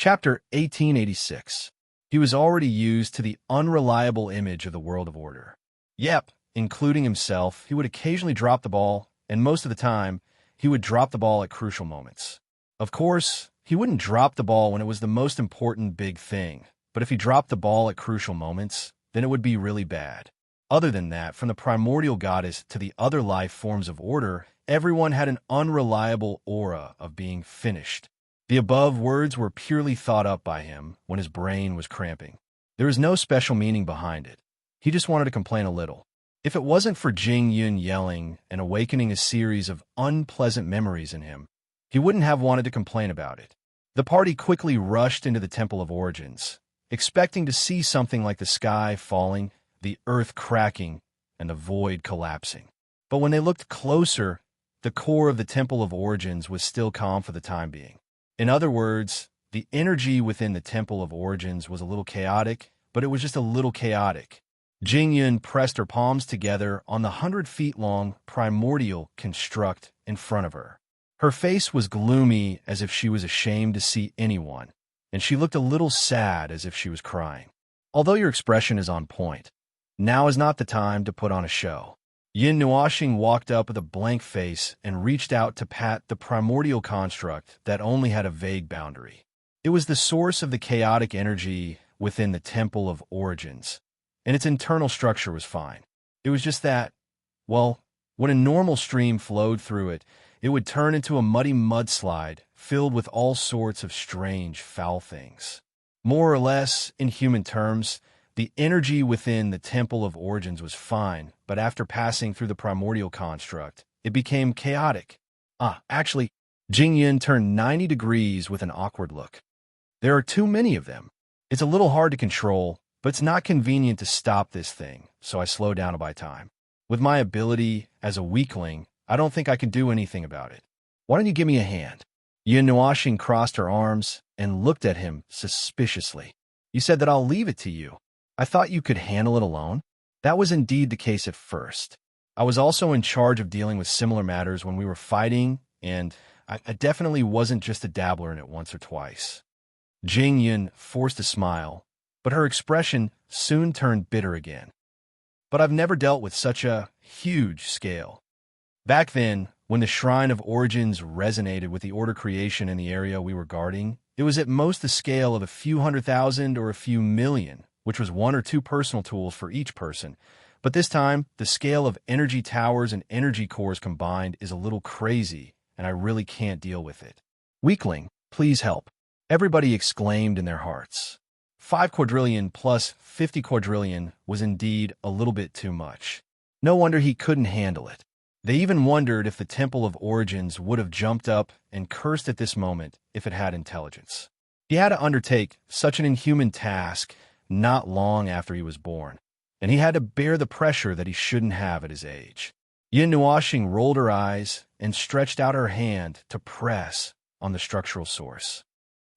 Chapter 1886. He was already used to the unreliable image of the world of order. Yep, including himself, he would occasionally drop the ball, and most of the time, he would drop the ball at crucial moments. Of course, he wouldn't drop the ball when it was the most important big thing, but if he dropped the ball at crucial moments, then it would be really bad. Other than that, from the primordial goddess to the other life forms of order, everyone had an unreliable aura of being finished. The above words were purely thought up by him when his brain was cramping. There was no special meaning behind it. He just wanted to complain a little. If it wasn't for Jing Yun yelling and awakening a series of unpleasant memories in him, he wouldn't have wanted to complain about it. The party quickly rushed into the Temple of Origins, expecting to see something like the sky falling, the earth cracking, and the void collapsing. But when they looked closer, the core of the Temple of Origins was still calm for the time being. In other words, the energy within the Temple of Origins was a little chaotic, but it was just a little chaotic. Jing Yun pressed her palms together on the 100-feet-long primordial construct in front of her. Her face was gloomy as if she was ashamed to see anyone, and she looked a little sad as if she was crying. Although your expression is on point, now is not the time to put on a show. Yin Nuoxing walked up with a blank face and reached out to pat the primordial construct that only had a vague boundary. It was the source of the chaotic energy within the Temple of Origins, and its internal structure was fine. It was just that, well, when a normal stream flowed through it, it would turn into a muddy mudslide filled with all sorts of strange, foul things. More or less, in human terms, the energy within the Temple of Origins was fine, but after passing through the primordial construct, it became chaotic. Actually, Jing Yun turned 90 degrees with an awkward look. There are too many of them. It's a little hard to control, but it's not convenient to stop this thing, so I slow down to buy time. With my ability as a weakling, I don't think I can do anything about it. Why don't you give me a hand? Yin Nuoxing crossed her arms and looked at him suspiciously. You said that I'll leave it to you. I thought you could handle it alone. That was indeed the case at first. I was also in charge of dealing with similar matters when we were fighting, and I definitely wasn't just a dabbler in it once or twice. Jing Yun forced a smile, but her expression soon turned bitter again. But I've never dealt with such a huge scale. Back then, when the Shrine of Origins resonated with the order creation in the area we were guarding, it was at most the scale of a few 100,000 or a few million, which was 1 or 2 personal tools for each person. But this time, the scale of energy towers and energy cores combined is a little crazy, and I really can't deal with it. Weakling, please help. Everybody exclaimed in their hearts. 5 quadrillion plus 50 quadrillion was indeed a little bit too much. No wonder he couldn't handle it. They even wondered if the Temple of Origins would have jumped up and cursed at this moment if it had intelligence. He had to undertake such an inhuman task not long after he was born, and he had to bear the pressure that he shouldn't have at his age. Yin Nuoxing rolled her eyes and stretched out her hand to press on the structural source.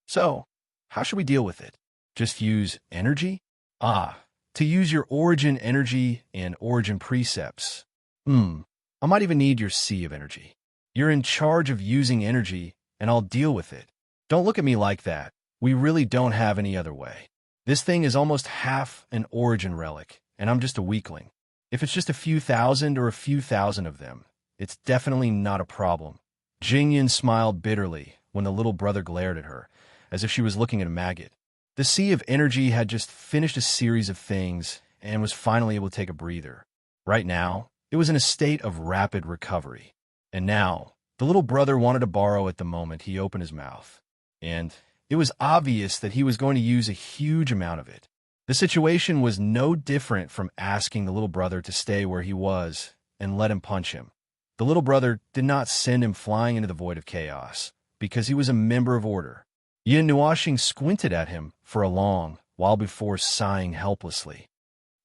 So, how should we deal with it? Just use energy? To use your origin energy and origin precepts. I might even need your sea of energy. You're in charge of using energy, and I'll deal with it. Don't look at me like that. We really don't have any other way. This thing is almost half an origin relic, and I'm just a weakling. If it's just a few thousand or a few thousand of them, it's definitely not a problem. Jing Yun smiled bitterly when the little brother glared at her, as if she was looking at a maggot. The sea of energy had just finished a series of things and was finally able to take a breather. Right now, it was in a state of rapid recovery. And now, the little brother wanted to borrow at the moment he opened his mouth. And it was obvious that he was going to use a huge amount of it. The situation was no different from asking the little brother to stay where he was and let him punch him. The little brother did not send him flying into the void of chaos, because he was a member of order. Yin Nuoxing squinted at him for a long while before sighing helplessly.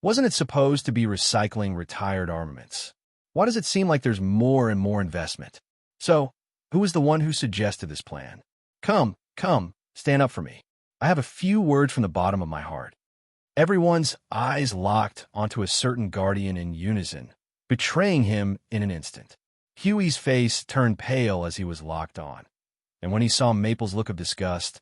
Wasn't it supposed to be recycling retired armaments? Why does it seem like there's more and more investment? So, who was the one who suggested this plan? Come, stand up for me. I have a few words from the bottom of my heart. Everyone's eyes locked onto a certain guardian in unison, betraying him in an instant. Huey's face turned pale as he was locked on, and when he saw Maple's look of disgust,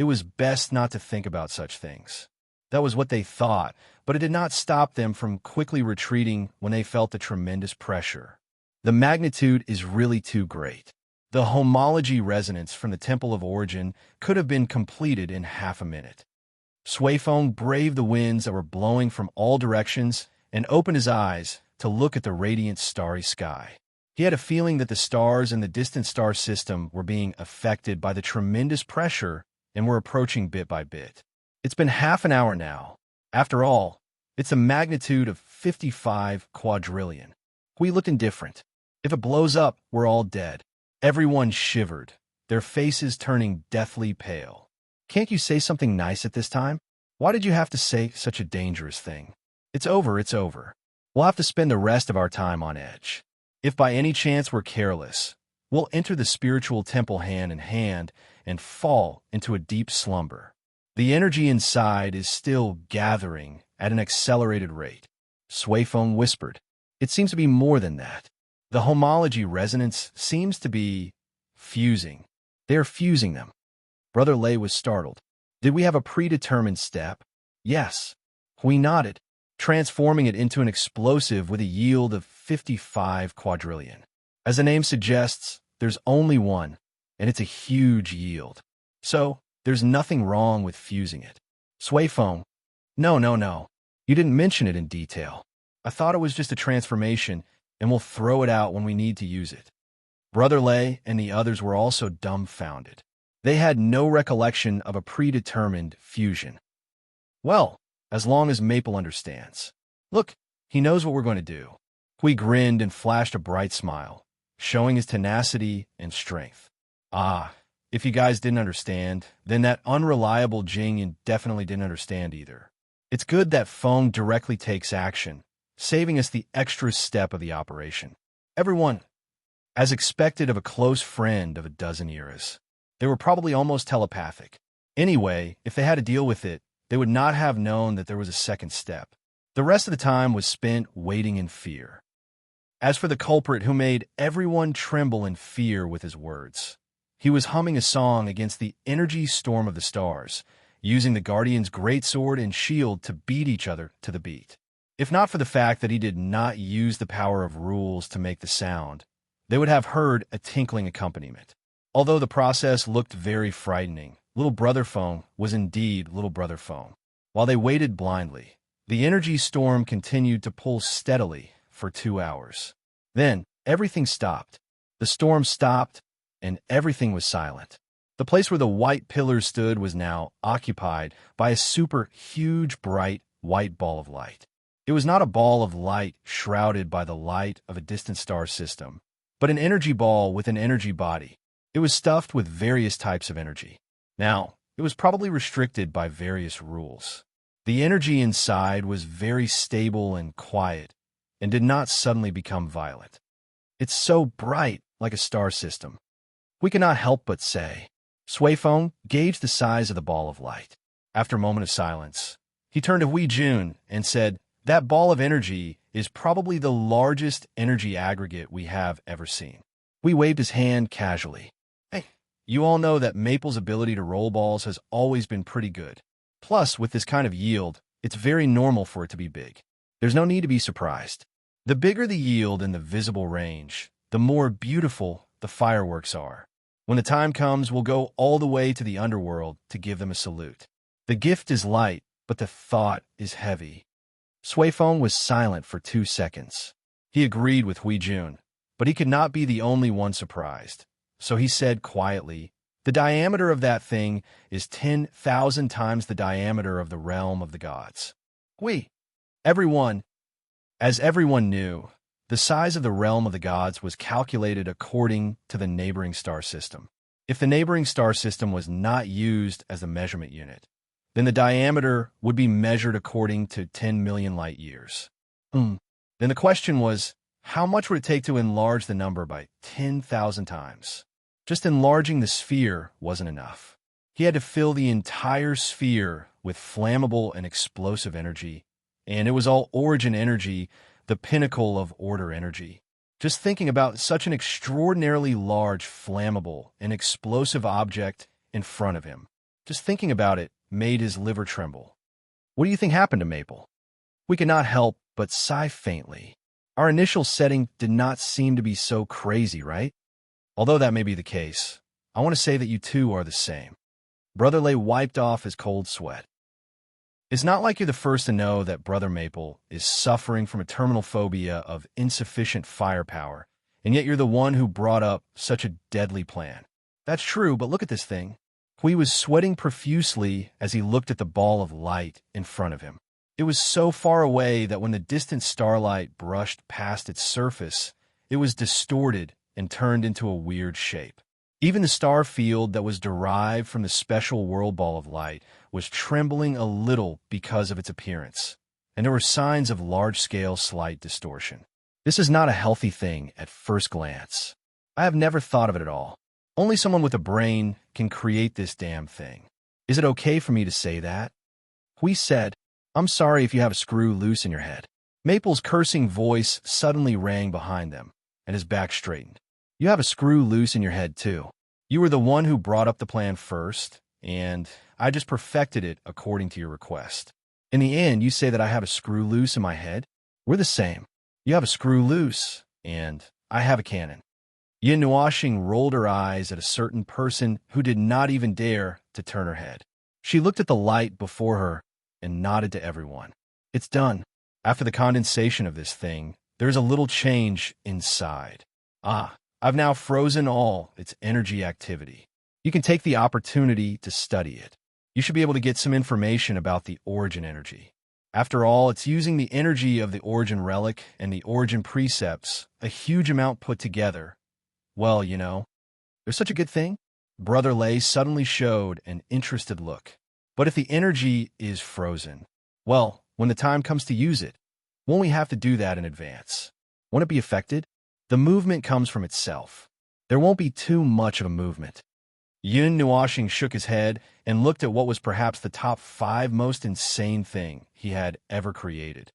It was best not to think about such things. That was what they thought, but it did not stop them from quickly retreating when they felt the tremendous pressure. The magnitude is really too great. The homology resonance from the Temple of Origin could have been completed in half a minute. Suifeng braved the winds that were blowing from all directions and opened his eyes to look at the radiant starry sky. He had a feeling that the stars in the distant star system were being affected by the tremendous pressure and were approaching bit by bit. It's been half an hour now. After all, it's a magnitude of 55 quadrillion. We looked indifferent. If it blows up, we're all dead. Everyone shivered, their faces turning deathly pale. Can't you say something nice at this time? Why did you have to say such a dangerous thing? It's over, it's over. We'll have to spend the rest of our time on edge. If by any chance we're careless, we'll enter the spiritual temple hand in hand and fall into a deep slumber. The energy inside is still gathering at an accelerated rate. Suifeng whispered. It seems to be more than that. The homology resonance seems to be fusing. They are fusing them. Brother Lei was startled. Did we have a predetermined step? Yes. We nodded, transforming it into an explosive with a yield of 55 quadrillion. As the name suggests, there's only one, and it's a huge yield. So, there's nothing wrong with fusing it. Suifeng, no. You didn't mention it in detail. I thought it was just a transformation, and we'll throw it out when we need to use it. Brother Lei and the others were also dumbfounded. They had no recollection of a predetermined fusion. Well, as long as Maple understands. Look, he knows what we're going to do. Hui grinned and flashed a bright smile, showing his tenacity and strength. Ah, if you guys didn't understand, then that unreliable Jing definitely didn't understand either. It's good that Feng directly takes action, saving us the extra step of the operation. Everyone, as expected of a close friend of a dozen eras. They were probably almost telepathic. Anyway, if they had to deal with it, they would not have known that there was a second step. The rest of the time was spent waiting in fear. As for the culprit who made everyone tremble in fear with his words, he was humming a song against the energy storm of the stars, using the Guardian's greatsword and shield to beat each other to the beat. If not for the fact that he did not use the power of rules to make the sound, they would have heard a tinkling accompaniment. Although the process looked very frightening, Little Brother Feng was indeed Little Brother Feng. While they waited blindly, the energy storm continued to pull steadily for 2 hours. Then, everything stopped. The storm stopped, and everything was silent. The place where the white pillars stood was now occupied by a super huge bright white ball of light. It was not a ball of light shrouded by the light of a distant star system, but an energy ball with an energy body. It was stuffed with various types of energy. Now, it was probably restricted by various rules. The energy inside was very stable and quiet, and did not suddenly become violent. It's so bright, like a star system. We cannot help but say. Suifeng gauged the size of the ball of light. After a moment of silence, he turned to Hui Jun and said, "That ball of energy is probably the largest energy aggregate we have ever seen." Hui waved his hand casually. "Hey, you all know that Maple's ability to roll balls has always been pretty good. Plus, with this kind of yield, it's very normal for it to be big. There's no need to be surprised. The bigger the yield in the visible range, the more beautiful the fireworks are. When the time comes, we'll go all the way to the underworld to give them a salute. The gift is light, but the thought is heavy." Suifeng was silent for 2 seconds. He agreed with Hui Jun, but he could not be the only one surprised. So he said quietly, "The diameter of that thing is 10,000 times the diameter of the realm of the gods." As everyone knew, the size of the realm of the gods was calculated according to the neighboring star system. If the neighboring star system was not used as a measurement unit, then the diameter would be measured according to 10 million light years. Then the question was, how much would it take to enlarge the number by 10,000 times? Just enlarging the sphere wasn't enough. He had to fill the entire sphere with flammable and explosive energy, and it was all origin energy, the pinnacle of order energy. Just thinking about such an extraordinarily large, flammable, and explosive object in front of him Just thinking about it made his liver tremble. What do you think happened to Maple? We could not help but sigh faintly. Our initial setting did not seem to be so crazy, right? Although that may be the case, I want to say that you two are the same. Brother Lay wiped off his cold sweat. It's not like you're the first to know that Brother Maple is suffering from a terminal phobia of insufficient firepower, and yet you're the one who brought up such a deadly plan. That's true, but look at this thing. Hui was sweating profusely as he looked at the ball of light in front of him. It was so far away that when the distant starlight brushed past its surface, it was distorted and turned into a weird shape. Even the star field that was derived from the special world ball of light was trembling a little because of its appearance, and there were signs of large-scale slight distortion. This is not a healthy thing at first glance. I have never thought of it at all. Only someone with a brain can create this damn thing. Is it okay for me to say that? Hui said, I'm sorry if you have a screw loose in your head. Maple's cursing voice suddenly rang behind them, and his back straightened. You have a screw loose in your head, too. You were the one who brought up the plan first, and I just perfected it according to your request. In the end, you say that I have a screw loose in my head? We're the same. You have a screw loose, and I have a cannon. Yin Nuashing rolled her eyes at a certain person who did not even dare to turn her head. She looked at the light before her and nodded to everyone. It's done. After the condensation of this thing, there is a little change inside. I've now frozen all its energy activity. You can take the opportunity to study it. You should be able to get some information about the origin energy. After all, it's using the energy of the origin relic and the origin precepts, a huge amount put together. Well, you know, there's such a good thing. Brother Lay suddenly showed an interested look. But if the energy is frozen, well, when the time comes to use it, won't we have to do that in advance? Won't it be affected? The movement comes from itself. There won't be too much of a movement. Yun Nuashing shook his head and looked at what was perhaps the top 5 most insane thing he had ever created.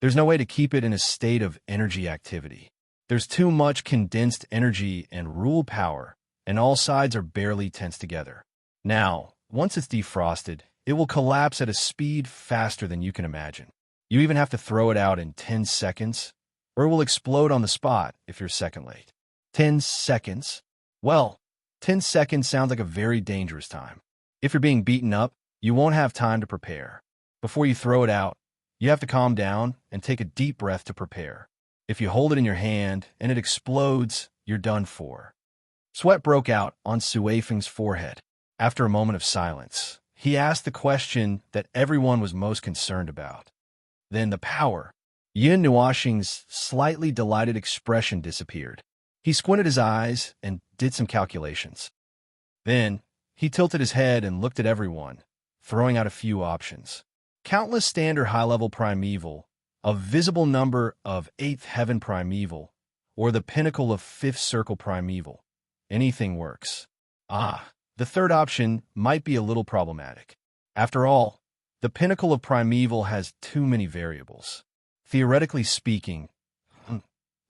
There's no way to keep it in a state of energy activity. There's too much condensed energy and rule power, and all sides are barely tensed together. Now, once it's defrosted, it will collapse at a speed faster than you can imagine. You even have to throw it out in 10 seconds, or it will explode on the spot if you're second late. 10 seconds? Well, 10 seconds sounds like a very dangerous time. If you're being beaten up, you won't have time to prepare. Before you throw it out, you have to calm down and take a deep breath to prepare. If you hold it in your hand and it explodes, you're done for. Sweat broke out on Sui Feng's forehead. After a moment of silence, he asked the question that everyone was most concerned about. Then the power. Yin Nuashing's slightly delighted expression disappeared. He squinted his eyes and did some calculations. Then, he tilted his head and looked at everyone, throwing out a few options. Countless standard high-level primeval, a visible number of 8th heaven primeval, or the pinnacle of 5th circle primeval. Anything works. The third option might be a little problematic. After all, the pinnacle of primeval has too many variables. Theoretically speaking,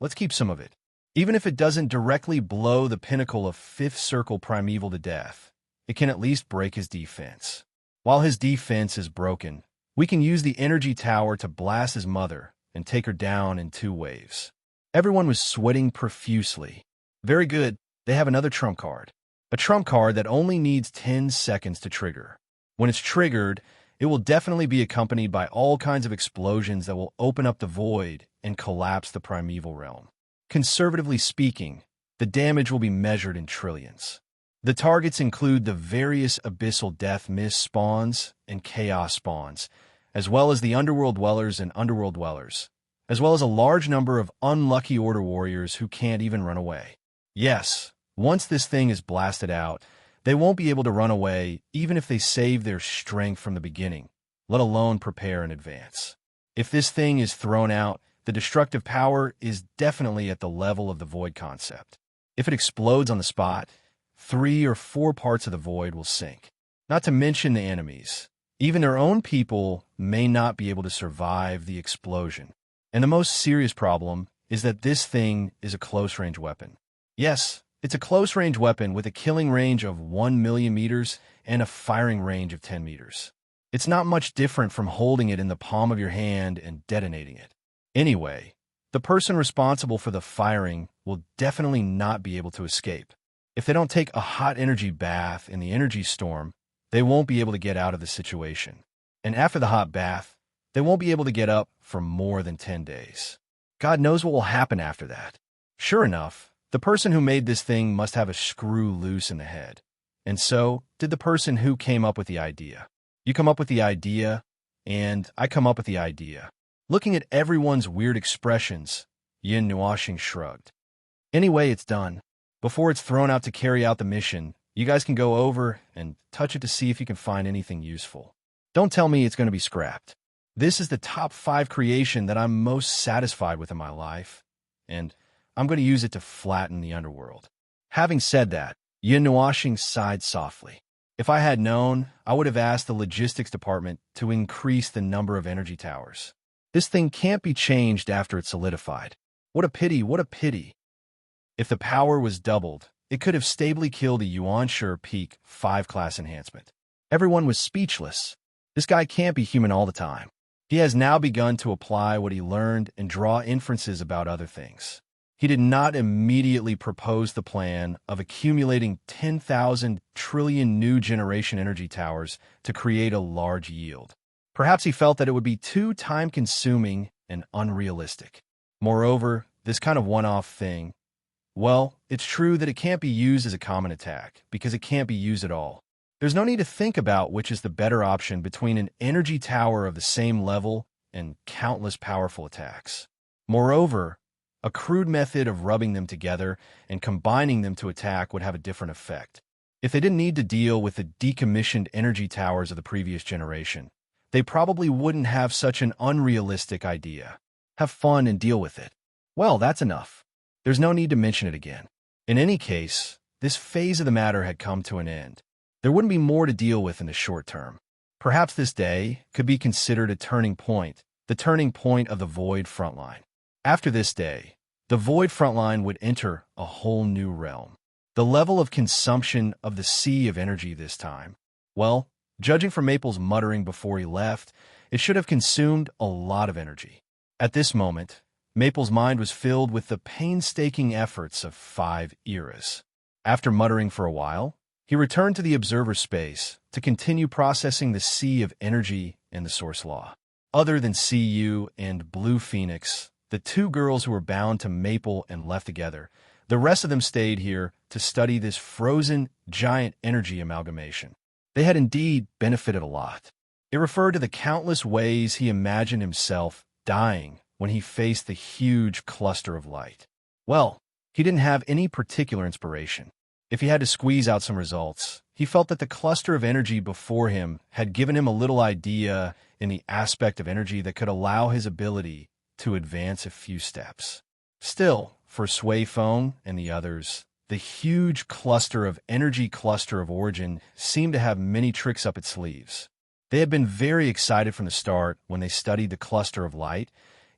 let's keep some of it. Even if it doesn't directly blow the pinnacle of 5th circle primeval to death, it can at least break his defense. While his defense is broken, we can use the energy tower to blast his mother and take her down in 2 waves. Everyone was sweating profusely. Very good, they have another trump card. A trump card that only needs 10 seconds to trigger. When it's triggered, it will definitely be accompanied by all kinds of explosions that will open up the void and collapse the primeval realm. Conservatively speaking, the damage will be measured in trillions. The targets include the various abyssal death mist spawns and chaos spawns, as well as the underworld dwellers and underworld dwellers, as well as a large number of unlucky order warriors who can't even run away. Yes, once this thing is blasted out, they won't be able to run away even if they save their strength from the beginning, let alone prepare in advance. If this thing is thrown out, the destructive power is definitely at the level of the void concept. If it explodes on the spot, 3 or 4 parts of the void will sink. Not to mention the enemies. Even their own people may not be able to survive the explosion. And the most serious problem is that this thing is a close-range weapon. Yes, It's a close-range weapon with a killing range of 1 million meters and a firing range of 10 meters. It's not much different from holding it in the palm of your hand and detonating it. Anyway, the person responsible for the firing will definitely not be able to escape. If they don't take a hot energy bath in the energy storm, they won't be able to get out of the situation. And after the hot bath, they won't be able to get up for more than 10 days. God knows what will happen after that. Sure enough, the person who made this thing must have a screw loose in the head. And so did the person who came up with the idea. You come up with the idea, and I come up with the idea. Looking at everyone's weird expressions, Yin Nuashing shrugged. Anyway, it's done. Before it's thrown out to carry out the mission, you guys can go over and touch it to see if you can find anything useful. Don't tell me it's going to be scrapped. This is the top 5 creation that I'm most satisfied with in my life, and I'm going to use it to flatten the underworld. Having said that, Yin Nuashing sighed softly. If I had known, I would have asked the logistics department to increase the number of energy towers. This thing can't be changed after it's solidified. What a pity, what a pity. If the power was doubled, it could have stably killed a Yuanshu Peak 5 class enhancement. Everyone was speechless. This guy can't be human all the time. He has now begun to apply what he learned and draw inferences about other things. He did not immediately propose the plan of accumulating 10,000 trillion new generation energy towers to create a large yield. Perhaps he felt that it would be too time-consuming and unrealistic. Moreover, this kind of one-off thing, well, it's true that it can't be used as a common attack, because it can't be used at all. There's no need to think about which is the better option between an energy tower of the same level and countless powerful attacks. Moreover, a crude method of rubbing them together and combining them to attack would have a different effect. If they didn't need to deal with the decommissioned energy towers of the previous generation, they probably wouldn't have such an unrealistic idea. Have fun and deal with it. Well, that's enough. There's no need to mention it again. In any case, this phase of the matter had come to an end. There wouldn't be more to deal with in the short term. Perhaps this day could be considered a turning point, the turning point of the Void frontline. After this day, the Void frontline would enter a whole new realm. The level of consumption of the sea of energy this time, well, judging from Maple's muttering before he left, it should have consumed a lot of energy. At this moment, Maple's mind was filled with the painstaking efforts of 5 eras. After muttering for a while, he returned to the observer space to continue processing the sea of energy and the source law. Other than CU and Blue Phoenix, the 2 girls who were bound to Maple and left together, the rest of them stayed here to study this frozen, giant energy amalgamation. They had indeed benefited a lot. It referred to the countless ways he imagined himself dying when he faced the huge cluster of light. Well, he didn't have any particular inspiration. If he had to squeeze out some results, he felt that the cluster of energy before him had given him a little idea in the aspect of energy that could allow his ability to advance a few steps. Still, for Sui Feng and the others, the huge cluster of origin seemed to have many tricks up its sleeves. They had been very excited from the start when they studied the cluster of light,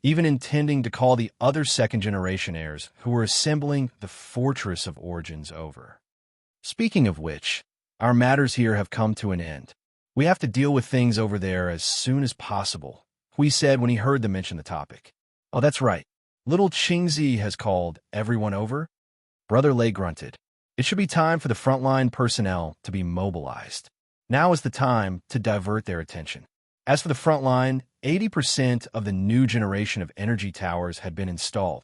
even intending to call the other second-generation heirs who were assembling the Fortress of Origins over. Speaking of which, our matters here have come to an end. We have to deal with things over there as soon as possible, Hui said when he heard them mention the topic. Oh, that's right. Little Qingzi has called everyone over? Brother Lei grunted. It should be time for the frontline personnel to be mobilized. Now is the time to divert their attention. As for the frontline, 80% of the new generation of energy towers had been installed.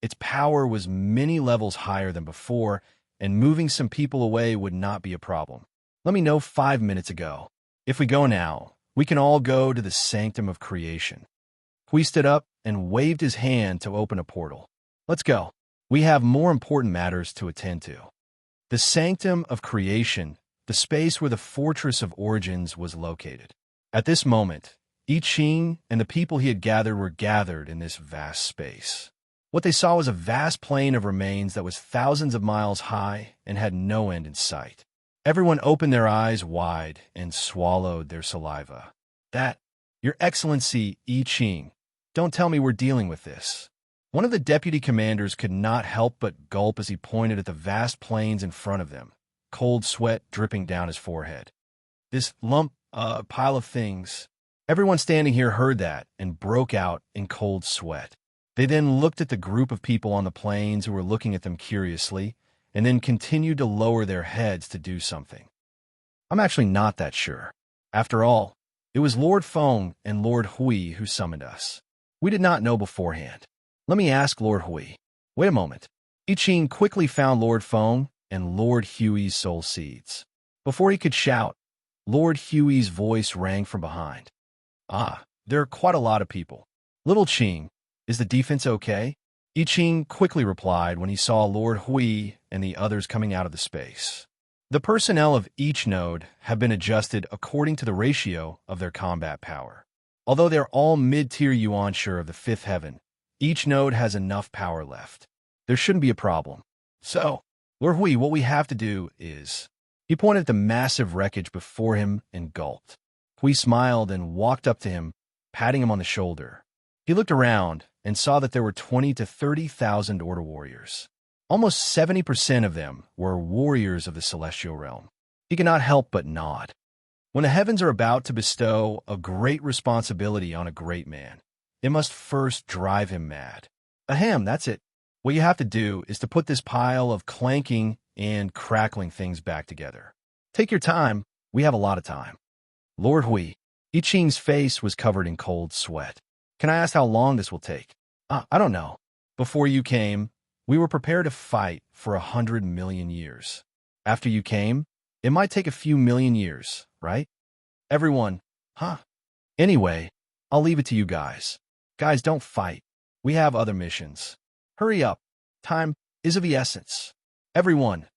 Its power was many levels higher than before, and moving some people away would not be a problem. Let me know 5 minutes ago. If we go now, we can all go to the Sanctum of Creation. Hui stood up and waved his hand to open a portal. Let's go. We have more important matters to attend to. The Sanctum of Creation, the space where the Fortress of Origins was located. At this moment, I Ching and the people he had gathered were gathered in this vast space. What they saw was a vast plain of remains that was thousands of miles high and had no end in sight. Everyone opened their eyes wide and swallowed their saliva. That, Your Excellency I Ching, don't tell me we're dealing with this. One of the deputy commanders could not help but gulp as he pointed at the vast plains in front of them, cold sweat dripping down his forehead. This pile of things. Everyone standing here heard that and broke out in cold sweat. They then looked at the group of people on the plains who were looking at them curiously, and then continued to lower their heads to do something. I'm actually not that sure. After all, it was Lord Feng and Lord Hui who summoned us. We did not know beforehand. Let me ask Lord Hui. Wait a moment. I Ching quickly found Lord Feng and Lord Hui's soul seeds. Before he could shout, Lord Hui's voice rang from behind. Ah, there are quite a lot of people. Little Ching, is the defense okay? I Ching quickly replied when he saw Lord Hui and the others coming out of the space. The personnel of each node have been adjusted according to the ratio of their combat power. Although they're all mid-tier yuan-sure of the fifth heaven, each node has enough power left. There shouldn't be a problem. So, Lord Hui, what we have to do is... He pointed at the massive wreckage before him and gulped. Hui smiled and walked up to him, patting him on the shoulder. He looked around and saw that there were 20 to 30,000 Order warriors. Almost 70% of them were warriors of the celestial realm. He could not help but nod. When the heavens are about to bestow a great responsibility on a great man, it must first drive him mad. Ahem, that's it. What you have to do is to put this pile of clanking and crackling things back together. Take your time. We have a lot of time. Lord Hui, I Ching's face was covered in cold sweat. Can I ask how long this will take? I don't know. Before you came, we were prepared to fight for 100 million years. After you came, it might take a few million years, right? Everyone, huh? Anyway, I'll leave it to you guys. Guys, don't fight. We have other missions. Hurry up. Time is of the essence. Everyone.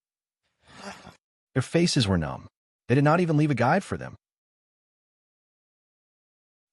Their faces were numb. They did not even leave a guide for them.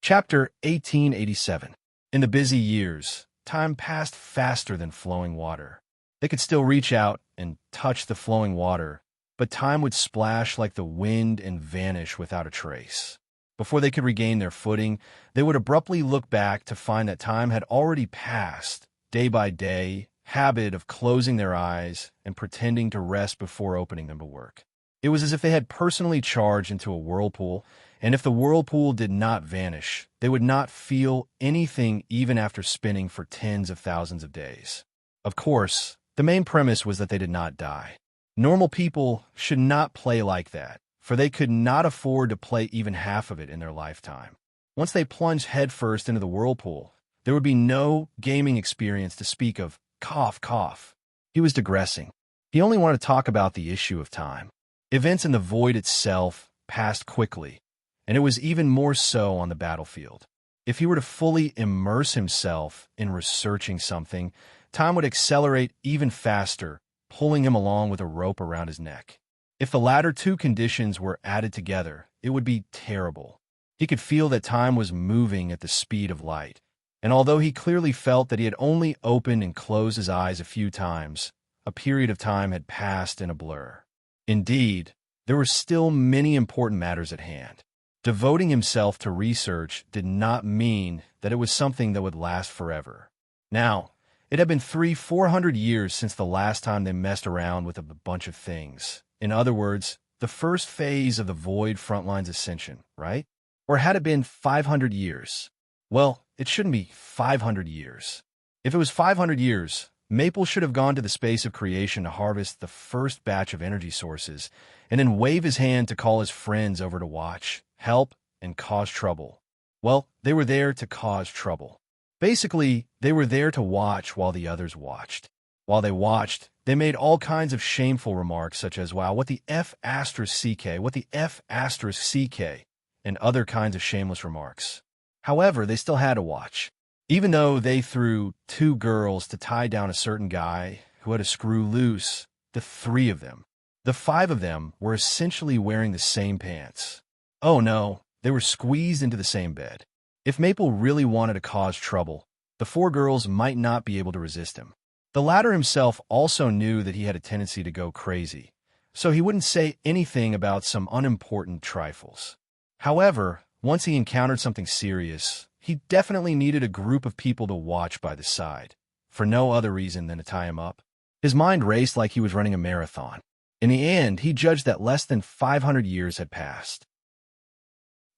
Chapter 1887. In the busy years, time passed faster than flowing water. They could still reach out and touch the flowing water, but time would splash like the wind and vanish without a trace. Before they could regain their footing, they would abruptly look back to find that time had already passed, day by day, habit of closing their eyes and pretending to rest before opening them to work. It was as if they had personally charged into a whirlpool, and if the whirlpool did not vanish, they would not feel anything even after spinning for tens of thousands of days. Of course, the main premise was that they did not die. Normal people should not play like that, for they could not afford to play even half of it in their lifetime. Once they plunged headfirst into the whirlpool, there would be no gaming experience to speak of. Cough, cough. He was digressing. He only wanted to talk about the issue of time. Events in the void itself passed quickly, and it was even more so on the battlefield. If he were to fully immerse himself in researching something, time would accelerate even faster, pulling him along with a rope around his neck. If the latter two conditions were added together, it would be terrible. He could feel that time was moving at the speed of light, and although he clearly felt that he had only opened and closed his eyes a few times, a period of time had passed in a blur. Indeed, there were still many important matters at hand. Devoting himself to research did not mean that it was something that would last forever. Now, it had been 400 years since the last time they messed around with a bunch of things. In other words, the first phase of the Void Frontline's ascension, right? Or had it been 500 years? Well, it shouldn't be 500 years. If it was 500 years, Maple should have gone to the space of creation to harvest the first batch of energy sources, and then wave his hand to call his friends over to watch, help, and cause trouble. Well, they were there to cause trouble. Basically, they were there to watch while the others watched. While they watched, they made all kinds of shameful remarks such as, wow, what the F asterisk CK, what the F asterisk CK, and other kinds of shameless remarks. However, they still had to watch. Even though they threw 2 girls to tie down a certain guy who had a screw loose, the 3 of them, the 5 of them were essentially wearing the same pants. Oh no, they were squeezed into the same bed. If Maple really wanted to cause trouble, the 4 girls might not be able to resist him. The latter himself also knew that he had a tendency to go crazy, so he wouldn't say anything about some unimportant trifles. However, once he encountered something serious, he definitely needed a group of people to watch by the side. for no other reason than to tie him up. His mind raced like he was running a marathon. In the end, he judged that less than 500 years had passed.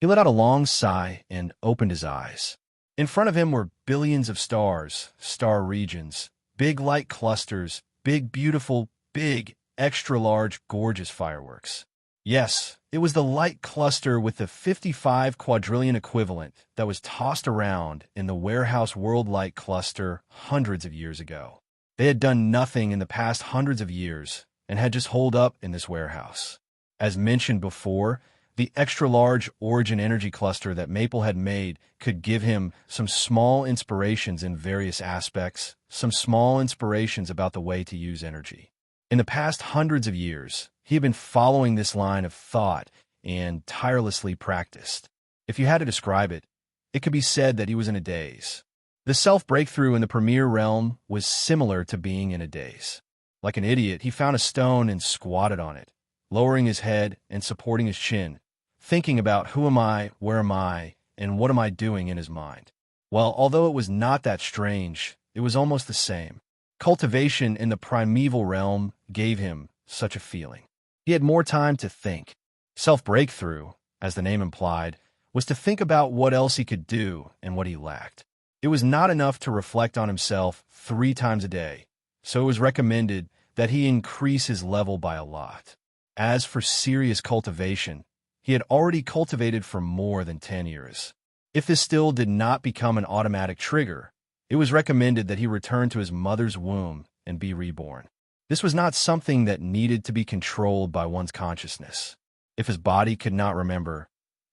He let out a long sigh and opened his eyes. In front of him were billions of stars, star regions, big light clusters, big, beautiful, big, extra-large, gorgeous fireworks. Yes, it was the light cluster with the 55 quadrillion equivalent that was tossed around in the warehouse world light cluster hundreds of years ago. They had done nothing in the past hundreds of years and had just holed up in this warehouse. As mentioned before, the extra-large origin energy cluster that Maple had made could give him some small inspirations in various aspects, some small inspirations about the way to use energy. In the past hundreds of years, he had been following this line of thought and tirelessly practiced. If you had to describe it, it could be said that he was in a daze. The self-breakthrough in the premier realm was similar to being in a daze. Like an idiot, he found a stone and squatted on it, lowering his head and supporting his chin, thinking about who am I, where am I, and what am I doing in his mind. Well, although it was not that strange, it was almost the same. Cultivation in the primeval realm gave him such a feeling. He had more time to think. Self-breakthrough, as the name implied, was to think about what else he could do and what he lacked. It was not enough to reflect on himself 3 times a day, so it was recommended that he increase his level by a lot. As for serious cultivation, he had already cultivated for more than 10 years. If this still did not become an automatic trigger, it was recommended that he return to his mother's womb and be reborn. This was not something that needed to be controlled by one's consciousness. If his body could not remember,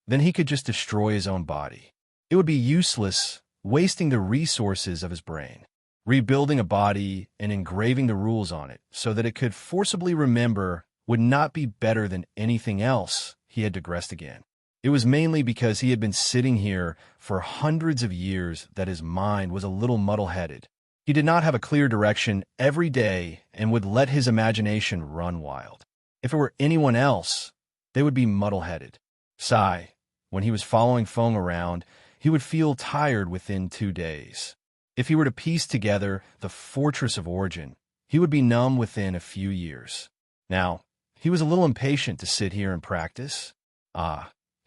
then he could just destroy his own body. It would be useless, wasting the resources of his brain. Rebuilding a body and engraving the rules on it so that it could forcibly remember would not be better than anything else he had digressed again. It was mainly because he had been sitting here for hundreds of years that his mind was a little muddle-headed. He did not have a clear direction every day and would let his imagination run wild. If it were anyone else, they would be muddle-headed. Sigh, when he was following Feng around, he would feel tired within 2 days. If he were to piece together the fortress of origin, he would be numb within a few years. Now, he was a little impatient to sit here and practice.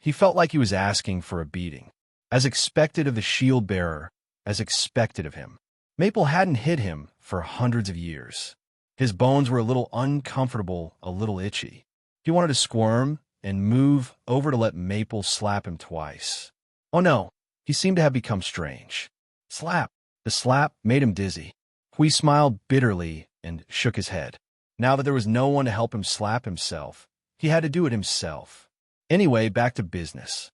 He felt like he was asking for a beating. As expected of the shield bearer, as expected of him. Maple hadn't hit him for hundreds of years. His bones were a little uncomfortable, a little itchy. He wanted to squirm and move over to let Maple slap him twice. Oh no, he seemed to have become strange. Slap. The slap made him dizzy. Hui smiled bitterly and shook his head. Now that there was no one to help him slap himself, he had to do it himself. Anyway, back to business.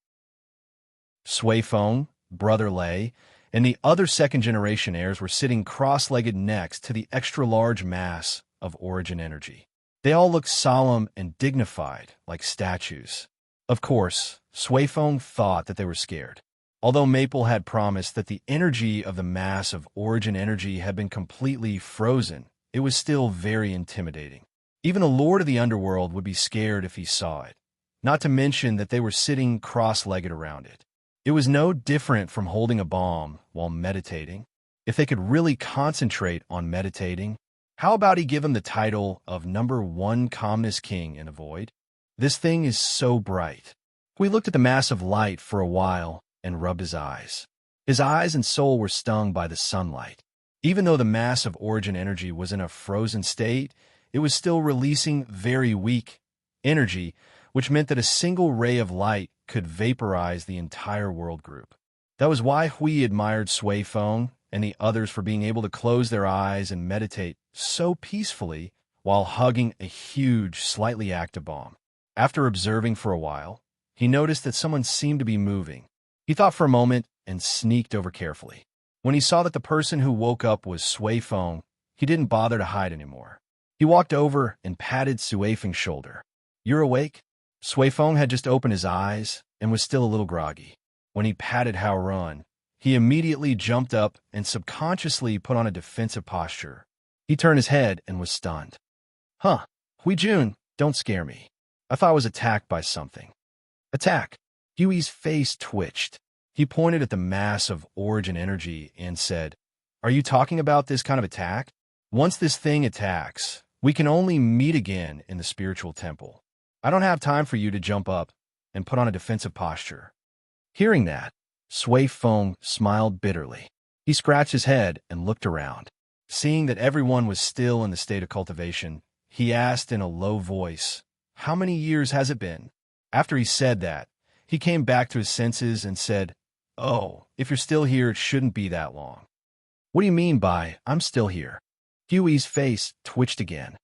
Sui Feng, Brother Lei, and the other second-generation heirs were sitting cross-legged next to the extra-large mass of origin energy. They all looked solemn and dignified, like statues. Of course, Sui Feng thought that they were scared. Although Maple had promised that the energy of the mass of origin energy had been completely frozen, it was still very intimidating. Even a lord of the underworld would be scared if he saw it, not to mention that they were sitting cross-legged around it. It was no different from holding a bomb while meditating. If they could really concentrate on meditating, how about he give him the title of #1 calmness king in a void? This thing is so bright. We looked at the mass of light for a while and rubbed his eyes. His eyes and soul were stung by the sunlight. Even though the mass of origin energy was in a frozen state, it was still releasing very weak energy, which meant that a single ray of light could vaporize the entire world group. That was why Hui admired Sui Feng and the others for being able to close their eyes and meditate so peacefully while hugging a huge, slightly active bomb. After observing for a while, he noticed that someone seemed to be moving. He thought for a moment and sneaked over carefully. When he saw that the person who woke up was Sui Feng, he didn't bother to hide anymore. He walked over and patted Sui Feng's shoulder. "You're awake?" Sui Feng had just opened his eyes and was still a little groggy. When he patted Hao Run, he immediately jumped up and subconsciously put on a defensive posture. He turned his head and was stunned. "Huh, Hui Jun, don't scare me. I thought I was attacked by something." "Attack?" Hui's face twitched. He pointed at the mass of origin energy and said, Are you talking about this kind of attack? Once this thing attacks, we can only meet again in the spiritual temple. I don't have time for you to jump up and put on a defensive posture. Hearing that, Sui Feng smiled bitterly. He scratched his head and looked around. Seeing that everyone was still in the state of cultivation, he asked in a low voice, "How many years has it been?" After he said that, he came back to his senses and said, "Oh, if you're still here, it shouldn't be that long." "What do you mean by, I'm still here?" Huey's face twitched again.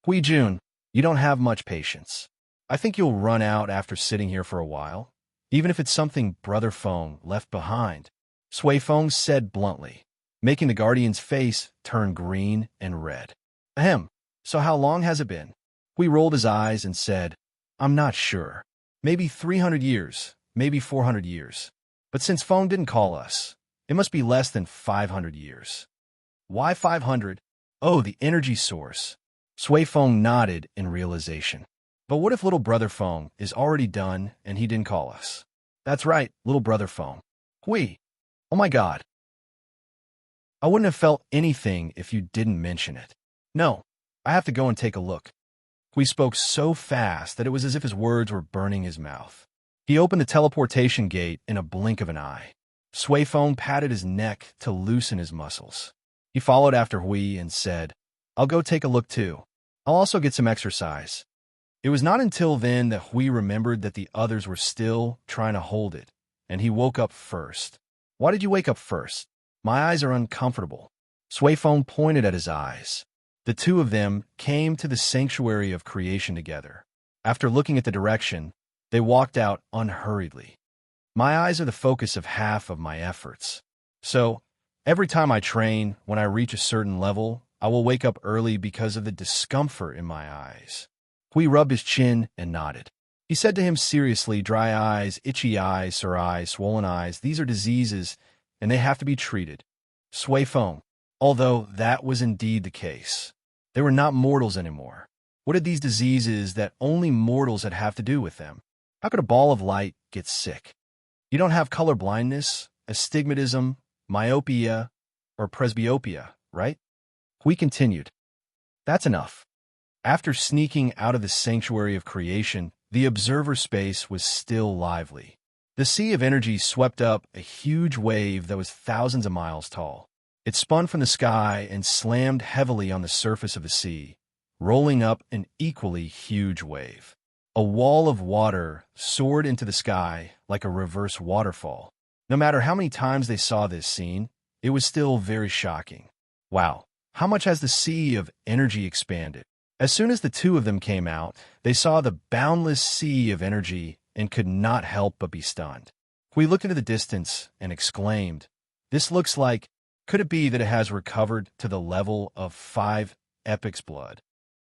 "Hui Jun, you don't have much patience. I think you'll run out after sitting here for a while, even if it's something Brother Feng left behind," Sui Feng said bluntly, making the Guardian's face turn green and red. "Ahem, so how long has it been?" Hui rolled his eyes and said, "I'm not sure. Maybe 300 years, maybe 400 years. But since Feng didn't call us, it must be less than 500 years. Why 500? Oh, the energy source." Sui Feng nodded in realization. "But what if little Brother Feng is already done and he didn't call us?" "That's right, little Brother Feng." "Hui. Oh my God. I wouldn't have felt anything if you didn't mention it. No, I have to go and take a look." Hui spoke so fast that it was as if his words were burning his mouth. He opened the teleportation gate in a blink of an eye. Sui Feng patted his neck to loosen his muscles. He followed after Hui and said, "I'll go take a look too. I'll also get some exercise." It was not until then that Hui remembered that the others were still trying to hold it, and he woke up first. "Why did you wake up first?" "My eyes are uncomfortable." Sui Feng pointed at his eyes. The two of them came to the sanctuary of creation together. After looking at the direction, they walked out unhurriedly. "My eyes are the focus of half of my efforts. So, every time I train, when I reach a certain level, I will wake up early because of the discomfort in my eyes." Hui rubbed his chin and nodded. He said to him seriously, "Dry eyes, itchy eyes, sore eyes, swollen eyes, these are diseases, and they have to be treated." Sui Feng, although that was indeed the case, they were not mortals anymore. What did these diseases that only mortals had have to do with them? How could a ball of light get sick? You don't have color blindness, astigmatism, myopia, or presbyopia, right? Hui continued. "That's enough." After sneaking out of the sanctuary of creation, the observer space was still lively. The sea of energy swept up a huge wave that was thousands of miles tall. It spun from the sky and slammed heavily on the surface of the sea, rolling up an equally huge wave. A wall of water soared into the sky like a reverse waterfall. No matter how many times they saw this scene, it was still very shocking. Wow, how much has the sea of energy expanded? As soon as the two of them came out, they saw the boundless sea of energy and could not help but be stunned. Hui looked into the distance and exclaimed, "This looks like, could it be that it has recovered to the level of 5 epics blood?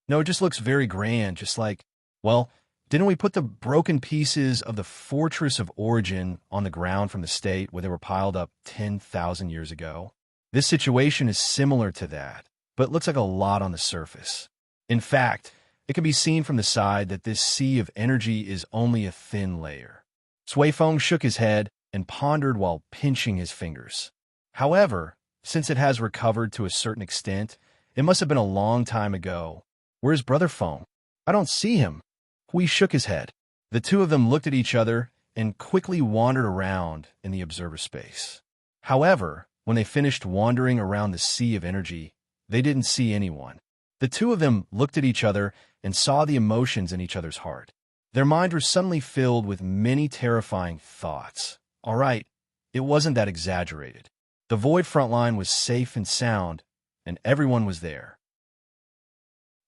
No, it just looks very grand, just like, well, didn't we put the broken pieces of the Fortress of Origin on the ground from the state where they were piled up 10,000 years ago? This situation is similar to that, but looks like a lot on the surface. In fact, it can be seen from the side that this sea of energy is only a thin layer." Sui Feng shook his head and pondered while pinching his fingers. "However, since it has recovered to a certain extent, it must have been a long time ago. Where's Brother Feng? I don't see him." Hui shook his head. The two of them looked at each other and quickly wandered around in the observer space. However, when they finished wandering around the sea of energy, they didn't see anyone. The two of them looked at each other and saw the emotions in each other's heart. Their minds were suddenly filled with many terrifying thoughts. All right, it wasn't that exaggerated. The Void Frontline was safe and sound, and everyone was there.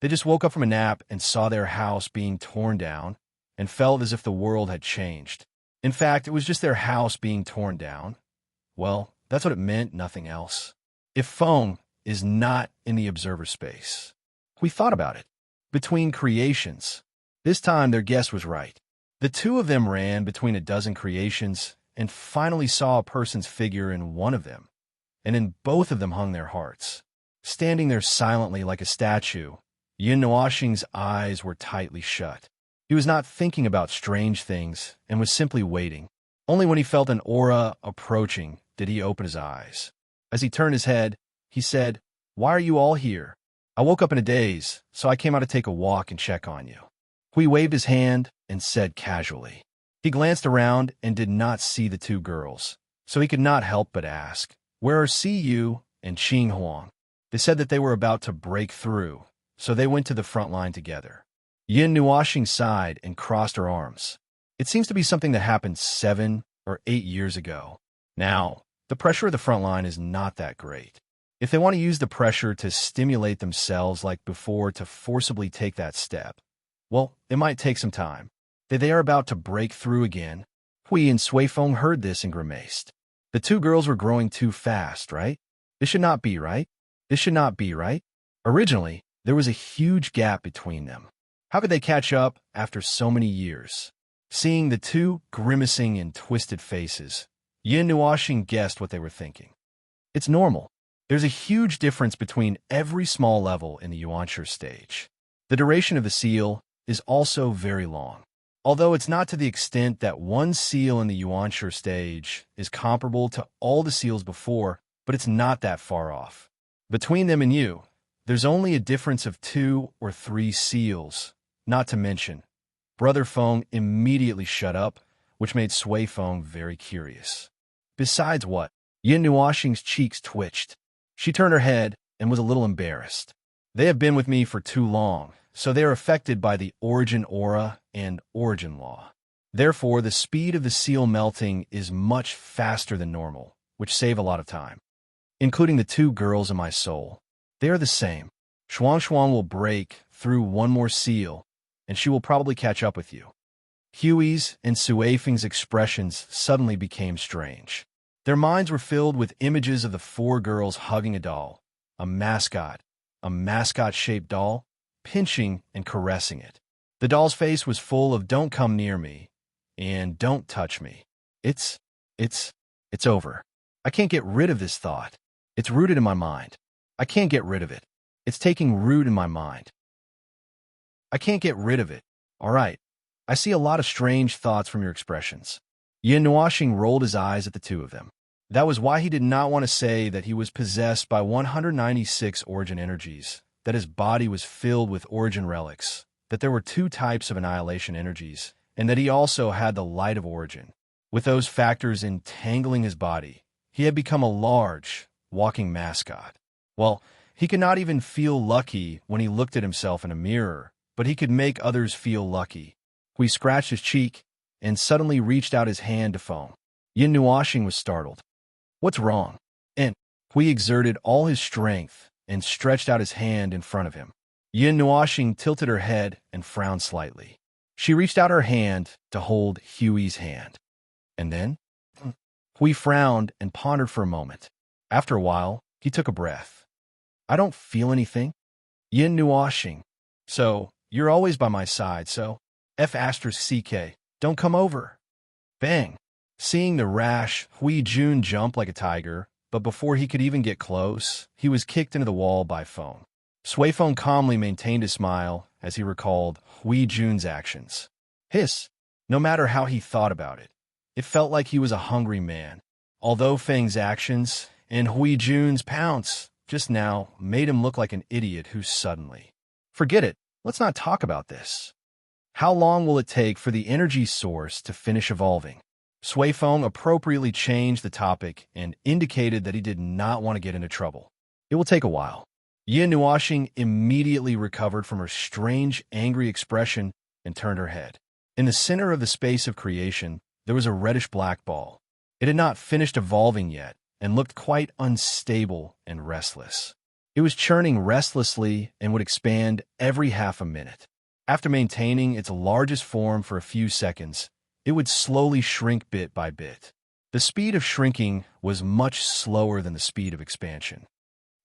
They just woke up from a nap and saw their house being torn down and felt as if the world had changed. In fact, it was just their house being torn down. Well, that's what it meant, nothing else. If Feng is not in the observer space, we thought about it. Between creations. This time their guess was right. The two of them ran between a dozen creations and finally saw a person's figure in one of them, and in both of them hung their hearts. Standing there silently like a statue, Yin Nuoxing's eyes were tightly shut. He was not thinking about strange things and was simply waiting. Only when he felt an aura approaching did he open his eyes. As he turned his head, He said, "Why are you all here?" "I woke up in a daze, so I came out to take a walk and check on you." Hui waved his hand and said casually. He glanced around and did not see the two girls, so he could not help but ask, "Where are Si Yu and Qing Huang?" They said that they were about to break through, so they went to the front line together. Yin Nuoxing sighed and crossed her arms. It seems to be something that happened 7 or 8 years ago. Now, the pressure of the front line is not that great. If they want to use the pressure to stimulate themselves like before to forcibly take that step, well, it might take some time. They are about to break through again. Hui and Suifeng heard this and grimaced. The two girls were growing too fast, right? This should not be right. This should not be right. Originally, there was a huge gap between them. How could they catch up after so many years? Seeing the two grimacing and twisted faces, Yin Nuoxing guessed what they were thinking. It's normal. There's a huge difference between every small level in the Yuanshi stage. The duration of the seal is also very long. Although it's not to the extent that one seal in the Yuanshi stage is comparable to all the seals before, but it's not that far off. Between them and you, there's only a difference of 2 or 3 seals, not to mention. Brother Feng immediately shut up, which made Sui Feng very curious. Besides what? Yin Nuoxing's cheeks twitched. She turned her head and was a little embarrassed. They have been with me for too long, so they are affected by the origin aura and origin law. Therefore, the speed of the seal melting is much faster than normal, which save a lot of time. Including the two girls in my soul. They are the same. Shuang will break through one more seal, and she will probably catch up with you. Hui's and Suifeng's expressions suddenly became strange. Their minds were filled with images of the 4 girls hugging a doll, a mascot-shaped doll, pinching and caressing it. The doll's face was full of "Don't come near me" and "Don't touch me." It's over. I can't get rid of this thought. It's rooted in my mind. I can't get rid of it. It's taking root in my mind. I can't get rid of it. All right. I see a lot of strange thoughts from your expressions. Yin Nuoxing rolled his eyes at the two of them. That was why he did not want to say that he was possessed by 196 origin energies, that his body was filled with origin relics, that there were 2 types of annihilation energies, and that he also had the light of origin. With those factors entangling his body, he had become a large, walking mascot. Well, he could not even feel lucky when he looked at himself in a mirror, but he could make others feel lucky. He scratched his cheek and suddenly reached out his hand to Feng. Yin Nuoxing was startled. "What's wrong?" And Hui exerted all his strength and stretched out his hand in front of him. Yin Nuoxing tilted her head and frowned slightly. She reached out her hand to hold Hui's hand. And then? Hui frowned and pondered for a moment. After a while, he took a breath. "I don't feel anything." Yin Nuoxing. "So, you're always by my side, so F*CK, don't come over." Bang! Seeing the rash, Hui Jun jumped like a tiger, but before he could even get close, he was kicked into the wall by Feng. Suifeng calmly maintained his smile as he recalled Hui Jun's actions. No matter how he thought about it, it felt like he was a hungry man. Although Feng's actions and Hui Jun's pounce just now made him look like an idiot who suddenly... Forget it, let's not talk about this. How long will it take for the energy source to finish evolving? Suifeng appropriately changed the topic and indicated that he did not want to get into trouble. It will take a while. Yin Nuoxing immediately recovered from her strange, angry expression and turned her head. In the center of the space of creation, there was a reddish-black ball. It had not finished evolving yet and looked quite unstable and restless. It was churning restlessly and would expand every half a minute. After maintaining its largest form for a few seconds, it would slowly shrink bit by bit. The speed of shrinking was much slower than the speed of expansion.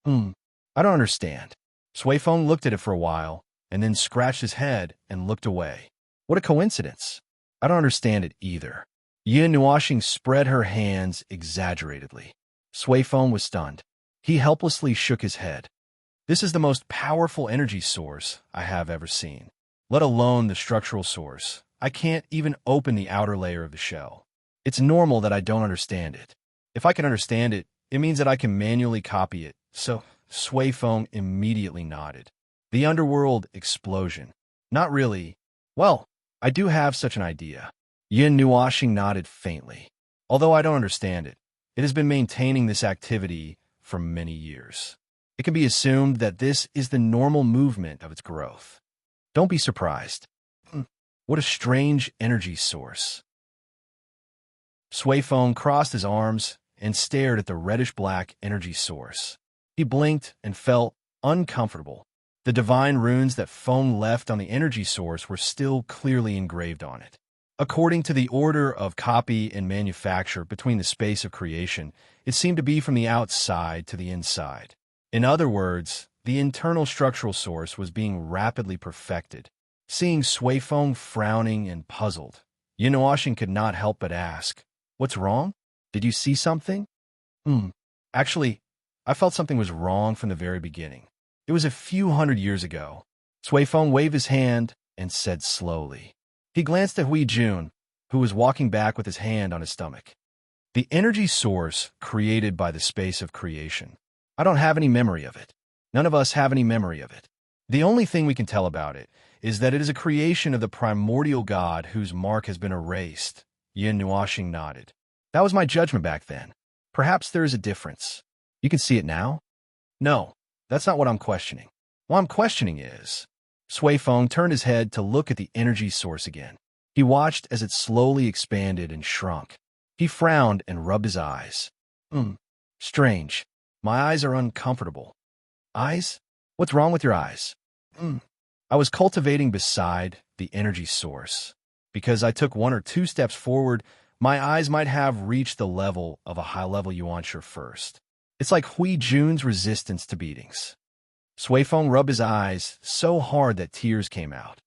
I don't understand. Suifeng looked at it for a while, and then scratched his head and looked away. What a coincidence. I don't understand it either. Yin Nuoxing spread her hands exaggeratedly. Suifeng was stunned. He helplessly shook his head. This is the most powerful energy source I have ever seen. Let alone the structural source. I can't even open the outer layer of the shell. It's normal that I don't understand it. If I can understand it, it means that I can manually copy it, So Sui Feng immediately nodded. The underworld explosion. Not really. Well, I do have such an idea. Yin Nuoxing nodded faintly. Although I don't understand it, it has been maintaining this activity for many years. It can be assumed that this is the normal movement of its growth. Don't be surprised. What a strange energy source. Sui Feng crossed his arms and stared at the reddish-black energy source. He blinked and felt uncomfortable. The divine runes that Feng left on the energy source were still clearly engraved on it. According to the order of copy and manufacture between the space of creation, it seemed to be from the outside to the inside. In other words, the internal structural source was being rapidly perfected. Seeing Sui Feng frowning and puzzled, Yin Nuoxing could not help but ask, "What's wrong? Did you see something?" Actually, I felt something was wrong from the very beginning. It was a few hundred years ago. Sui Feng waved his hand and said slowly. He glanced at Hui Jun, who was walking back with his hand on his stomach. The energy source created by the space of creation. I don't have any memory of it. None of us have any memory of it. The only thing we can tell about it is that it is a creation of the primordial god whose mark has been erased. Yin Nuoxing nodded. That was my judgment back then. Perhaps there is a difference. You can see it now? No, that's not what I'm questioning. What I'm questioning is... Sui Feng turned his head to look at the energy source again. He watched as it slowly expanded and shrunk. He frowned and rubbed his eyes. Strange. My eyes are uncomfortable. Eyes? What's wrong with your eyes? I was cultivating beside the energy source. Because I took 1 or 2 steps forward, my eyes might have reached the level of a high-level yuanshi first. It's like Hui Jun's resistance to beatings. Sui Feng rubbed his eyes so hard that tears came out.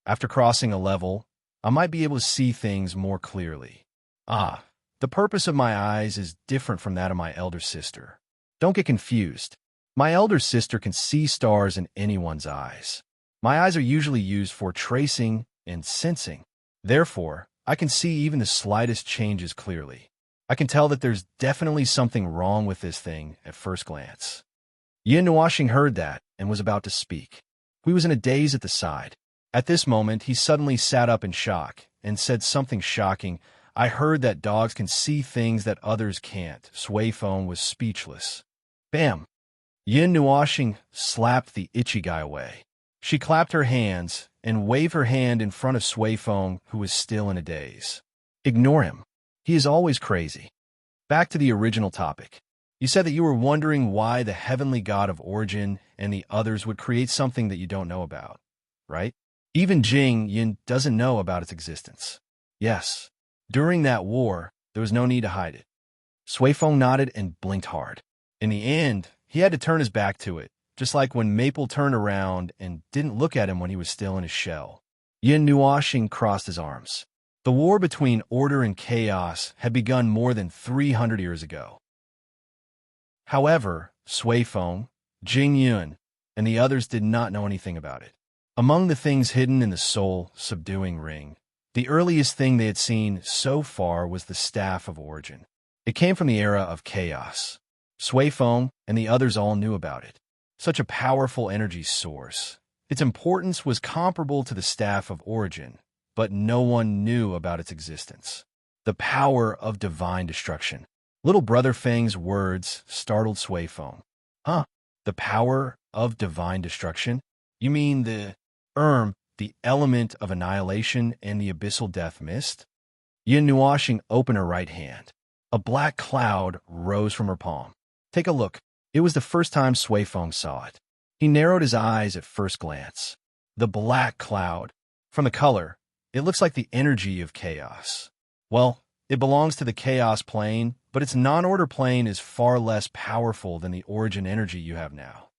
After crossing a level, I might be able to see things more clearly. The purpose of my eyes is different from that of my elder sister. Don't get confused. My elder sister can see stars in anyone's eyes. My eyes are usually used for tracing and sensing. Therefore, I can see even the slightest changes clearly. I can tell that there's definitely something wrong with this thing at first glance. Yin Nuoxing heard that and was about to speak. He was in a daze at the side. At this moment, he suddenly sat up in shock and said something shocking. I heard that dogs can see things that others can't. Sui Feng was speechless. Bam! Yin Nuoxing slapped the itchy guy away. She clapped her hands and waved her hand in front of Sui Feng, who was still in a daze. Ignore him. He is always crazy. Back to the original topic. You said that you were wondering why the heavenly god of origin and the others would create something that you don't know about, right? Even Jing Yin doesn't know about its existence. Yes. During that war, there was no need to hide it. Sui Feng nodded and blinked hard. In the end, he had to turn his back to it, just like when Maple turned around and didn't look at him when he was still in his shell. Yin Nuoxing crossed his arms. The war between order and chaos had begun more than 300 years ago. However, Sui Feng, Jing Yun, and the others did not know anything about it. Among the things hidden in the soul-subduing ring, the earliest thing they had seen so far was the Staff of Origin. It came from the era of chaos. Sui Feng and the others all knew about it. Such a powerful energy source. Its importance was comparable to the Staff of Origin, but no one knew about its existence. The power of divine destruction. Little Brother Feng's words startled Sui Feng. The power of divine destruction? You mean the element of annihilation and the abyssal death mist? Yin Nuoxing opened her right hand. A black cloud rose from her palm. Take a look. It was the first time Sui Feng saw it. He narrowed his eyes at first glance. The black cloud. From the color, it looks like the energy of chaos. Well, it belongs to the chaos plane, but its non-order plane is far less powerful than the origin energy you have now.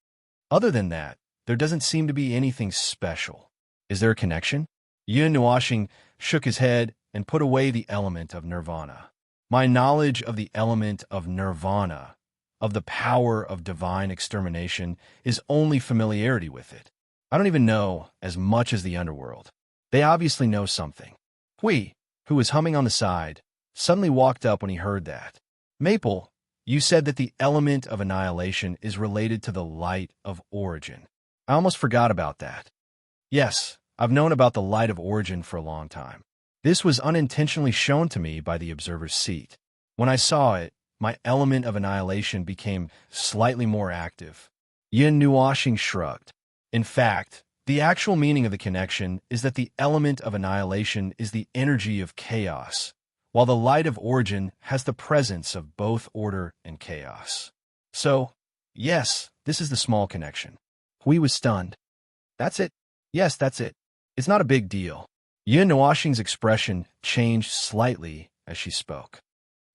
Other than that, there doesn't seem to be anything special. Is there a connection? Yin Nuoxing shook his head and put away the element of nirvana. My knowledge of the element of nirvana, of the power of divine extermination, is only familiarity with it. I don't even know as much as the underworld. They obviously know something. Hui, who was humming on the side, suddenly walked up when he heard that. Maple, You said that the element of annihilation is related to the light of origin. I almost forgot about that. Yes, I've known about the light of origin for a long time. This was unintentionally shown to me by the observer's seat. When I saw it, my element of annihilation became slightly more active. Yin Nuoxing shrugged. In fact, the actual meaning of the connection is that the element of annihilation is the energy of chaos, while the light of origin has the presence of both order and chaos. So, yes, this is the small connection. Hui was stunned. That's it. Yes, that's it. It's not a big deal. Yin Nuoxing's expression changed slightly as she spoke.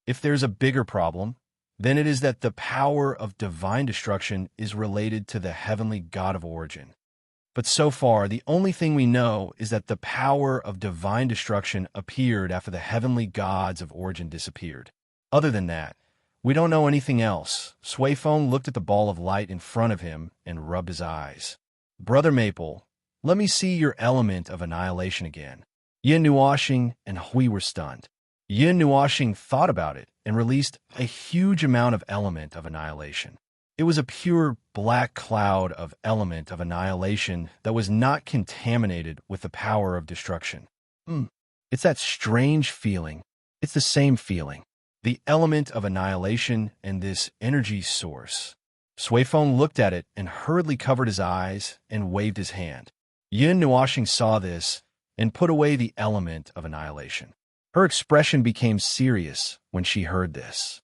If there's a bigger problem, then it is that the power of divine destruction is related to the heavenly God of origin. But so far, the only thing we know is that the power of divine destruction appeared after the heavenly gods of origin disappeared. Other than that, we don't know anything else. Sui Feng looked at the ball of light in front of him and rubbed his eyes. Brother Maple, let me see your element of annihilation again. Yin Nuoxing and Hui were stunned. Yin Nuoxing thought about it and released a huge amount of element of annihilation. It was a pure black cloud of element of annihilation that was not contaminated with the power of destruction. It's that strange feeling. It's the same feeling. The element of annihilation and this energy source. Sui Feng looked at it and hurriedly covered his eyes and waved his hand. Yin Nuoxing saw this and put away the element of annihilation. Her expression became serious when she heard this.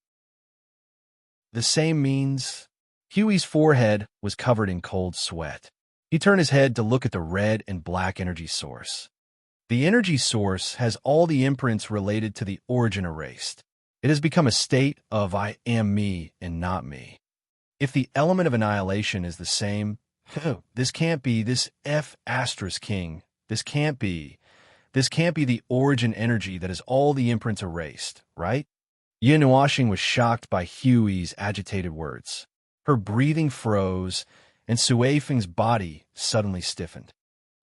The same means... Huey's forehead was covered in cold sweat. He turned his head to look at the red and black energy source. The energy source has all the imprints related to the origin erased. It has become a state of I am me and not me. If the element of annihilation is the same, this can't be this F asterisk king. This can't be the origin energy that is all the imprints erased, right? Yin Nuoxing was shocked by Huey's agitated words. Her breathing froze, and Sui Feng's body suddenly stiffened.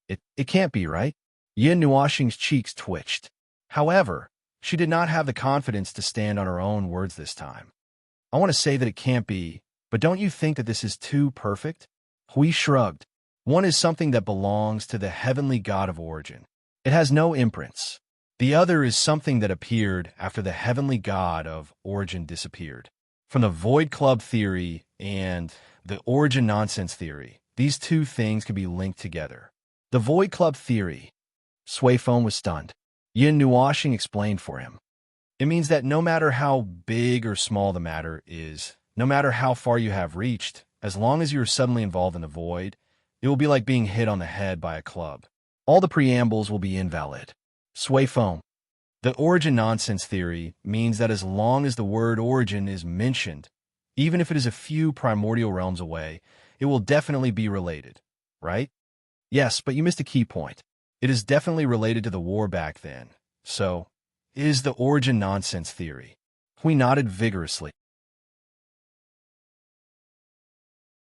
It can't be, right? Yin Nuoxing's cheeks twitched. However, she did not have the confidence to stand on her own words this time. I want to say that it can't be, but don't you think that this is too perfect? Hui shrugged. One is something that belongs to the heavenly God of origin. It has no imprints. The other is something that appeared after the heavenly God of origin disappeared. From the Void Club theory and the origin nonsense theory, these two things can be linked together. The Void Club theory. Sui Feng was stunned. Yin Nuoxing explained for him. It means that no matter how big or small the matter is, no matter how far you have reached, as long as you are suddenly involved in the void, it will be like being hit on the head by a club. All the preambles will be invalid. Sui Feng. The origin nonsense theory means that as long as the word origin is mentioned, even if it is a few primordial realms away, it will definitely be related, right? Yes, but you missed a key point. It is definitely related to the war back then. So, is the origin nonsense theory. Hui nodded vigorously.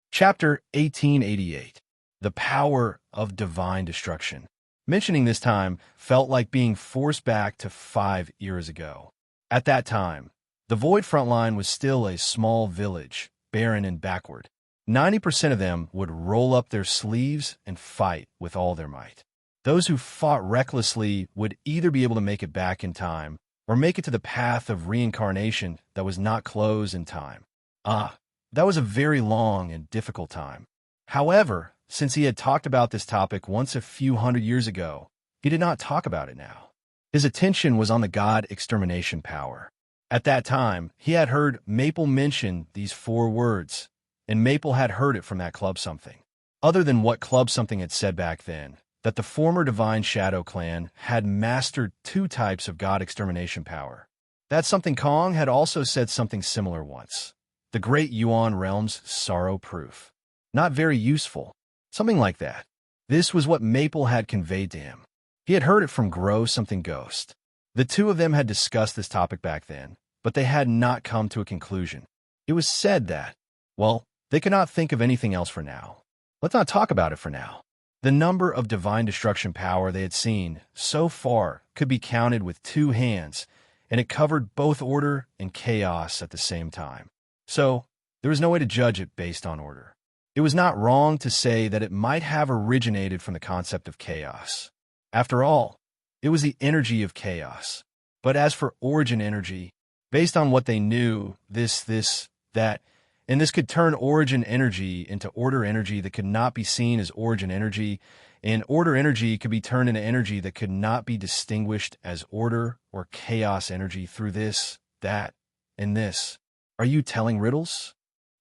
Chapter 1888. The Power of Divine Destruction. Mentioning this time felt like being forced back to 5 years ago. At that time, the Void Frontline was still a small village, barren and backward. 90% of them would roll up their sleeves and fight with all their might. Those who fought recklessly would either be able to make it back in time or make it to the path of reincarnation that was not closed in time. That was a very long and difficult time. However, since he had talked about this topic once a few hundred years ago, he did not talk about it now. His attention was on the god extermination power. At that time, he had heard Maple mention these 4 words, and Maple had heard it from that Club Something. Other than what Club Something had said back then, that the former Divine Shadow Clan had mastered 2 types of god extermination power. That Something Kong had also said something similar once. The Great Yuan Realm's Sorrow Proof. Not very useful. Something like that. This was what Maple had conveyed to him. He had heard it from Grow Something Ghost. The 2 of them had discussed this topic back then, but they had not come to a conclusion. It was said that, well, they could not think of anything else for now. Let's not talk about it for now. The number of divine destruction power they had seen so far could be counted with 2 hands, and it covered both order and chaos at the same time. So, there was no way to judge it based on order. It was not wrong to say that it might have originated from the concept of chaos. After all, it was the energy of chaos. But as for origin energy, based on what they knew, that, and this could turn origin energy into order energy that could not be seen as origin energy, and order energy could be turned into energy that could not be distinguished as order or chaos energy through this, that, and this. Are you telling riddles?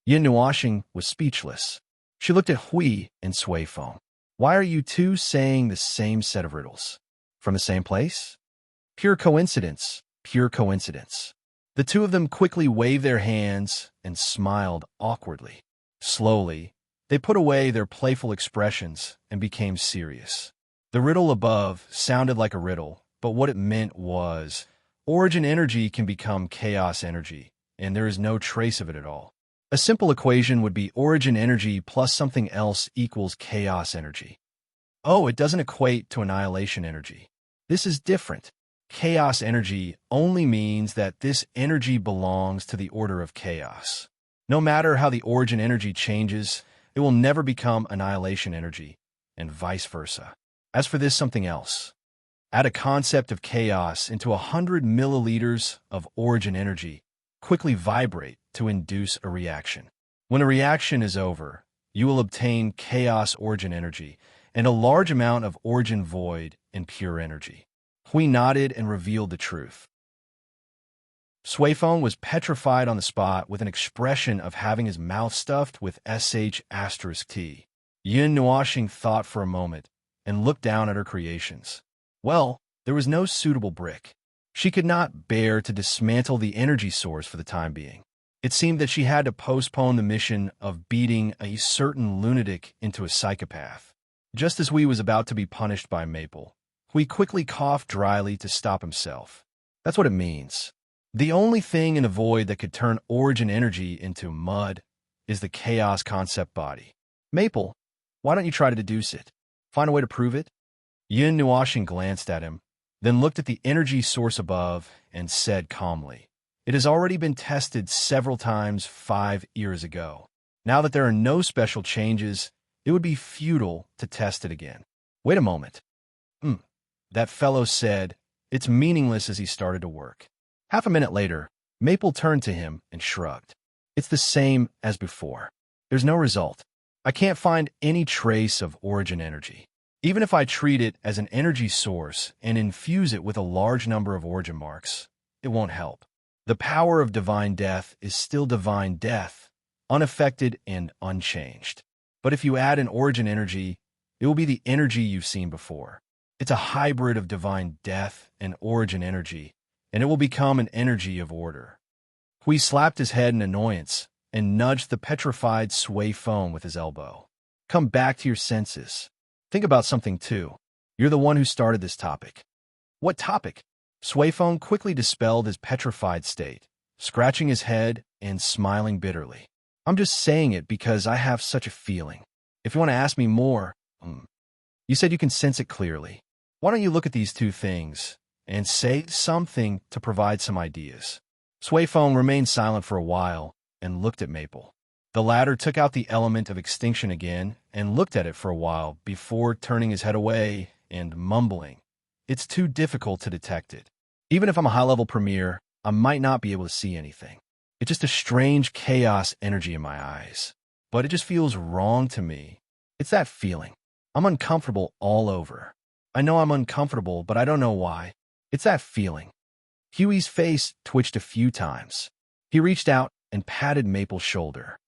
Yin Nuashing was speechless. She looked at Hui and Sui Feng. Why are you two saying the same set of riddles? From the same place? Pure coincidence, pure coincidence. The two of them quickly waved their hands and smiled awkwardly. Slowly, they put away their playful expressions and became serious. The riddle above sounded like a riddle, but what it meant was, origin energy can become chaos energy, and there is no trace of it at all. A simple equation would be origin energy plus something else equals chaos energy. Oh, it doesn't equate to annihilation energy. This is different. Chaos energy only means that this energy belongs to the order of chaos. No matter how the origin energy changes, it will never become annihilation energy, and vice versa. As for this something else, add a concept of chaos into 100 milliliters of origin energy, quickly vibrate to induce a reaction. When a reaction is over, you will obtain chaos origin energy and a large amount of origin void and pure energy. Hui nodded and revealed the truth. Sui Feng was petrified on the spot with an expression of having his mouth stuffed with **T. Yin Nuashing thought for a moment and looked down at her creations. Well, there was no suitable brick. She could not bear to dismantle the energy source for the time being. It seemed that she had to postpone the mission of beating a certain lunatic into a psychopath. Just as Hui was about to be punished by Maple, Hui quickly coughed dryly to stop himself. That's what it means. The only thing in a void that could turn origin energy into mud is the chaos concept body. Maple, why don't you try to deduce it? Find a way to prove it? Yin Nuashing glanced at him, then looked at the energy source above and said calmly, "It has already been tested several times 5 years ago. Now that there are no special changes, it would be futile to test it again." Wait a moment. That fellow said, "It's meaningless," as he started to work. Half a minute later, Maple turned to him and shrugged. "It's the same as before. There's no result. I can't find any trace of origin energy. Even if I treat it as an energy source and infuse it with a large number of origin marks, it won't help. The power of divine death is still divine death, unaffected and unchanged. But if you add an origin energy, it will be the energy you've seen before. It's a hybrid of divine death and origin energy, and it will become an energy of order." Hui slapped his head in annoyance and nudged the petrified Sui Feng with his elbow. "Come back to your senses. Think about something too. You're the one who started this topic." "What topic?" Sui Feng quickly dispelled his petrified state, scratching his head and smiling bitterly. "I'm just saying it because I have such a feeling. If you want to ask me more, you said you can sense it clearly. Why don't you look at these two things and say something to provide some ideas?" Sui Feng remained silent for a while and looked at Maple. The latter took out the element of extinction again and looked at it for a while before turning his head away and mumbling, "It's too difficult to detect it. Even if I'm a high-level premier, I might not be able to see anything. It's just a strange chaos energy in my eyes. But it just feels wrong to me. It's that feeling. I'm uncomfortable all over. I know I'm uncomfortable, but I don't know why. It's that feeling." Huey's face twitched a few times. He reached out and patted Maple's shoulder.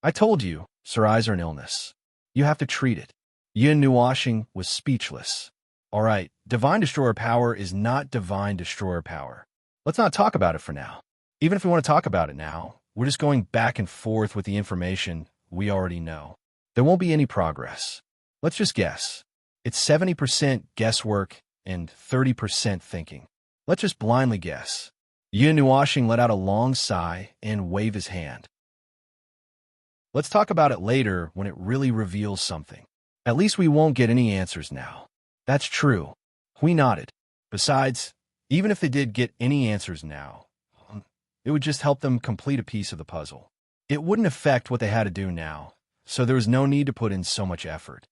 "I told you, Sir eyes are an illness. You have to treat it." Yin Nuashing was speechless. "All right, divine destroyer power is not divine destroyer power. Let's not talk about it for now. Even if we want to talk about it now, we're just going back and forth with the information we already know. There won't be any progress. Let's just guess. It's 70% guesswork and 30% thinking. Let's just blindly guess." Yin Nuashing let out a long sigh and waved his hand. "Let's talk about it later when it really reveals something. At least we won't get any answers now." "That's true." Hui nodded. "Besides, even if they did get any answers now, it would just help them complete a piece of the puzzle. It wouldn't affect what they had to do now, so there was no need to put in so much effort.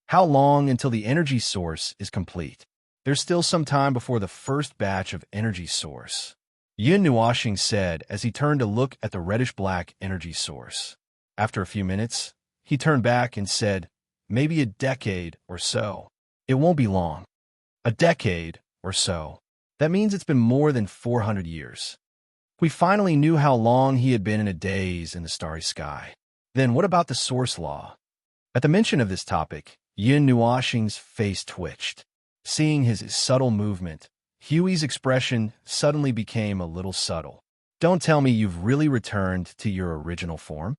How long until the energy source is complete? There's still some time before the first batch of energy source, Yin Nuashing said as he turned to look at the reddish-black energy source. After a few minutes, he turned back and said, maybe a decade or so. It won't be long. A decade or so. That means it's been more than 400 years. We finally knew how long he had been in a daze in the starry sky. Then what about the source law? At the mention of this topic, Yin Nuashing's face twitched. Seeing his subtle movement, Huey's expression suddenly became a little subtle. Don't tell me you've really returned to your original form?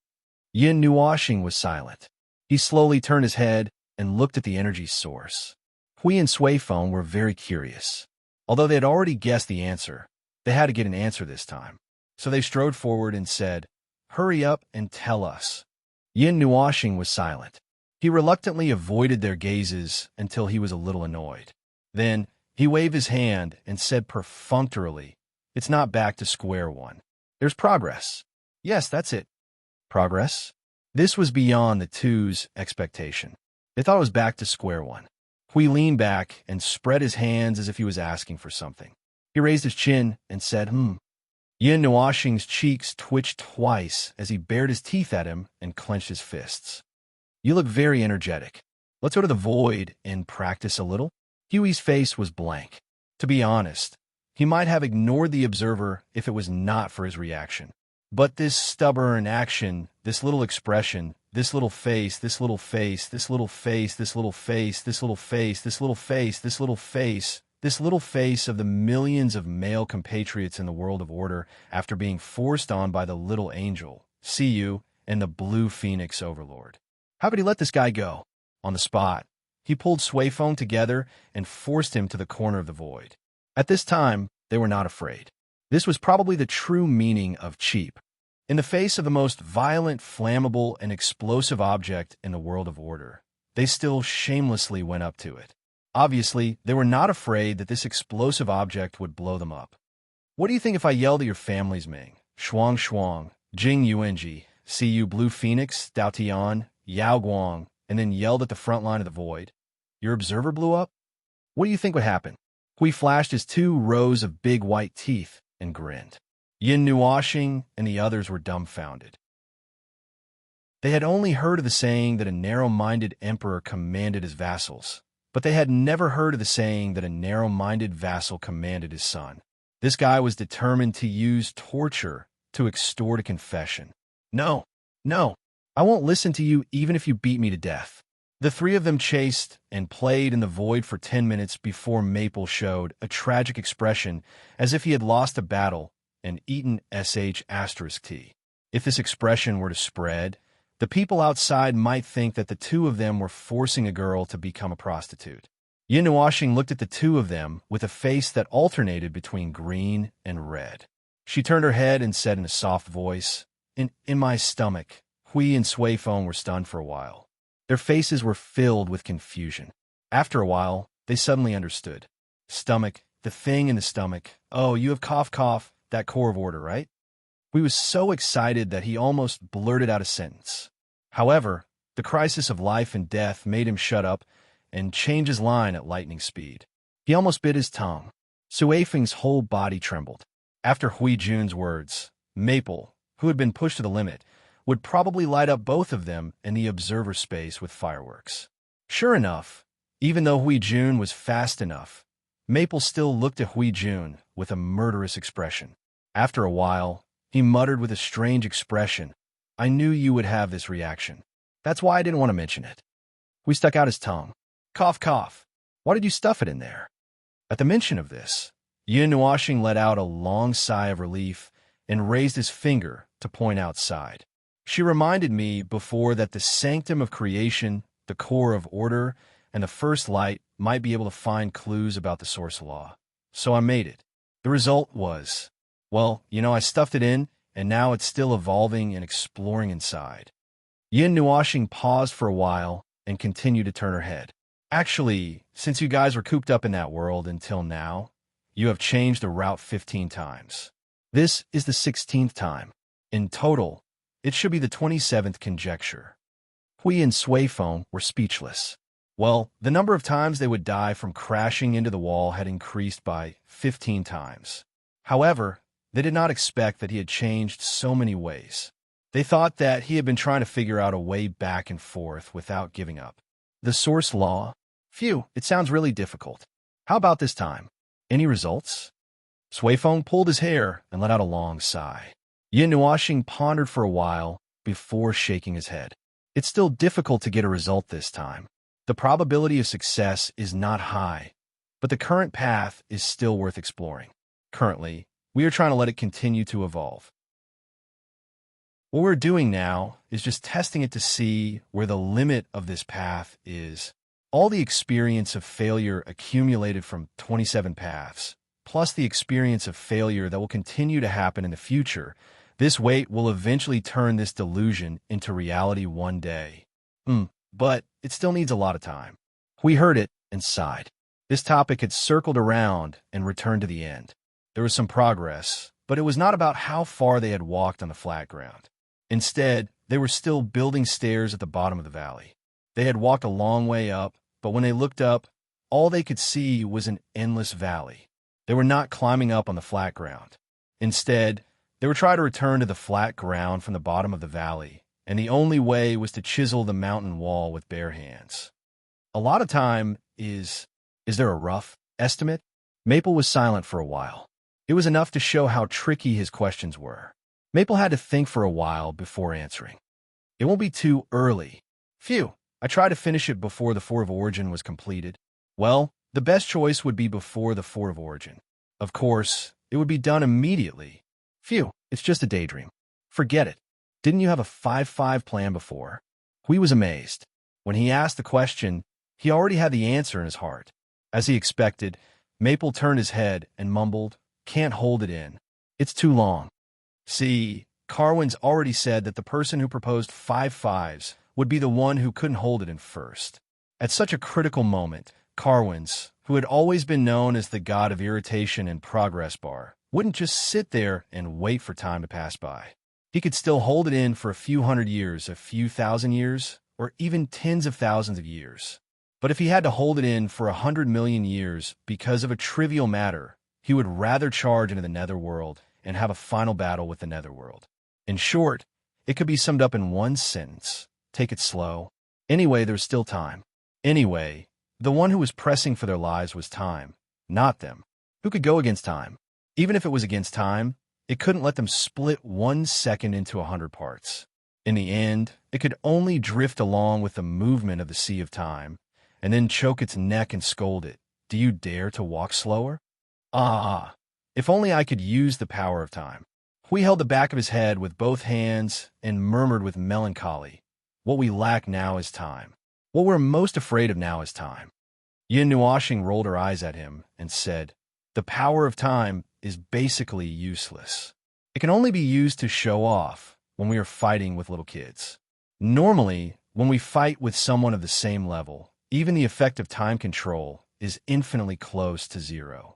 Yin Nuashing was silent. He slowly turned his head and looked at the energy source. Hui and Suifeng were very curious. Although they had already guessed the answer, they had to get an answer this time. So they strode forward and said, hurry up and tell us. Yin Nuashing was silent. He reluctantly avoided their gazes until he was a little annoyed. Then he waved his hand and said perfunctorily, it's not back to square one. There's progress. Yes, that's it. Progress? This was beyond the two's expectation. They thought it was back to square one. Hui leaned back and spread his hands as if he was asking for something. He raised his chin and said, Yin Nuashing's cheeks twitched twice as he bared his teeth at him and clenched his fists. You look very energetic. Let's go to the void and practice a little. Huey's face was blank. To be honest, he might have ignored the observer if it was not for his reaction. But this stubborn action, this little expression, this little face, this little face, this little face, this little face, this little face, this little face, this little face, this little face of the millions of male compatriots in the world of order after being forced on by the little angel, see you, and the blue phoenix overlord. How could he let this guy go? On the spot, he pulled Suifeng together and forced him to the corner of the void. At this time, they were not afraid. This was probably the true meaning of cheap. In the face of the most violent, flammable, and explosive object in the world of order, they still shamelessly went up to it. Obviously, they were not afraid that this explosive object would blow them up. What do you think if I yelled at your families, Ming? Shuang Shuang, Jing Yuanji, see you Blue Phoenix, Dao Tian, Yao Guang, and then yelled at the front line of the void? Your observer blew up? What do you think would happen? Hui flashed his 2 rows of big white teeth and grinned. Yin Nuashing and the others were dumbfounded. They had only heard of the saying that a narrow-minded emperor commanded his vassals, but they had never heard of the saying that a narrow-minded vassal commanded his son. This guy was determined to use torture to extort a confession. No, I won't listen to you even if you beat me to death. The 3 of them chased and played in the void for 10 minutes before Maple showed a tragic expression as if he had lost a battle and eaten **T. If this expression were to spread, the people outside might think that the 2 of them were forcing a girl to become a prostitute. Yin Nuashing looked at the 2 of them with a face that alternated between green and red. She turned her head and said in a soft voice, In my stomach. Hui and Suifeng were stunned for a while. Their faces were filled with confusion. After a while, they suddenly understood. Stomach, the thing in the stomach. Oh, you have cough, that core of order, right? Hui was so excited that he almost blurted out a sentence. However, the crisis of life and death made him shut up and change his line at lightning speed. He almost bit his tongue. Suifeng's whole body trembled. After Hui Jun's words, Maple, who had been pushed to the limit, would probably light up both of them in the observer space with fireworks. Sure enough, even though Hui Jun was fast enough, Maple still looked at Hui Jun with a murderous expression. After a while, he muttered with a strange expression, I knew you would have this reaction. That's why I didn't want to mention it. Hui stuck out his tongue. Cough. Why did you stuff it in there? At the mention of this, Yin Nuashing let out a long sigh of relief and raised his finger to point outside. She reminded me before that the sanctum of creation, the core of order, and the first light might be able to find clues about the source law. So I made it. The result was, well, I stuffed it in, and now it's still evolving and exploring inside. Yin Nuashing paused for a while and continued to turn her head. Actually, since you guys were cooped up in that world until now, you have changed the route 15 times. This is the 16th time. In total, It should be the 27th conjecture. Hui and Sui Feng were speechless. Well, the number of times they would die from crashing into the wall had increased by 15 times. However, they did not expect that he had changed so many ways. They thought that he had been trying to figure out a way back and forth without giving up. The source law? Phew, it sounds really difficult. How about this time? Any results? Sui Feng pulled his hair and let out a long sigh. Yin Nuoxing pondered for a while before shaking his head. It's still difficult to get a result this time. The probability of success is not high, but the current path is still worth exploring. Currently, we are trying to let it continue to evolve. What we're doing now is just testing it to see where the limit of this path is. All the experience of failure accumulated from 27 paths, plus the experience of failure that will continue to happen in the future, this weight will eventually turn this delusion into reality one day. But it still needs a lot of time. We heard it and sighed. This topic had circled around and returned to the end. There was some progress, but it was not about how far they had walked on the flat ground. Instead, they were still building stairs at the bottom of the valley. They had walked a long way up, but when they looked up, all they could see was an endless valley. They were not climbing up on the flat ground. Instead, they were trying to return to the flat ground from the bottom of the valley, and the only way was to chisel the mountain wall with bare hands. A lot of time is there a rough estimate? Maple was silent for a while. It was enough to show how tricky his questions were. Maple had to think for a while before answering. It won't be too early. Phew, I tried to finish it before the Fort of Origin was completed. Well, the best choice would be before the Fort of Origin. Of course, it would be done immediately. Phew, it's just a daydream. Forget it. Didn't you have a 5-5 plan before? Hui was amazed. When he asked the question, he already had the answer in his heart. As he expected, Maple turned his head and mumbled, "Can't hold it in. It's too long." See, Carwin's already said that the person who proposed 5-5s would be the one who couldn't hold it in first. At such a critical moment, Carwin's, who had always been known as the god of irritation and progress bar, wouldn't just sit there and wait for time to pass by. He could still hold it in for a few hundred years, a few thousand years, or even tens of thousands of years. But if he had to hold it in for 100 million years because of a trivial matter, he would rather charge into the netherworld and have a final battle with the netherworld. In short, it could be summed up in one sentence. Take it slow. Anyway, there's still time. Anyway, the one who was pressing for their lives was time, not them. Who could go against time? Even if it was against time, it couldn't let them split 1 second into 100 parts. In the end, it could only drift along with the movement of the sea of time, and then choke its neck and scold it. Do you dare to walk slower? Ah, if only I could use the power of time. Hui held the back of his head with both hands and murmured with melancholy, "What we lack now is time. What we're most afraid of now is time." Yin Nuoxing rolled her eyes at him and said, "The power of time is basically useless. It can only be used to show off when we are fighting with little kids. Normally, when we fight with someone of the same level, even the effect of time control is infinitely close to zero.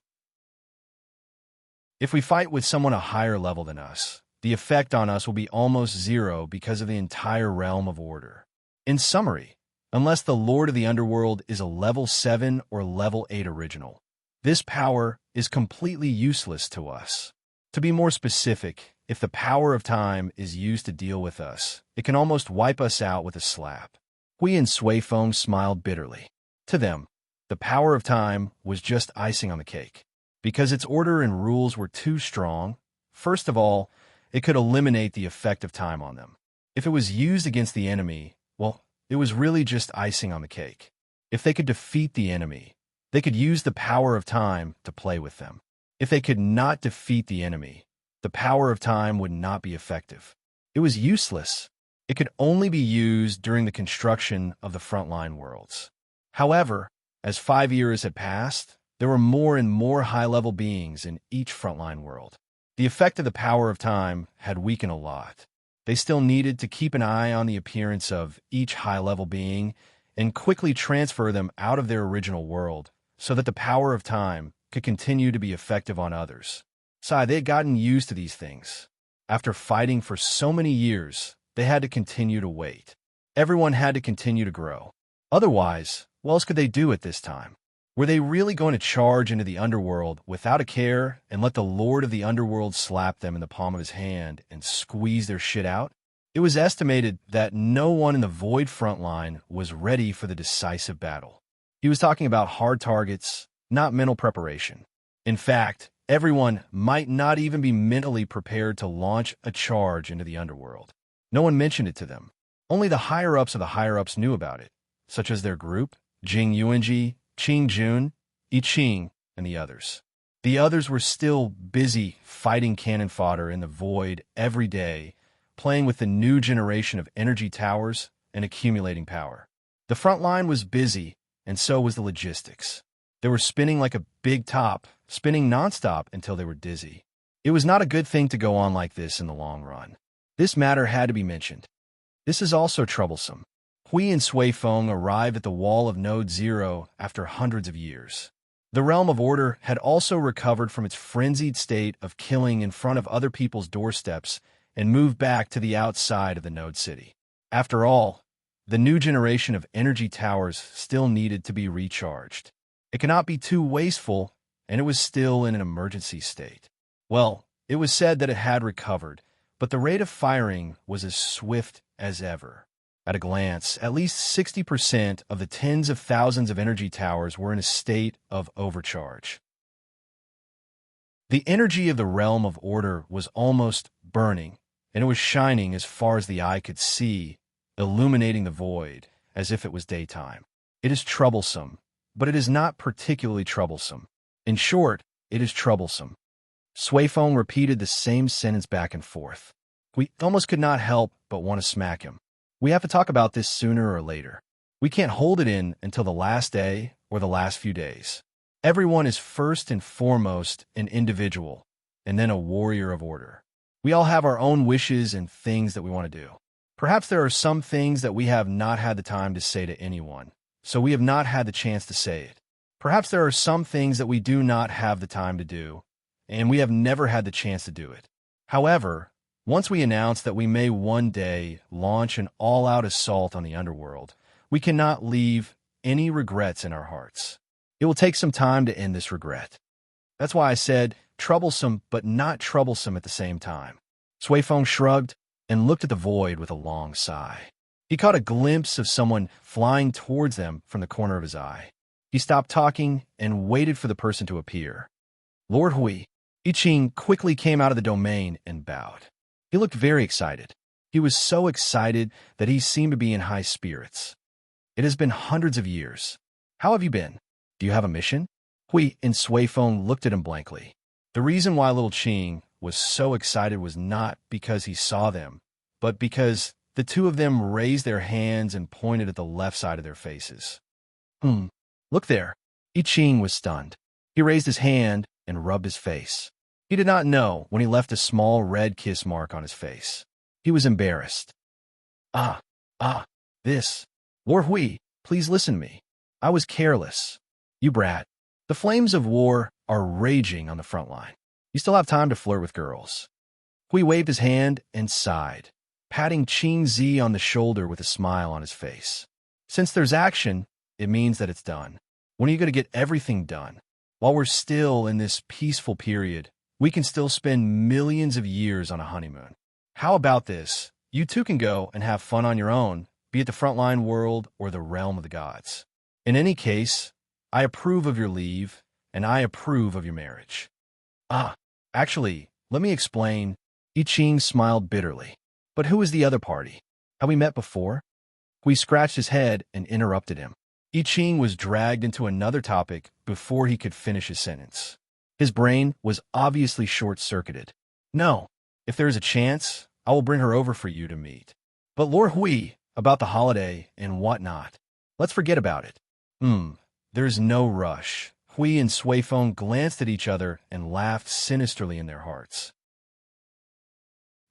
If we fight with someone a higher level than us, the effect on us will be almost zero because of the entire realm of order. In summary, unless the Lord of the Underworld is a level 7 or level 8 original, this power is completely useless to us. To be more specific, if the power of time is used to deal with us, it can almost wipe us out with a slap." Hui and Sui Feng smiled bitterly. To them, the power of time was just icing on the cake. Because its order and rules were too strong, first of all, it could eliminate the effect of time on them. If it was used against the enemy, well, it was really just icing on the cake. If they could defeat the enemy, they could use the power of time to play with them. If they could not defeat the enemy, the power of time would not be effective. It was useless. It could only be used during the construction of the frontline worlds. However, as 5 years had passed, there were more and more high-level beings in each frontline world. The effect of the power of time had weakened a lot. They still needed to keep an eye on the appearance of each high-level being and quickly transfer them out of their original world so that the power of time could continue to be effective on others. They had gotten used to these things. After fighting for so many years, they had to continue to wait. Everyone had to continue to grow. Otherwise, what else could they do at this time? Were they really going to charge into the underworld without a care and let the Lord of the Underworld slap them in the palm of his hand and squeeze their shit out? It was estimated that no one in the Void front line was ready for the decisive battle. He was talking about hard targets, not mental preparation. In fact, everyone might not even be mentally prepared to launch a charge into the underworld. No one mentioned it to them. Only the higher-ups of the higher-ups knew about it, such as their group, Jing Yuanji, Qing Jun, I Ching, and the others. The others were still busy fighting cannon fodder in the void every day, playing with the new generation of energy towers and accumulating power. The front line was busy, and so was the logistics. They were spinning like a big top, spinning nonstop until they were dizzy. It was not a good thing to go on like this in the long run. This matter had to be mentioned. This is also troublesome. Hui and Sui Feng arrived at the wall of Node Zero after hundreds of years. The realm of order had also recovered from its frenzied state of killing in front of other people's doorsteps and moved back to the outside of the Node City. After all, the new generation of energy towers still needed to be recharged. It cannot be too wasteful, and it was still in an emergency state. Well, it was said that it had recovered, but the rate of firing was as swift as ever. At a glance, at least 60% of the tens of thousands of energy towers were in a state of overcharge. The energy of the realm of order was almost burning, and it was shining as far as the eye could see, illuminating the void as if it was daytime. It is troublesome, but it is not particularly troublesome. In short, it is troublesome. Sui Feng repeated the same sentence back and forth. We almost could not help but want to smack him. We have to talk about this sooner or later. We can't hold it in until the last day or the last few days. Everyone is first and foremost an individual, and then a warrior of order. We all have our own wishes and things that we want to do. Perhaps there are some things that we have not had the time to say to anyone, so we have not had the chance to say it. Perhaps there are some things that we do not have the time to do, and we have never had the chance to do it. However, once we announce that we may one day launch an all-out assault on the underworld, we cannot leave any regrets in our hearts. It will take some time to end this regret. That's why I said troublesome but not troublesome at the same time. Sui Feng shrugged and looked at the void with a long sigh. He caught a glimpse of someone flying towards them from the corner of his eye. He stopped talking and waited for the person to appear. Lord Hui, I Ching quickly came out of the domain and bowed. He looked very excited. He was so excited that he seemed to be in high spirits. It has been hundreds of years. How have you been? Do you have a mission? Hui and Sui Feng looked at him blankly. The reason why little Qing was so excited was not because he saw them, but because the two of them raised their hands and pointed at the left side of their faces. Look there. I Ching was stunned. He raised his hand and rubbed his face. He did not know when he left a small red kiss mark on his face. He was embarrassed. This. Lord Hui, please listen to me. I was careless. You brat. The flames of war are raging on the front line. You still have time to flirt with girls. Hui waved his hand and sighed, patting Qing Zi on the shoulder with a smile on his face. Since there's action, it means that it's done. When are you going to get everything done? While we're still in this peaceful period, we can still spend millions of years on a honeymoon. How about this? You two can go and have fun on your own, be it the frontline world or the realm of the gods. In any case, I approve of your leave, and I approve of your marriage. Actually, let me explain. I Ching smiled bitterly. But who is the other party? Have we met before? Hui scratched his head and interrupted him. I Ching was dragged into another topic before he could finish his sentence. His brain was obviously short-circuited. No, if there is a chance, I will bring her over for you to meet. But Lord Hui, about the holiday and whatnot, let's forget about it. There's no rush. Hui and Sui Feng glanced at each other and laughed sinisterly in their hearts.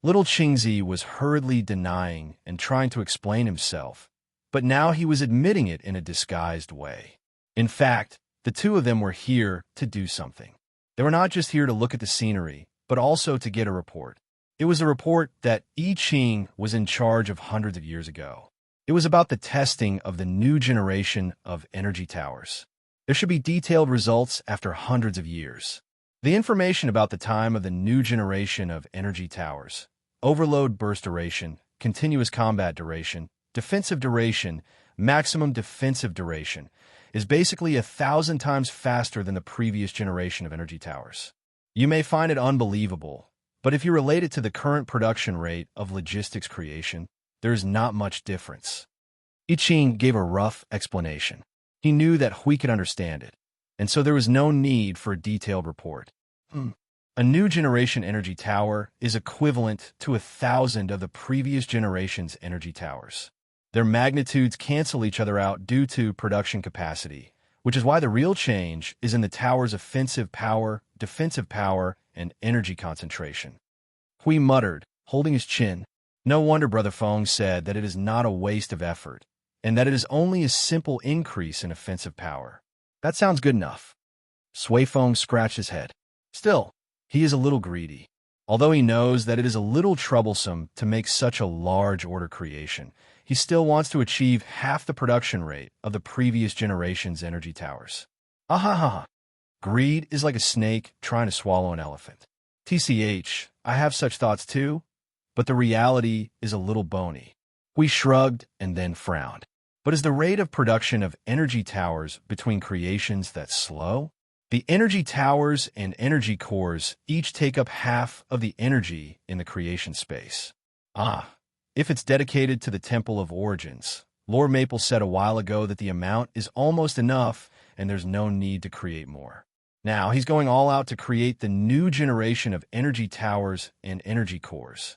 Little Qingzi was hurriedly denying and trying to explain himself, but now he was admitting it in a disguised way. In fact, the two of them were here to do something. They were not just here to look at the scenery, but also to get a report. It was a report that I Ching was in charge of hundreds of years ago. It was about the testing of the new generation of energy towers. There should be detailed results after hundreds of years. The information about the time of the new generation of energy towers, overload burst duration, continuous combat duration, defensive duration, maximum defensive duration, is basically 1,000 times faster than the previous generation of energy towers. You may find it unbelievable, but if you relate it to the current production rate of logistics creation, there is not much difference. I Ching gave a rough explanation. He knew that Hui could understand it, and so there was no need for a detailed report. A new generation energy tower is equivalent to 1,000 of the previous generation's energy towers. Their magnitudes cancel each other out due to production capacity, which is why the real change is in the tower's offensive power, defensive power, and energy concentration. Hui muttered, holding his chin. No wonder Brother Feng said that it is not a waste of effort, and that it is only a simple increase in offensive power. That sounds good enough. Sui Feng scratched his head. Still, he is a little greedy. Although he knows that it is a little troublesome to make such a large order creation, he still wants to achieve half the production rate of the previous generation's energy towers. Ahaha. Greed is like a snake trying to swallow an elephant. TCH, I have such thoughts too, but the reality is a little bony. We shrugged and then frowned. But is the rate of production of energy towers between creations that slow? The energy towers and energy cores each take up half of the energy in the creation space. If it's dedicated to the Temple of Origins, Lord Maple said a while ago that the amount is almost enough and there's no need to create more. Now he's going all out to create the new generation of energy towers and energy cores.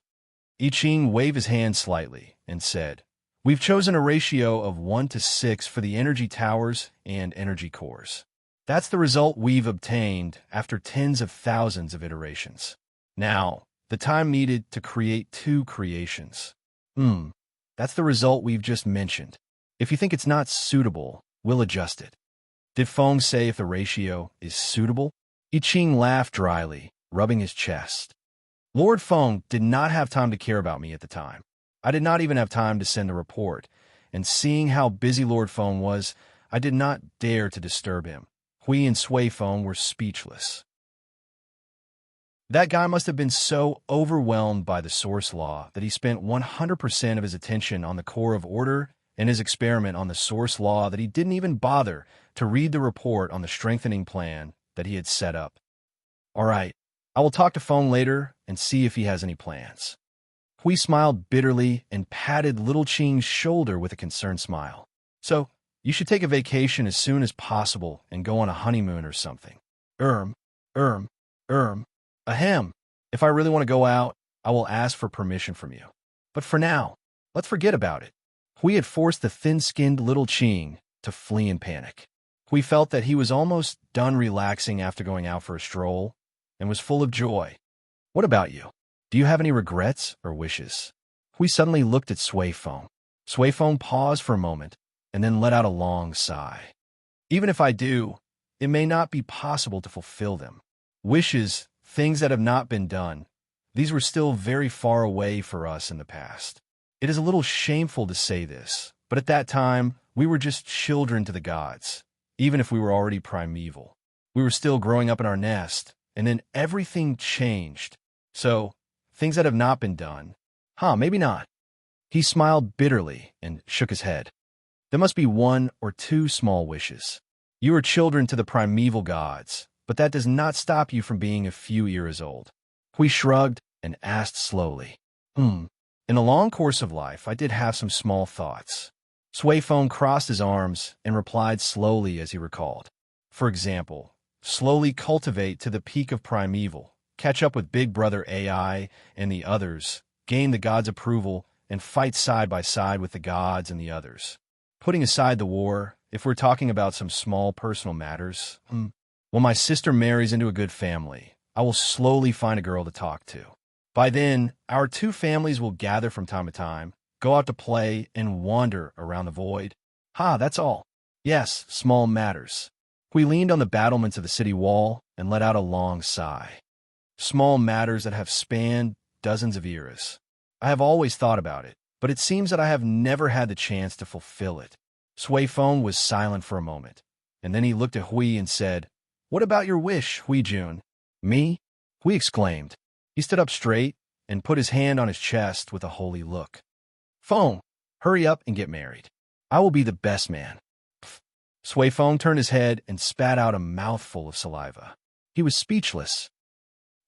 I Ching waved his hand slightly and said, "We've chosen a ratio of 1:6 for the energy towers and energy cores. That's the result we've obtained after tens of thousands of iterations. Now, the time needed to create 2 creations. That's the result we've just mentioned. If you think it's not suitable, we'll adjust it." Did Feng say if the ratio is suitable? I Ching laughed dryly, rubbing his chest. Lord Feng did not have time to care about me at the time. I did not even have time to send the report, and seeing how busy Lord Feng was, I did not dare to disturb him. Hui and Sui Feng were speechless. That guy must have been so overwhelmed by the source law that he spent 100% of his attention on the core of order and his experiment on the source law that he didn't even bother to read the report on the strengthening plan that he had set up. All right, I will talk to Feng later and see if he has any plans. Hui smiled bitterly and patted Little Ching's shoulder with a concerned smile. So, you should take a vacation as soon as possible and go on a honeymoon or something. Ahem. If I really want to go out, I will ask for permission from you. But for now, let's forget about it. Hui had forced the thin-skinned Little Ching to flee in panic. Hui felt that he was almost done relaxing after going out for a stroll and was full of joy. What about you? Do you have any regrets or wishes? Hui suddenly looked at Sui Feng. Sui Feng paused for a moment and then let out a long sigh. Even if I do, it may not be possible to fulfill them. Wishes, things that have not been done, these were still very far away for us in the past. It is a little shameful to say this, but at that time, we were just children to the gods, even if we were already primeval. We were still growing up in our nest, and then everything changed. So, things that have not been done, maybe not. He smiled bitterly and shook his head. There must be 1 or 2 small wishes. You are children to the primeval gods, but that does not stop you from being a few years old. Hui shrugged and asked slowly, In a long course of life, I did have some small thoughts. Sui Feng crossed his arms and replied slowly as he recalled. For example, slowly cultivate to the peak of primeval, catch up with Big Brother AI and the others, gain the gods' approval, and fight side by side with the gods and the others. Putting aside the war, if we're talking about some small personal matters, when my sister marries into a good family, I will slowly find a girl to talk to. By then, our 2 families will gather from time to time, go out to play, and wander around the void. That's all. Yes, small matters. We leaned on the battlements of the city wall and let out a long sigh. Small matters that have spanned dozens of eras. I have always thought about it, but it seems that I have never had the chance to fulfill it. Sui Feng was silent for a moment, and then he looked at Hui and said, "What about your wish, Hui Jun?" "Me?" Hui exclaimed. He stood up straight and put his hand on his chest with a holy look. "Feng, hurry up and get married. I will be the best man." Pfft. Sui Feng turned his head and spat out a mouthful of saliva. He was speechless.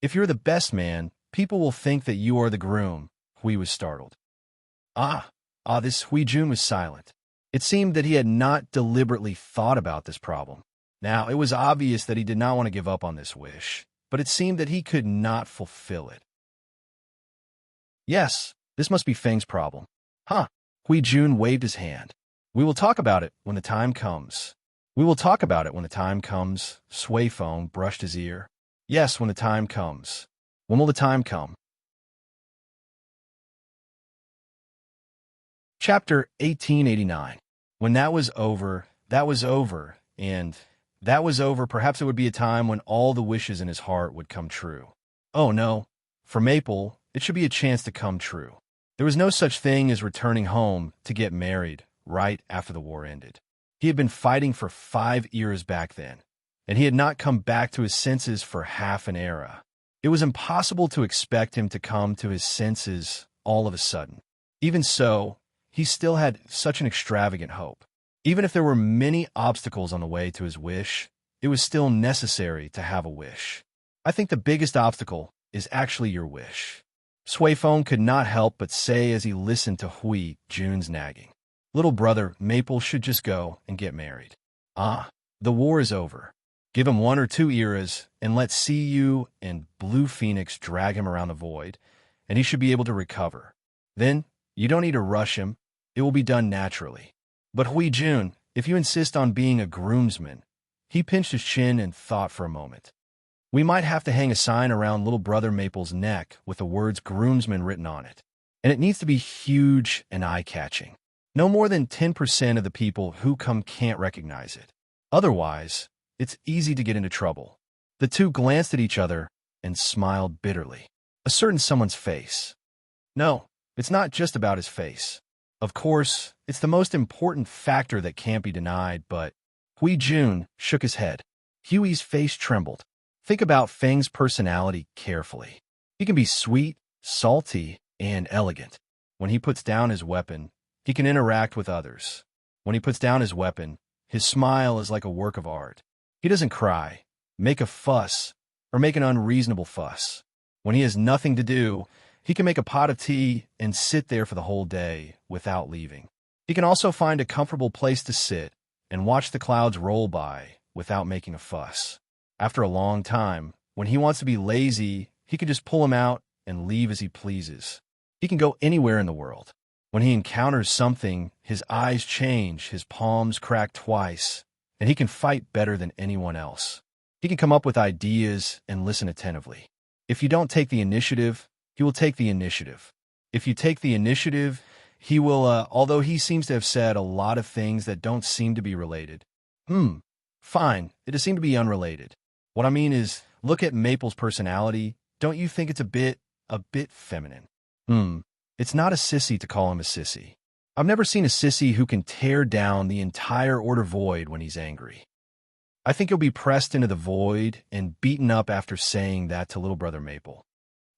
"If you're the best man, people will think that you are the groom." Hui was startled. This Hui Jun was silent. It seemed that he had not deliberately thought about this problem. Now, it was obvious that he did not want to give up on this wish, but it seemed that he could not fulfill it. "Yes, this must be Feng's problem." "Huh." Hui Jun waved his hand. "We will talk about it when the time comes." "We will talk about it when the time comes." Sui Feng brushed his ear. "Yes, when the time comes." "When will the time come?" Chapter 1889. When that was over, and that was over, perhaps it would be a time when all the wishes in his heart would come true. Oh no, for Maple, it should be a chance to come true. There was no such thing as returning home to get married right after the war ended. He had been fighting for 5 years back then, and he had not come back to his senses for half an era. It was impossible to expect him to come to his senses all of a sudden. Even so, he still had such an extravagant hope. Even if there were many obstacles on the way to his wish, it was still necessary to have a wish. I think the biggest obstacle is actually your wish. Sui Feng could not help but say as he listened to Hui Jun's nagging. Little brother Maple should just go and get married. The war is over. Give him 1 or 2 eras, and let's see you and Blue Phoenix drag him around the void, and he should be able to recover. Then, you don't need to rush him. It will be done naturally. But Hui Jun, if you insist on being a groomsman, he pinched his chin and thought for a moment. We might have to hang a sign around little brother Maple's neck with the words groomsman written on it. And it needs to be huge and eye-catching. No more than 10% of the people who come can't recognize it. Otherwise, it's easy to get into trouble. The two glanced at each other and smiled bitterly. A certain someone's face. No, it's not just about his face. Of course, it's the most important factor that can't be denied, but Hui Jun shook his head. Huey's face trembled. Think about Feng's personality carefully. He can be sweet, salty, and elegant. When he puts down his weapon, he can interact with others. When he puts down his weapon, his smile is like a work of art. He doesn't cry, make a fuss, or make an unreasonable fuss. When he has nothing to do, he can make a pot of tea and sit there for the whole day without leaving. He can also find a comfortable place to sit and watch the clouds roll by without making a fuss. After a long time, when he wants to be lazy, he can just pull him out and leave as he pleases. He can go anywhere in the world. When he encounters something, his eyes change, his palms crack twice, and he can fight better than anyone else. He can come up with ideas and listen attentively. If you don't take the initiative, he will take the initiative. If you take the initiative, he will, although he seems to have said a lot of things that don't seem to be related. Fine, it does seem to be unrelated. What I mean is, look at Maple's personality. Don't you think it's a bit feminine? It's not a sissy to call him a sissy. I've never seen a sissy who can tear down the entire Order Void when he's angry. I think he'll be pressed into the void and beaten up after saying that to little brother Maple.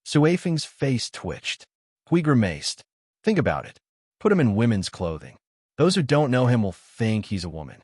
Sui Feng's face twitched. Hui grimaced. Think about it. Put him in women's clothing. Those who don't know him will think he's a woman.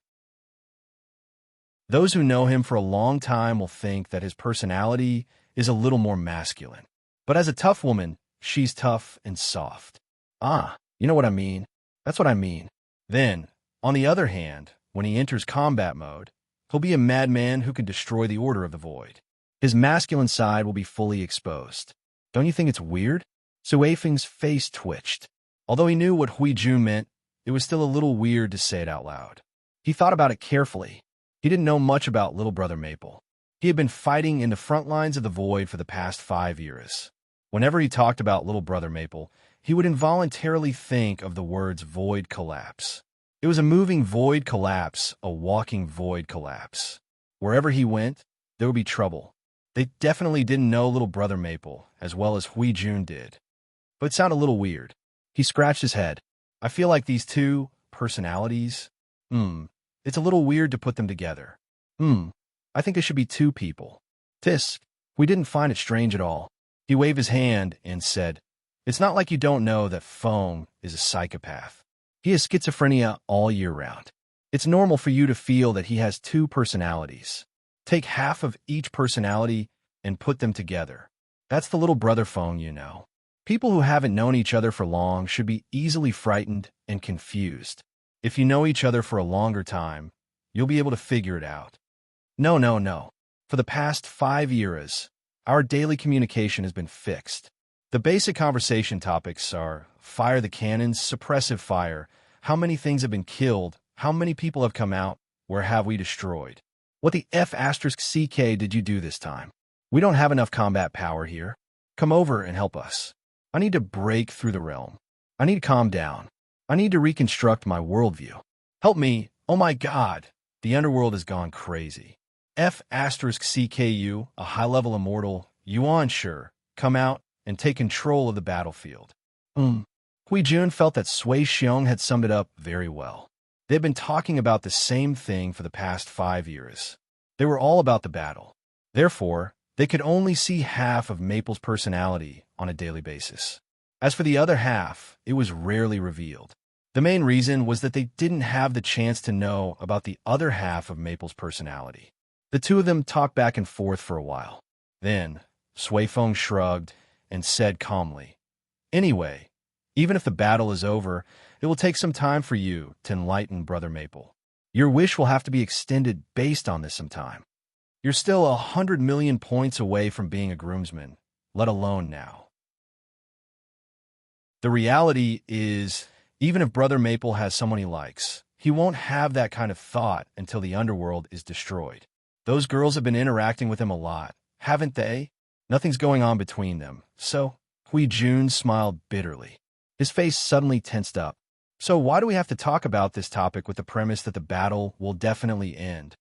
Those who know him for a long time will think that his personality is a little more masculine. But as a tough woman, she's tough and soft. You know what I mean? That's what I mean. Then, on the other hand, when he enters combat mode, he'll be a madman who can destroy the Order of the Void. His masculine side will be fully exposed. Don't you think it's weird? Sui Feng's face twitched. Although he knew what Hui Jun meant, it was still a little weird to say it out loud. He thought about it carefully. He didn't know much about little brother Maple. He had been fighting in the front lines of the Void for the past 5 years. Whenever he talked about little brother Maple, he would involuntarily think of the words void collapse. It was a moving void collapse, a walking void collapse. Wherever he went, there would be trouble. They definitely didn't know little brother Maple as well as Hui Jun did. But it sounded a little weird. He scratched his head. I feel like these two personalities, it's a little weird to put them together. I think they should be two people. Tisk, we didn't find it strange at all. He waved his hand and said, it's not like you don't know that Feng is a psychopath. He has schizophrenia all year round. It's normal for you to feel that he has two personalities. Take half of each personality and put them together. That's the little brother Feng, you know. People who haven't known each other for long should be easily frightened and confused. If you know each other for a longer time, you'll be able to figure it out. No. For the past 5 years, our daily communication has been fixed. The basic conversation topics are fire the cannons, suppressive fire, how many things have been killed, how many people have come out, where have we destroyed. What the F***ck did you do this time? We don't have enough combat power here. Come over and help us. I need to break through the realm. I need to calm down. I need to reconstruct my worldview. Help me. Oh my god. The underworld has gone crazy. F***CKU, a high-level immortal, Yuan sure, come out and take control of the battlefield. Hui Jun felt that Sui Xiong had summed it up very well. They had been talking about the same thing for the past 5 years. They were all about the battle. Therefore, they could only see half of Maple's personality on a daily basis. As for the other half, it was rarely revealed. The main reason was that they didn't have the chance to know about the other half of Maple's personality. The two of them talked back and forth for a while. Then, Sui Feng shrugged and said calmly, anyway, even if the battle is over, it will take some time for you to enlighten Brother Maple. Your wish will have to be extended based on this sometime. You're still 100 million points away from being a groomsman, let alone now. The reality is, even if Brother Maple has someone he likes, he won't have that kind of thought until the underworld is destroyed. Those girls have been interacting with him a lot, haven't they? Nothing's going on between them, so Hui Jun smiled bitterly. His face suddenly tensed up. So why do we have to talk about this topic with the premise that the battle will definitely end?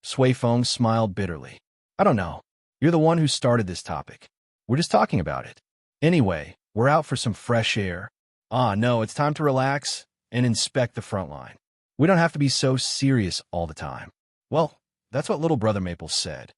Sui Feng smiled bitterly. I don't know. You're the one who started this topic. We're just talking about it. Anyway, we're out for some fresh air. No, it's time to relax and inspect the front line. We don't have to be so serious all the time. Well, that's what little brother Maple said.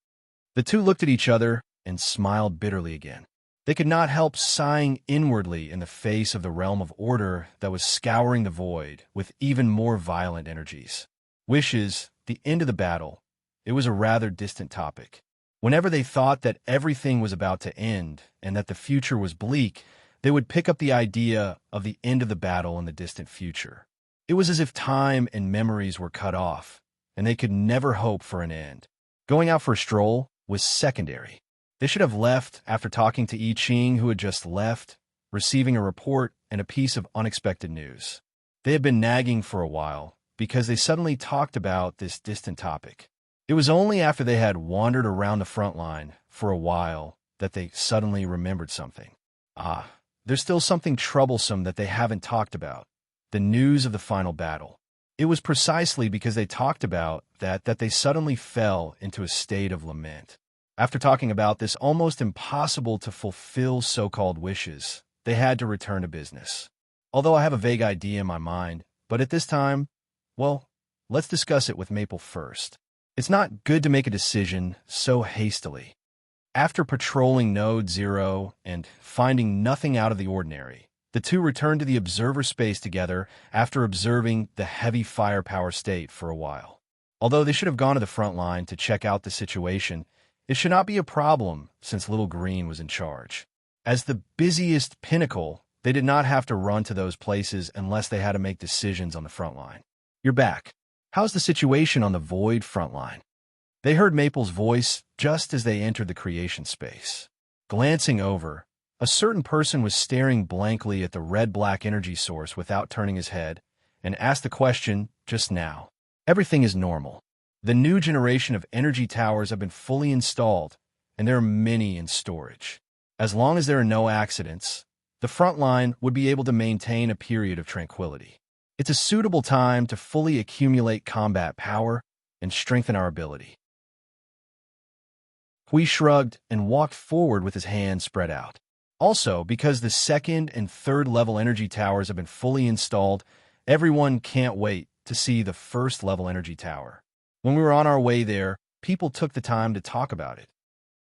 The two looked at each other and smiled bitterly again. They could not help sighing inwardly in the face of the realm of order that was scouring the void with even more violent energies. Wishes, the end of the battle, it was a rather distant topic. Whenever they thought that everything was about to end and that the future was bleak, they would pick up the idea of the end of the battle in the distant future. It was as if time and memories were cut off, and they could never hope for an end. Going out for a stroll was secondary. They should have left after talking to I Ching, who had just left, receiving a report and a piece of unexpected news. They had been nagging for a while because they suddenly talked about this distant topic. It was only after they had wandered around the front line for a while that they suddenly remembered something. There's still something troublesome that they haven't talked about, the news of the final battle. It was precisely because they talked about that they suddenly fell into a state of lament. After talking about this almost impossible to fulfill so-called wishes, they had to return to business. Although I have a vague idea in my mind, but at this time, well, let's discuss it with Maple first. It's not good to make a decision so hastily. After patrolling Node 0 and finding nothing out of the ordinary, the two returned to the observer space together after observing the heavy firepower state for a while. Although they should have gone to the front line to check out the situation, it should not be a problem since Little Green was in charge. As the busiest pinnacle, they did not have to run to those places unless they had to make decisions on the front line. You're back. How's the situation on the Void front line? They heard Maple's voice just as they entered the creation space. Glancing over, a certain person was staring blankly at the red-black energy source without turning his head and asked the question just now. Everything is normal. The new generation of energy towers have been fully installed, and there are many in storage. As long as there are no accidents, the front line would be able to maintain a period of tranquility. It's a suitable time to fully accumulate combat power and strengthen our ability. Hui shrugged and walked forward with his hands spread out. Also, because the second and third level energy towers have been fully installed, everyone can't wait to see the first level energy tower. When we were on our way there, people took the time to talk about it.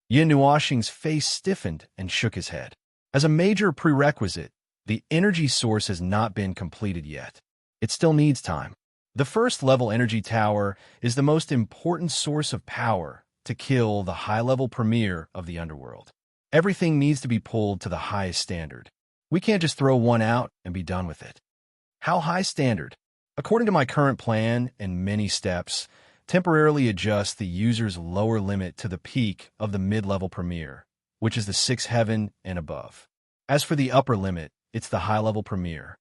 Yin Nuoxing's face stiffened and shook his head. As a major prerequisite, the energy source has not been completed yet. It still needs time. The first level energy tower is the most important source of power to kill the high-level premier of the underworld. Everything needs to be pulled to the highest standard. We can't just throw one out and be done with it. How high standard? According to my current plan and many steps, temporarily adjust the user's lower limit to the peak of the mid-level premier, which is the sixth heaven and above. As for the upper limit, it's the high-level premier.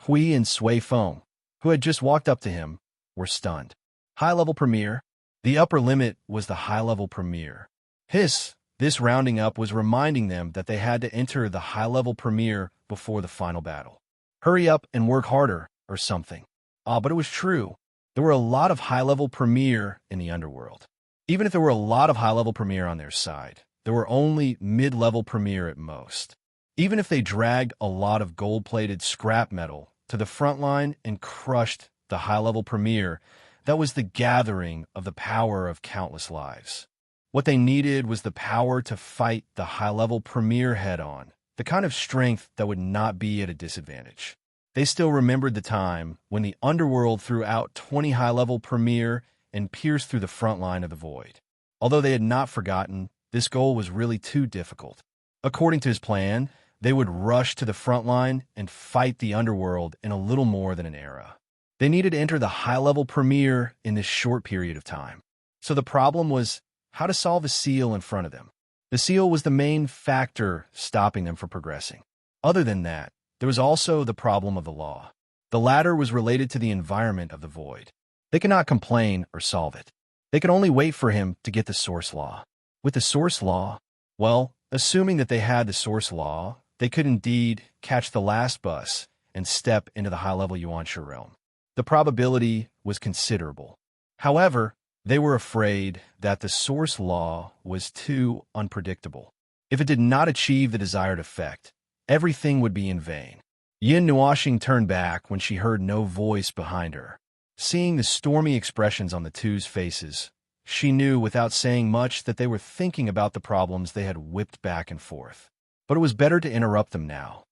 Hui and Sui Feng, who had just walked up to him, were stunned. High-level premier? The upper limit was the high-level premier. This rounding up was reminding them that they had to enter the high-level premier before the final battle. Hurry up and work harder, or something. But it was true. There were a lot of high-level premier in the underworld. Even if there were a lot of high-level premier on their side, there were only mid-level premier at most. Even if they dragged a lot of gold-plated scrap metal to the front line and crushed the high-level premier, that was the gathering of the power of countless lives. What they needed was the power to fight the high-level premier head-on, the kind of strength that would not be at a disadvantage. They still remembered the time when the underworld threw out 20 high-level premier and pierced through the front line of the void. Although they had not forgotten, this goal was really too difficult. According to his plan, they would rush to the front line and fight the underworld in a little more than an era. They needed to enter the high-level premier in this short period of time. So the problem was how to solve a seal in front of them. The seal was the main factor stopping them from progressing. Other than that, there was also the problem of the law. The latter was related to the environment of the void. They could not complain or solve it. They could only wait for him to get the source law. With the source law, well, assuming that they had the source law, they could indeed catch the last bus and step into the high-level Yuanshu realm. The probability was considerable. However, they were afraid that the source law was too unpredictable. If it did not achieve the desired effect, everything would be in vain. Yin Nuoxing turned back when she heard no voice behind her. Seeing the stormy expressions on the two's faces, she knew without saying much that they were thinking about the problems they had whipped back and forth. But it was better to interrupt them now.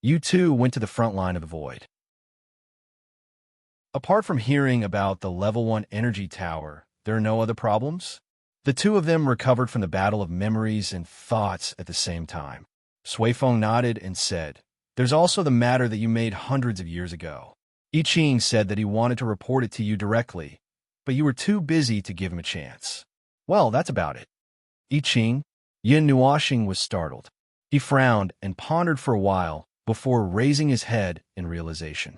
You two went to the front line of the void. Apart from hearing about the level 1 energy tower, there are no other problems? The two of them recovered from the battle of memories and thoughts at the same time. Sui Feng nodded and said, "There's also the matter that you made hundreds of years ago. I Ching said that he wanted to report it to you directly, but you were too busy to give him a chance." "Well, that's about it." I Ching? Yin Nuoxing was startled. He frowned and pondered for a while before raising his head in realization.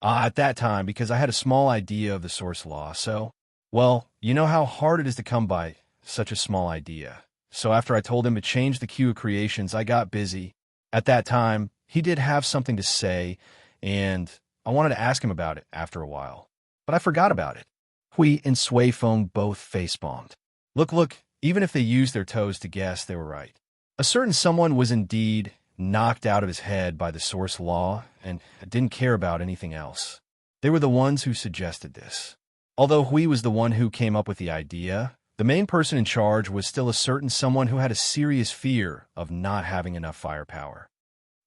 At that time, because I had a small idea of the source law, so, well, you know how hard it is to come by such a small idea. So after I told him to change the queue of creations, I got busy. At that time, he did have something to say, and I wanted to ask him about it after a while. But I forgot about it. Hui and Sui Feng both face-bombed. Look, even if they used their toes to guess, they were right. A certain someone was indeed knocked out of his head by the source law and didn't care about anything else. They were the ones who suggested this. Although Hui was the one who came up with the idea, the main person in charge was still a certain someone who had a serious fear of not having enough firepower.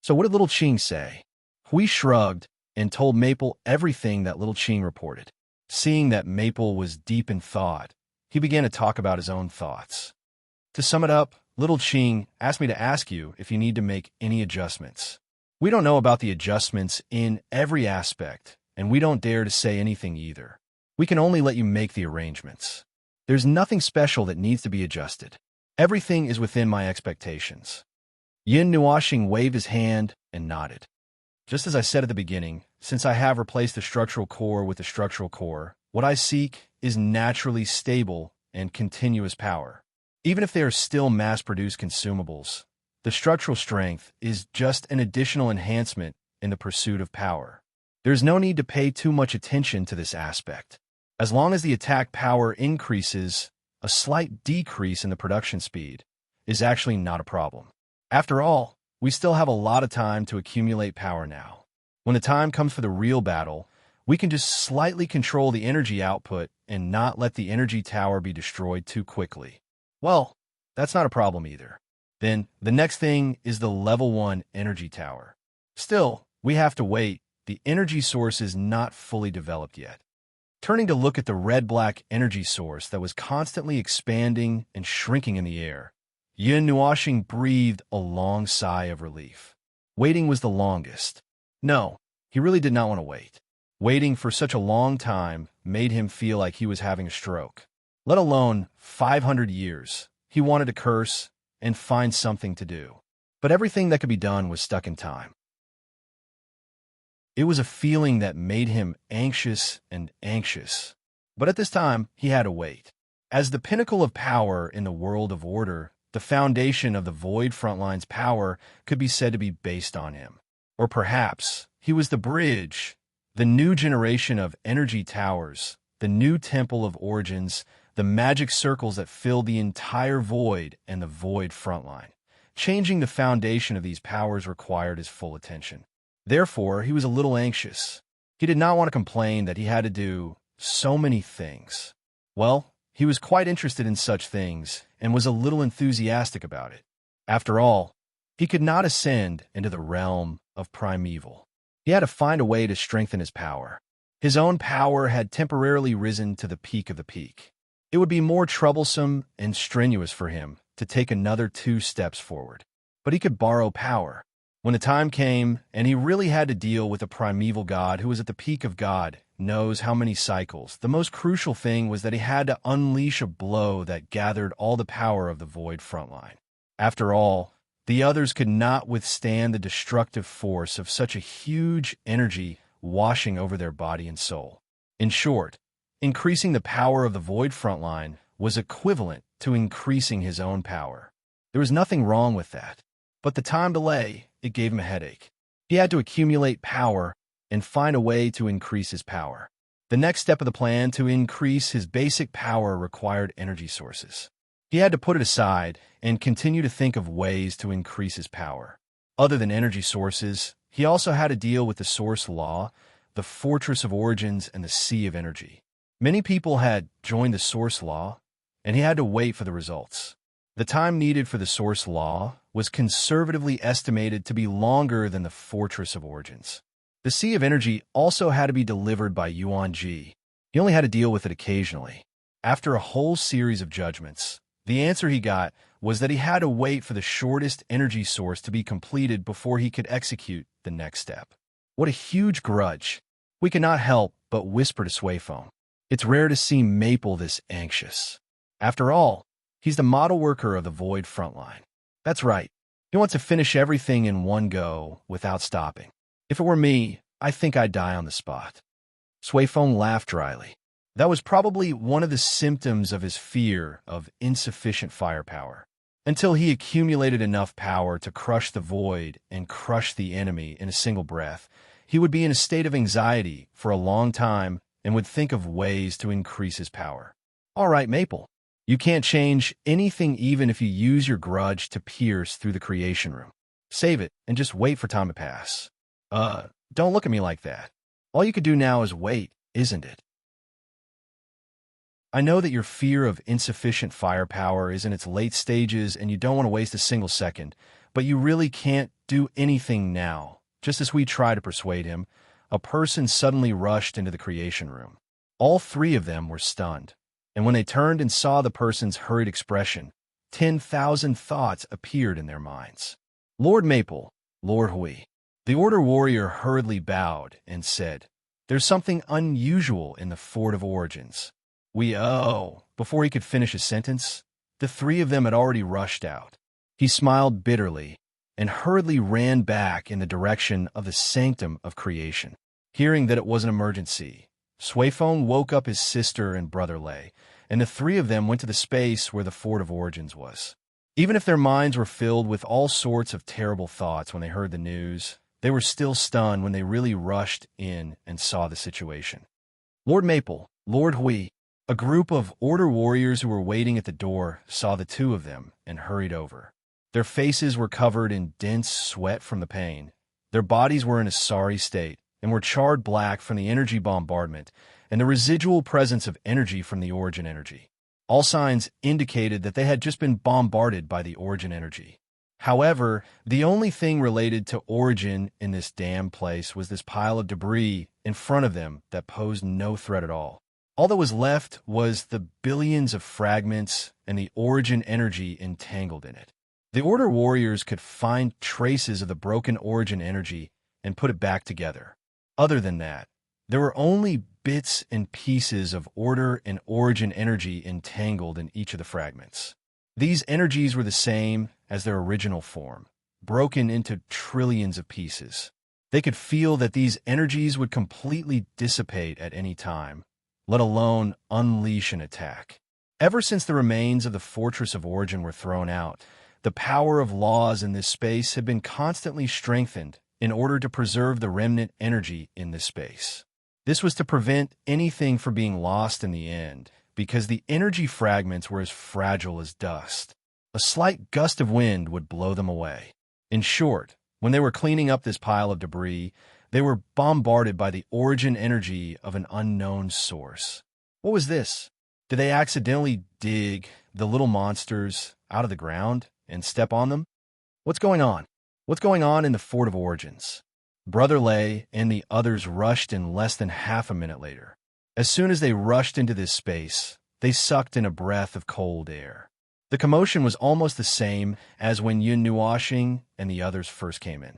So what did Little Qing say? Hui shrugged and told Maple everything that Little Qing reported. Seeing that Maple was deep in thought, he began to talk about his own thoughts. To sum it up, Little Qing asked me to ask you if you need to make any adjustments. We don't know about the adjustments in every aspect, and we don't dare to say anything either. We can only let you make the arrangements. There's nothing special that needs to be adjusted. Everything is within my expectations. Yin Nuoxing waved his hand and nodded. Just as I said at the beginning, since I have replaced the structural core with the structural core, what I seek is naturally stable and continuous power. Even if they are still mass-produced consumables, the structural strength is just an additional enhancement in the pursuit of power. There is no need to pay too much attention to this aspect. As long as the attack power increases, a slight decrease in the production speed is actually not a problem. After all, we still have a lot of time to accumulate power now. When the time comes for the real battle, we can just slightly control the energy output and not let the energy tower be destroyed too quickly. Well, that's not a problem either. Then, the next thing is the level 1 energy tower. Still, we have to wait. The energy source is not fully developed yet. Turning to look at the red-black energy source that was constantly expanding and shrinking in the air, Yin Nuoxing breathed a long sigh of relief. Waiting was the longest. No, he really did not want to wait. Waiting for such a long time made him feel like he was having a stroke. Let alone 500 years. He wanted to curse and find something to do. But everything that could be done was stuck in time. It was a feeling that made him anxious and anxious. But at this time, he had to wait. As the pinnacle of power in the world of order, the foundation of the Void Frontline's power could be said to be based on him. Or perhaps he was the bridge, the new generation of energy towers, the new temple of origins, the magic circles that filled the entire Void and the Void Frontline. Changing the foundation of these powers required his full attention. Therefore, he was a little anxious. He did not want to complain that he had to do so many things. Well, he was quite interested in such things and was a little enthusiastic about it. After all, he could not ascend into the realm of primeval. He had to find a way to strengthen his power. His own power had temporarily risen to the peak of the peak. It would be more troublesome and strenuous for him to take another 2 steps forward. But he could borrow power. When the time came, and he really had to deal with a primeval god who was at the peak of God knows how many cycles, the most crucial thing was that he had to unleash a blow that gathered all the power of the Void Frontline. After all, the others could not withstand the destructive force of such a huge energy washing over their body and soul. In short, increasing the power of the Void Frontline was equivalent to increasing his own power. There was nothing wrong with that. But the time delay, it gave him a headache. He had to accumulate power and find a way to increase his power. The next step of the plan to increase his basic power required energy sources. He had to put it aside and continue to think of ways to increase his power. Other than energy sources, he also had to deal with the source law, the fortress of origins, and the sea of energy. Many people had joined the source law, and he had to wait for the results. The time needed for the source law was conservatively estimated to be longer than the fortress of origins. The sea of energy also had to be delivered by Yuan Ji. He only had to deal with it occasionally. After a whole series of judgments, the answer he got was that he had to wait for the shortest energy source to be completed before he could execute the next step. What a huge grudge! We could not help but whisper to Swayphone. It's rare to see Maple this anxious. After all, he's the model worker of the Void Frontline. That's right. He wants to finish everything in one go without stopping. If it were me, I think I'd die on the spot. Swayphone laughed dryly. That was probably one of the symptoms of his fear of insufficient firepower. Until he accumulated enough power to crush the Void and crush the enemy in a single breath, he would be in a state of anxiety for a long time and would think of ways to increase his power. All right, Maple. You can't change anything even if you use your grudge to pierce through the creation room. Save it and just wait for time to pass. Don't look at me like that. All you could do now is wait, isn't it? I know that your fear of insufficient firepower is in its late stages and you don't want to waste a single second, but you really can't do anything now. Just as we try to persuade him, a person suddenly rushed into the creation room. All 3 of them were stunned. And when they turned and saw the person's hurried expression, 10,000 thoughts appeared in their minds. Lord Maple, Lord Hui. The Order warrior hurriedly bowed and said, "There's something unusual in the Fort of Origins." Before he could finish his sentence, the 3 of them had already rushed out. He smiled bitterly and hurriedly ran back in the direction of the sanctum of creation. Hearing that it was an emergency, Swayphone woke up his sister and brother Lei, and the 3 of them went to the space where the Fort of Origins was. Even if their minds were filled with all sorts of terrible thoughts when they heard the news, they were still stunned when they really rushed in and saw the situation. Lord Maple, Lord Hui, A group of Order warriors who were waiting at the door saw the two of them and hurried over. Their faces were covered in dense sweat from the pain. Their bodies were in a sorry state and were charred black from the energy bombardment and the residual presence of energy from the origin energy. All signs indicated that they had just been bombarded by the origin energy. However, the only thing related to origin in this damn place was this pile of debris in front of them that posed no threat at all. All that was left was the billions of fragments and the origin energy entangled in it. The Order warriors could find traces of the broken origin energy and put it back together. Other than that, there were only bits and pieces of Order and origin energy entangled in each of the fragments. These energies were the same as their original form, broken into trillions of pieces. They could feel that these energies would completely dissipate at any time, let alone unleash an attack. Ever since the remains of the Fortress of Origin were thrown out, the power of laws in this space had been constantly strengthened in order to preserve the remnant energy in this space. This was to prevent anything from being lost in the end, because the energy fragments were as fragile as dust. A slight gust of wind would blow them away. In short, when they were cleaning up this pile of debris, they were bombarded by the origin energy of an unknown source. What was this? Did they accidentally dig the little monsters out of the ground and step on them? What's going on? What's going on in the Fort of Origins? Brother Lay and the others rushed in less than half a minute later. As soon as they rushed into this space, they sucked in a breath of cold air. The commotion was almost the same as when Yun Nuashing and the others first came in.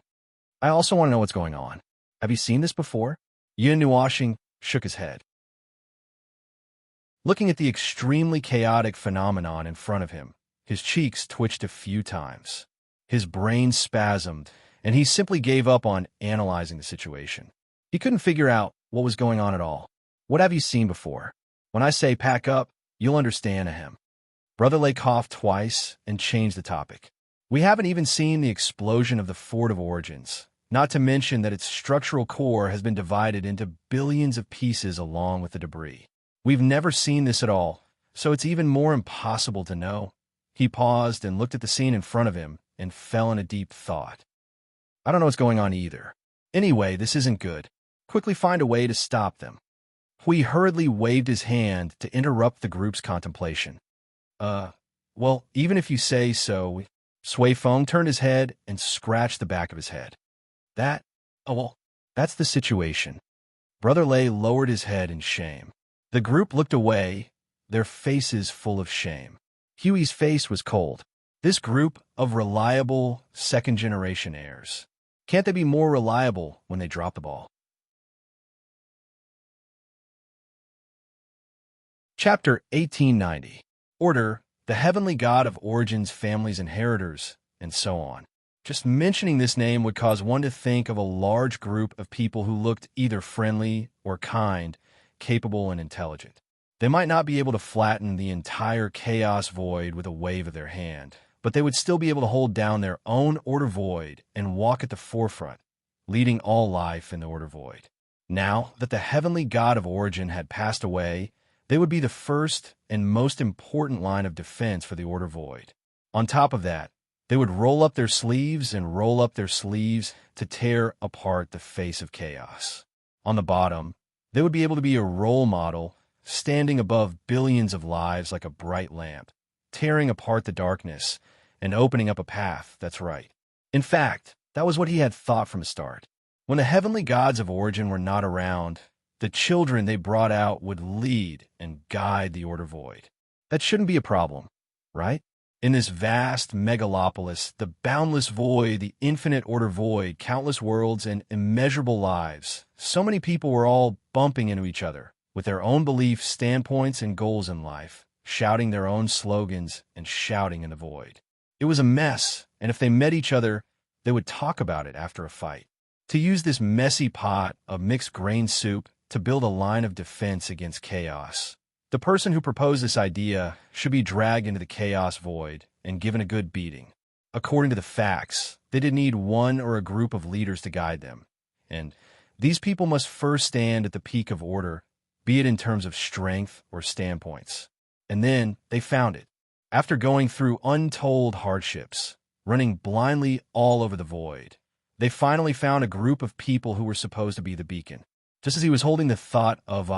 I also want to know what's going on. Have you seen this before? Yun Nuashing shook his head. Looking at the extremely chaotic phenomenon in front of him, his cheeks twitched a few times. His brain spasmed, and he simply gave up on analyzing the situation. He couldn't figure out what was going on at all. What have you seen before? When I say pack up, you'll understand him. Brother Lay coughed twice and changed the topic. We haven't even seen the explosion of the Fort of Origins, not to mention that its structural core has been divided into billions of pieces along with the debris. We've never seen this at all, so it's even more impossible to know. He paused and looked at the scene in front of him and fell in a deep thought. I don't know what's going on either. Anyway, this isn't good. Quickly find a way to stop them. Hui hurriedly waved his hand to interrupt the group's contemplation. Well, even if you say so, Sui Feng turned his head and scratched the back of his head. That's the situation. Brother Lay lowered his head in shame. The group looked away, their faces full of shame. Huey's face was cold. This group of reliable second-generation heirs. Can't they be more reliable when they drop the ball? Chapter 1890. Order, the heavenly god of origins, families, inheritors, and so on. Just mentioning this name would cause one to think of a large group of people who looked either friendly or kind, capable and intelligent. They might not be able to flatten the entire chaos void with a wave of their hand, but they would still be able to hold down their own order void and walk at the forefront, leading all life in the order void. Now that the heavenly god of origin had passed away, they would be the first and most important line of defense for the order void. On top of that, they would roll up their sleeves and roll up their sleeves to tear apart the face of chaos. On the bottom, they would be able to be a role model, standing above billions of lives like a bright lamp, tearing apart the darkness and opening up a path that's right. In fact, that was what he had thought from the start. When the heavenly gods of origin were not around, the children they brought out would lead and guide the order void. That shouldn't be a problem, right? In this vast megalopolis, the boundless void, the infinite order void, countless worlds, and immeasurable lives, so many people were all bumping into each other, with their own beliefs, standpoints, and goals in life, shouting their own slogans and shouting in the void. It was a mess, and if they met each other, they would talk about it after a fight. To use this messy pot of mixed grain soup to build a line of defense against chaos. The person who proposed this idea should be dragged into the chaos void and given a good beating. According to the facts, they did need one or a group of leaders to guide them, and these people must first stand at the peak of order, be it in terms of strength or standpoints. And then they found it. After going through untold hardships, running blindly all over the void, they finally found a group of people who were supposed to be the beacon. Just as he was holding the thought of,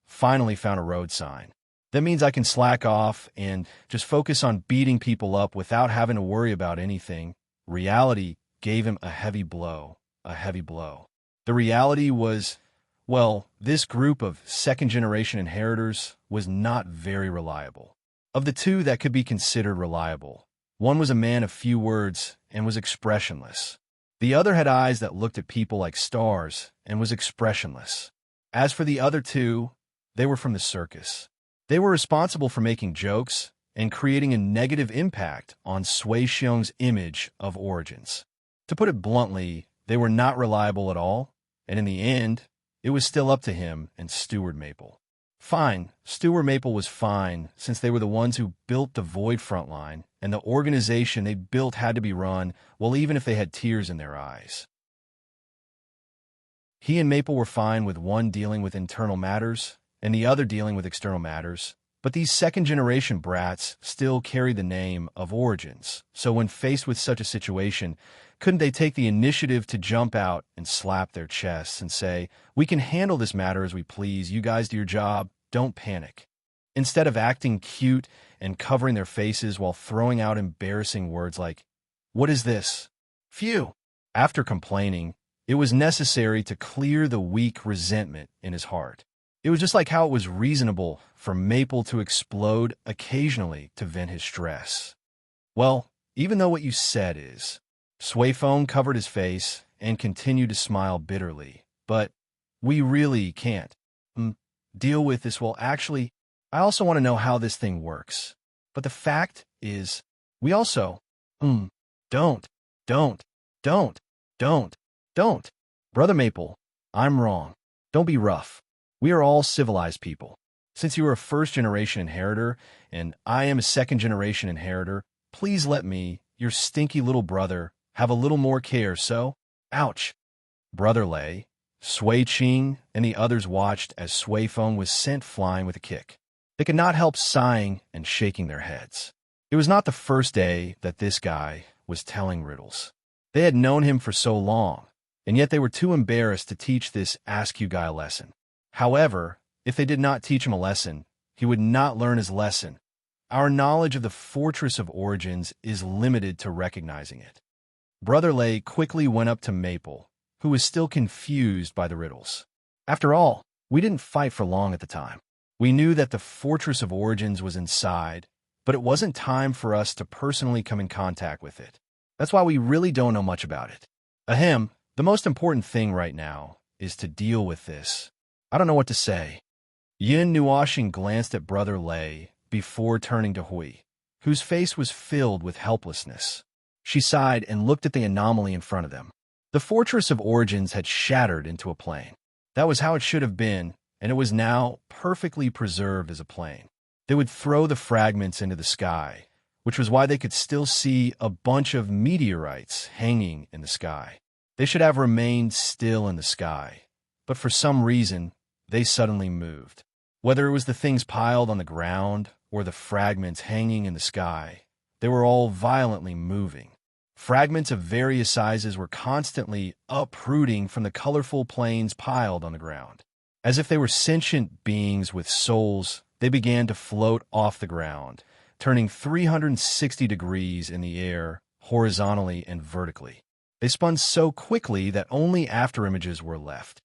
finally found a road sign. That means I can slack off and just focus on beating people up without having to worry about anything. Reality gave him a heavy blow, a heavy blow. The reality was, well, this group of second-generation inheritors was not very reliable. Of the two that could be considered reliable, one was a man of few words and was expressionless. The other had eyes that looked at people like stars and was expressionless. As for the other two, they were from the circus. They were responsible for making jokes and creating a negative impact on Sui Xiong's image of origins. To put it bluntly, they were not reliable at all, and in the end, it was still up to him and Steward Maple. Fine, Steward Maple was fine, since they were the ones who built the Void Frontline, and the organization they built had to be run, well, even if they had tears in their eyes. He and Maple were fine with one dealing with internal matters, and the other dealing with external matters, but these second-generation brats still carried the name of Origins, so when faced with such a situation, couldn't they take the initiative to jump out and slap their chests and say, "We can handle this matter as we please, you guys do your job, don't panic," instead of acting cute and covering their faces while throwing out embarrassing words like, "What is this? Phew!" After complaining, it was necessary to clear the weak resentment in his heart. It was just like how it was reasonable for Maple to explode occasionally to vent his stress. Well, even though what you said is, Sui Feng covered his face and continued to smile bitterly, but we really can't deal with this. Well, actually, I also want to know how this thing works. But the fact is, we also, don't. Brother Maple, I'm wrong. Don't be rough. We are all civilized people. Since you are a first-generation inheritor, and I am a second-generation inheritor, please let me, your stinky little brother, have a little more care, so? Ouch. Brother Lei, Sui Qing, and the others watched as Sui Feng was sent flying with a kick. They could not help sighing and shaking their heads. It was not the first day that this guy was telling riddles. They had known him for so long, and yet they were too embarrassed to teach this Ask-You guy a lesson. However, if they did not teach him a lesson, he would not learn his lesson. Our knowledge of the Fortress of Origins is limited to recognizing it. Brother Lei quickly went up to Maple, who was still confused by the riddles. After all, we didn't fight for long at the time. We knew that the Fortress of Origins was inside, but it wasn't time for us to personally come in contact with it. That's why we really don't know much about it. Ahem, the most important thing right now is to deal with this. I don't know what to say. Yin Nuoxing glanced at Brother Lei before turning to Hui, whose face was filled with helplessness. She sighed and looked at the anomaly in front of them. The Fortress of Origins had shattered into a plane. That was how it should have been, and it was now perfectly preserved as a plane. They would throw the fragments into the sky, which was why they could still see a bunch of meteorites hanging in the sky. They should have remained still in the sky, but for some reason, they suddenly moved. Whether it was the things piled on the ground or the fragments hanging in the sky, they were all violently moving. Fragments of various sizes were constantly uprooting from the colorful planes piled on the ground. As if they were sentient beings with souls, they began to float off the ground, turning 360 degrees in the air, horizontally and vertically. They spun so quickly that only afterimages were left.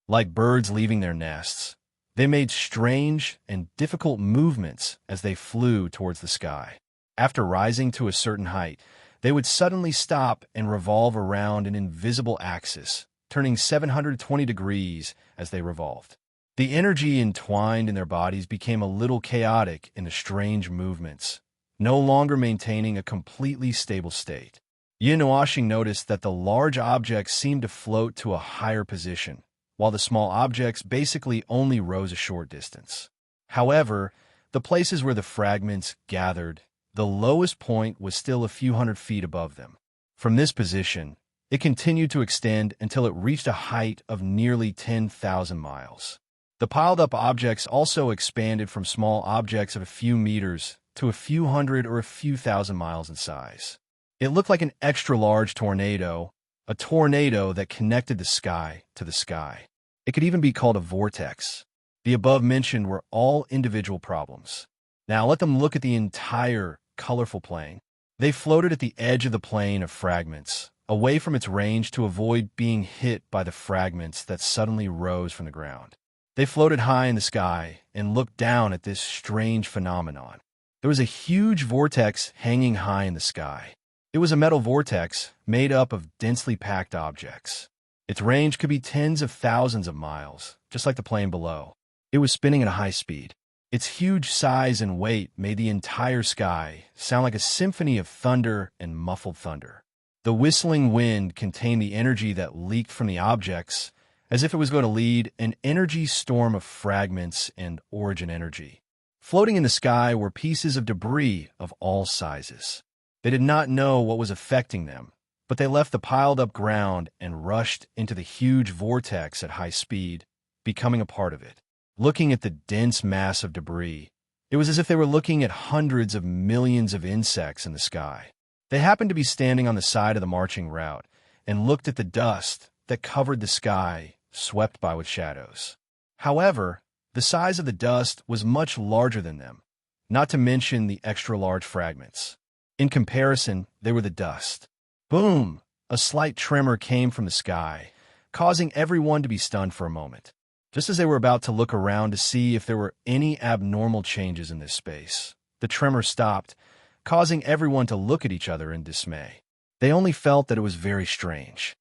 Like birds leaving their nests, they made strange and difficult movements as they flew towards the sky. After rising to a certain height, they would suddenly stop and revolve around an invisible axis, turning 720 degrees as they revolved. The energy entwined in their bodies became a little chaotic in the strange movements, no longer maintaining a completely stable state. Yin Nuoxing noticed that the large objects seemed to float to a higher position, while the small objects basically only rose a short distance. However, the places where the fragments gathered, the lowest point was still a few hundred feet above them. From this position, It continued to extend until it reached a height of nearly 10,000 miles. The piled-up objects also expanded from small objects of a few meters to a few hundred or a few thousand miles in size. It looked like an extra-large tornado, a tornado that connected the sky to the sky. It could even be called a vortex. The above-mentioned were all individual problems. Now let them look at the entire colorful plane. They floated at the edge of the plane of fragments, away from its range to avoid being hit by the fragments that suddenly rose from the ground. They floated high in the sky and looked down at this strange phenomenon. There was a huge vortex hanging high in the sky. It was a metal vortex made up of densely packed objects. Its range could be tens of thousands of miles, just like the plane below. It was spinning at a high speed. Its huge size and weight made the entire sky sound like a symphony of thunder and muffled thunder. The whistling wind contained the energy that leaked from the objects, as if it was going to lead an energy storm of fragments and origin energy. Floating in the sky were pieces of debris of all sizes. They did not know what was affecting them, but they left the piled-up ground and rushed into the huge vortex at high speed, becoming a part of it. Looking at the dense mass of debris, it was as if they were looking at hundreds of millions of insects in the sky. They happened to be standing on the side of the marching route and looked at the dust that covered the sky, swept by with shadows. However, the size of the dust was much larger than them, not to mention the extra-large fragments. In comparison, they were the dust. Boom! A slight tremor came from the sky, causing everyone to be stunned for a moment. Just as they were about to look around to see if there were any abnormal changes in this space, the tremor stopped, causing everyone to look at each other in dismay. They only felt that it was very strange.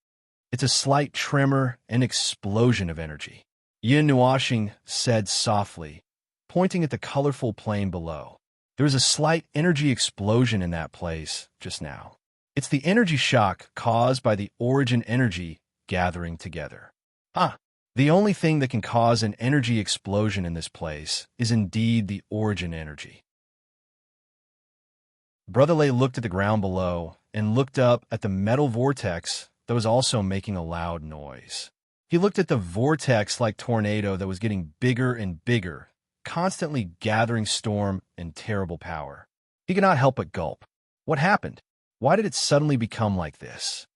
It's a slight tremor and explosion of energy, Yin Nuashing said softly, pointing at the colorful plane below. There was a slight energy explosion in that place just now. It's the energy shock caused by the origin energy gathering together. The only thing that can cause an energy explosion in this place is indeed the origin energy. Brother Lei looked at the ground below and looked up at the metal vortex that was also making a loud noise. He looked at the vortex-like tornado that was getting bigger and bigger, constantly gathering storm and terrible power. He could not help but gulp. What happened? Why did it suddenly become like this?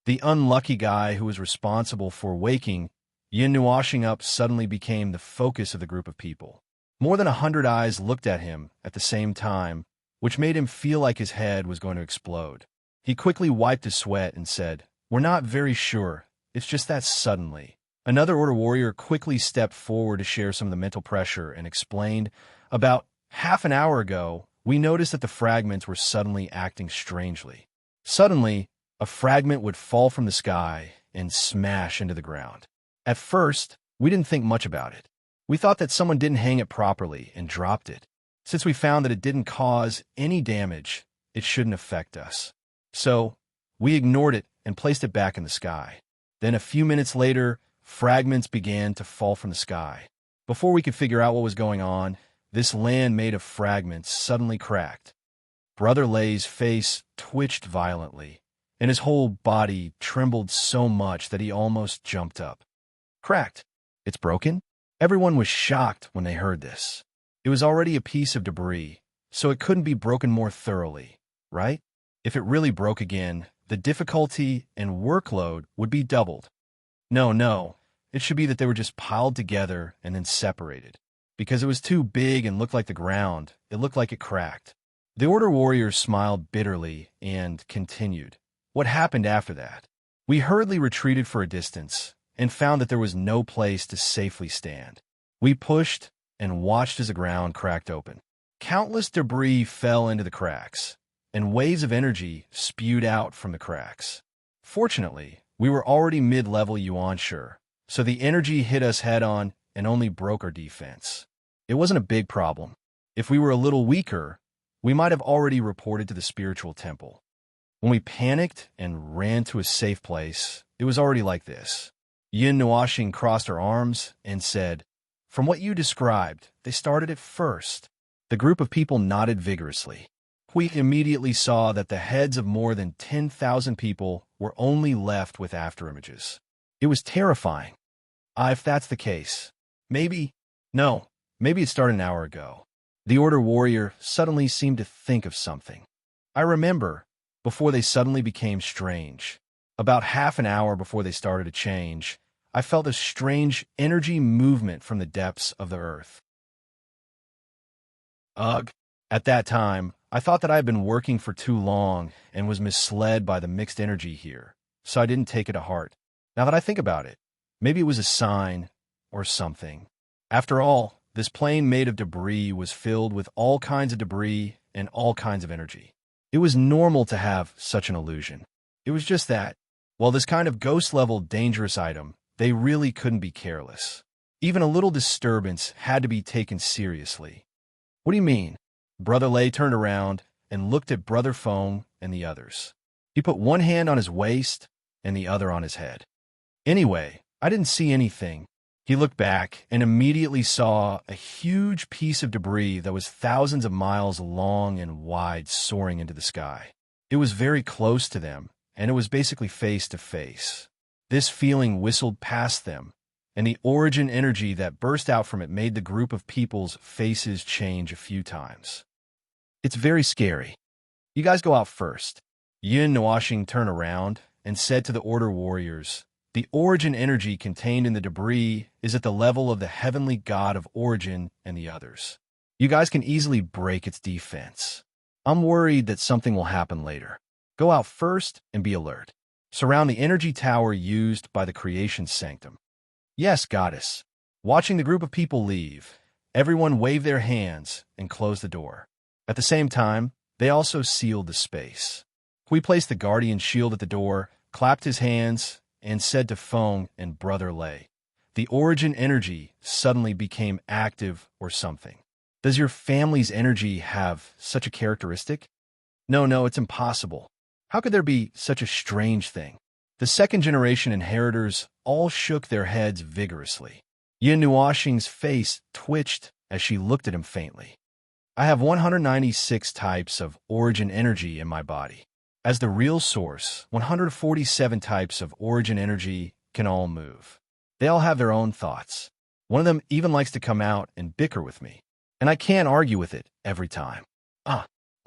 The unlucky guy who was responsible for waking Yin Nuashing up suddenly became the focus of the group of people. More than 100 eyes looked at him at the same time, which made him feel like his head was going to explode. He quickly wiped his sweat and said, "We're not very sure. It's just that suddenly." Another Order warrior quickly stepped forward to share some of the mental pressure and explained, "About half an hour ago, we noticed that the fragments were suddenly acting strangely. Suddenly, a fragment would fall from the sky and smash into the ground. At first, we didn't think much about it. We thought that someone didn't hang it properly and dropped it. Since we found that it didn't cause any damage, it shouldn't affect us. So, we ignored it and placed it back in the sky. Then a few minutes later, fragments began to fall from the sky. Before we could figure out what was going on, this land made of fragments suddenly cracked. Brother Lei's face twitched violently, and his whole body trembled so much that he almost jumped up. Cracked? It's broken? Everyone was shocked when they heard this. It was already a piece of debris, so it couldn't be broken more thoroughly, right? If it really broke again, the difficulty and workload would be doubled. No, it should be that they were just piled together and then separated. Because it was too big and looked like the ground, it looked like it cracked." The Order warriors smiled bitterly and continued. "What happened after that? We hurriedly retreated for a distance and found that there was no place to safely stand. We pushed and watched as the ground cracked open. Countless debris fell into the cracks, and waves of energy spewed out from the cracks. Fortunately, we were already mid-level Yuan-Shi, so the energy hit us head-on and only broke our defense. It wasn't a big problem. If we were a little weaker, we might have already reported to the spiritual temple. When we panicked and ran to a safe place, it was already like this." Yin Nuashing crossed her arms and said, "From what you described, they started at first." The group of people nodded vigorously. We immediately saw that the heads of more than 10,000 people were only left with afterimages. It was terrifying. If that's the case, maybe it started an hour ago. The Order warrior suddenly seemed to think of something. I remember, before they suddenly became strange, about half an hour before they started to change, I felt a strange energy movement from the depths of the earth. Ugh. At that time, I thought that I had been working for too long and was misled by the mixed energy here, so I didn't take it to heart. Now that I think about it, maybe it was a sign or something. After all, this plane made of debris was filled with all kinds of debris and all kinds of energy. It was normal to have such an illusion. It was just that, while this kind of ghost-level dangerous item, they really couldn't be careless. Even a little disturbance had to be taken seriously. What do you mean? Brother Lay turned around and looked at Brother Fong and the others. He put one hand on his waist and the other on his head. Anyway, I didn't see anything. He looked back and immediately saw a huge piece of debris that was thousands of miles long and wide soaring into the sky. It was very close to them, and it was basically face to face. This feeling whistled past them, and the origin energy that burst out from it made the group of people's faces change a few times. It's very scary. You guys go out first. Yin Nuashing turned around and said to the Order warriors, "The origin energy contained in the debris is at the level of the heavenly god of origin and the others. You guys can easily break its defense. I'm worried that something will happen later. Go out first and be alert. Surround the energy tower used by the creation sanctum." "Yes, goddess." Watching the group of people leave, everyone waved their hands and closed the door. At the same time, they also sealed the space. Hui placed the guardian shield at the door, clapped his hands, and said to Feng and Brother Lei, "The origin energy suddenly became active or something. Does your family's energy have such a characteristic?" No, it's impossible. How could there be such a strange thing?" The second-generation inheritors all shook their heads vigorously. Yin Nuashing's face twitched as she looked at him faintly. "I have 196 types of origin energy in my body. As the real source, 147 types of origin energy can all move. They all have their own thoughts. One of them even likes to come out and bicker with me, and I can't argue with it every time.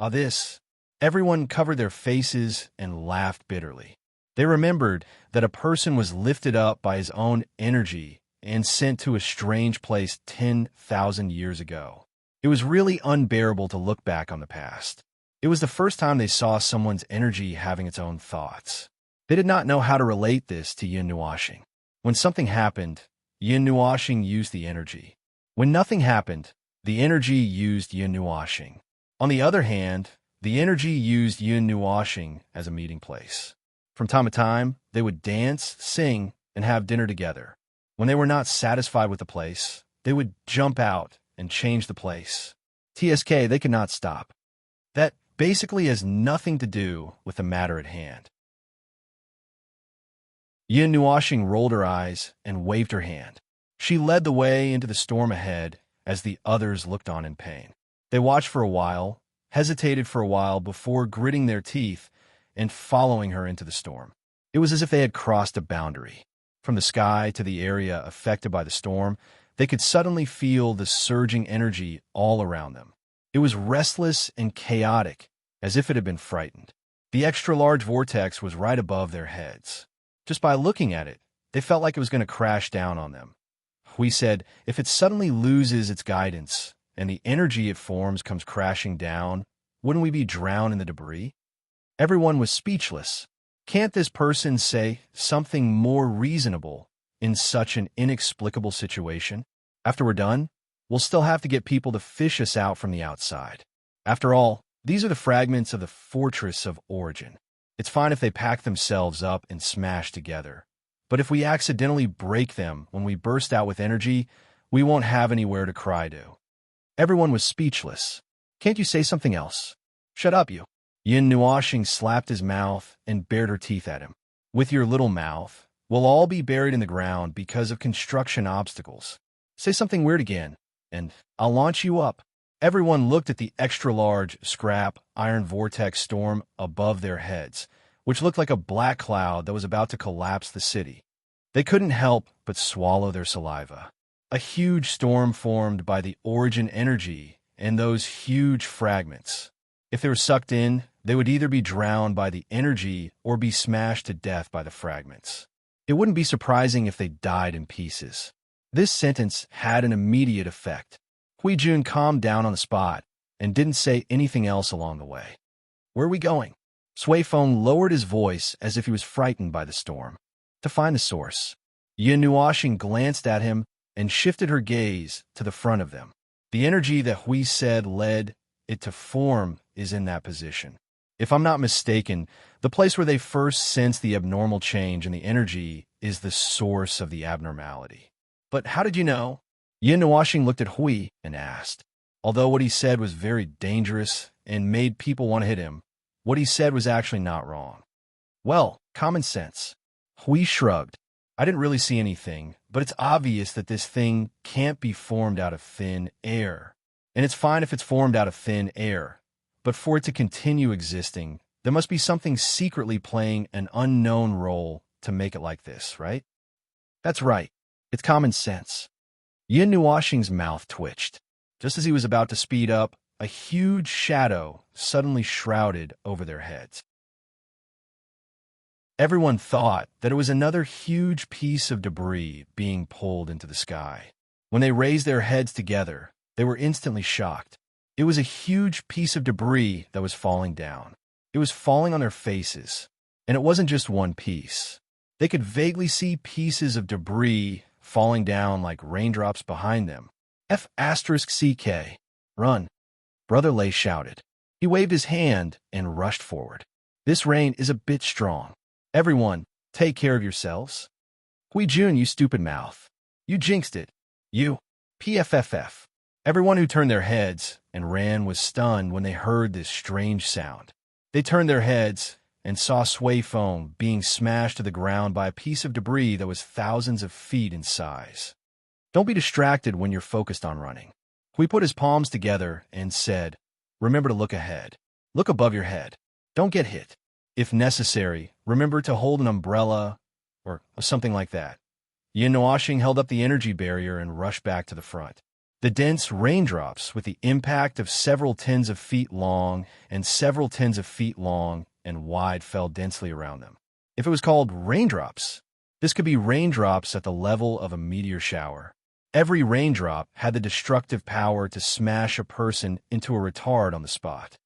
This." Everyone covered their faces and laughed bitterly. They remembered that a person was lifted up by his own energy and sent to a strange place 10,000 years ago. It was really unbearable to look back on the past. It was the first time they saw someone's energy having its own thoughts. They did not know how to relate this to Yin Nuashing. When something happened, Yin Nuashing used the energy. When nothing happened, the energy used Yin Nuashing. On the other hand, the energy used Yin Nuashing as a meeting place. From time to time, they would dance, sing, and have dinner together. When they were not satisfied with the place, they would jump out and change the place. TSK, they could not stop. That basically has nothing to do with the matter at hand. Yin Nuashing rolled her eyes and waved her hand. She led the way into the storm ahead as the others looked on in pain. They watched for a while, hesitated for a while before gritting their teeth and following her into the storm. It was as if they had crossed a boundary. From the sky to the area affected by the storm, they could suddenly feel the surging energy all around them. It was restless and chaotic, as if it had been frightened. The extra-large vortex was right above their heads. Just by looking at it, they felt like it was going to crash down on them. We said, if it suddenly loses its guidance and the energy it forms comes crashing down, wouldn't we be drowned in the debris? Everyone was speechless. Can't this person say something more reasonable in such an inexplicable situation? After we're done, we'll still have to get people to fish us out from the outside. After all, these are the fragments of the fortress of origin. It's fine if they pack themselves up and smash together. But if we accidentally break them when we burst out with energy, we won't have anywhere to cry to. Everyone was speechless. Can't you say something else? Shut up, you. Yin Nuashing slapped his mouth and bared her teeth at him. With your little mouth, we'll all be buried in the ground because of construction obstacles. Say something weird again, and I'll launch you up. Everyone looked at the extra-large, scrap, iron vortex storm above their heads, which looked like a black cloud that was about to collapse the city. They couldn't help but swallow their saliva. A huge storm formed by the origin energy and those huge fragments. If they were sucked in, they would either be drowned by the energy or be smashed to death by the fragments. It wouldn't be surprising if they died in pieces. This sentence had an immediate effect. Hui-jun calmed down on the spot and didn't say anything else along the way. "Where are we going?" Sui-feng lowered his voice as if he was frightened by the storm. "To find the source." Yin Nuoxing glanced at him and shifted her gaze to the front of them. The energy that Hui said led it to form is in that position. If I'm not mistaken, the place where they first sensed the abnormal change in the energy is the source of the abnormality. "But how did you know?" Yin Nuoxing looked at Hui and asked. Although what he said was very dangerous and made people want to hit him, what he said was actually not wrong. "Well, common sense." Hui shrugged. "I didn't really see anything, but it's obvious that this thing can't be formed out of thin air. And it's fine if it's formed out of thin air, but for it to continue existing, there must be something secretly playing an unknown role to make it like this, right?" "That's right. It's common sense." Yin Nuoxing's mouth twitched. Just as he was about to speed up, a huge shadow suddenly shrouded over their heads. Everyone thought that it was another huge piece of debris being pulled into the sky. When they raised their heads together, they were instantly shocked. It was a huge piece of debris that was falling down. It was falling on their faces, and it wasn't just one piece. They could vaguely see pieces of debris falling down like raindrops behind them. F***CK. "Run!" Brother Lei shouted. He waved his hand and rushed forward. "This rain is a bit strong. Everyone, take care of yourselves." "Hui-jun, you stupid mouth. You jinxed it. You." PFFF. Everyone who turned their heads and ran was stunned when they heard this strange sound. They turned their heads and saw Sui-feng being smashed to the ground by a piece of debris that was thousands of feet in size. "Don't be distracted when you're focused on running." Hui put his palms together and said, "Remember to look ahead. Look above your head. Don't get hit. If necessary, remember to hold an umbrella or something like that." Yin Nuoxing held up the energy barrier and rushed back to the front. The dense raindrops, with the impact of several tens of feet long and several tens of feet long and wide, fell densely around them. If it was called raindrops, this could be raindrops at the level of a meteor shower. Every raindrop had the destructive power to smash a person into a retard on the spot.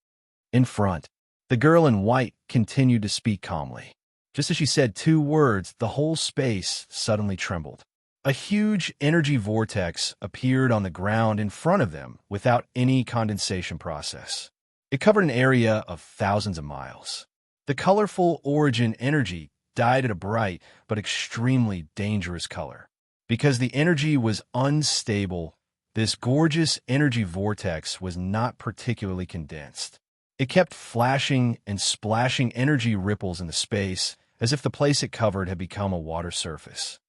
In front, the girl in white continued to speak calmly. Just as she said 2 words, the whole space suddenly trembled. A huge energy vortex appeared on the ground in front of them without any condensation process. It covered an area of thousands of miles. The colorful origin energy dyed it a bright but extremely dangerous color. Because the energy was unstable, this gorgeous energy vortex was not particularly condensed. It kept flashing and splashing energy ripples in the space as if the place it covered had become a water surface.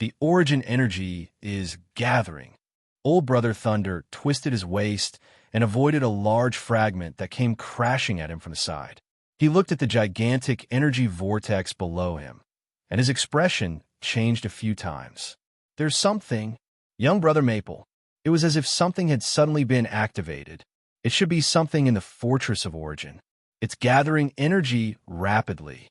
The origin energy is gathering. Old Brother Thunder twisted his waist and avoided a large fragment that came crashing at him from the side. He looked at the gigantic energy vortex below him, and his expression changed a few times. "There's something." Young Brother Maple. It was as if something had suddenly been activated. It should be something in the Fortress of Origin. It's gathering energy rapidly.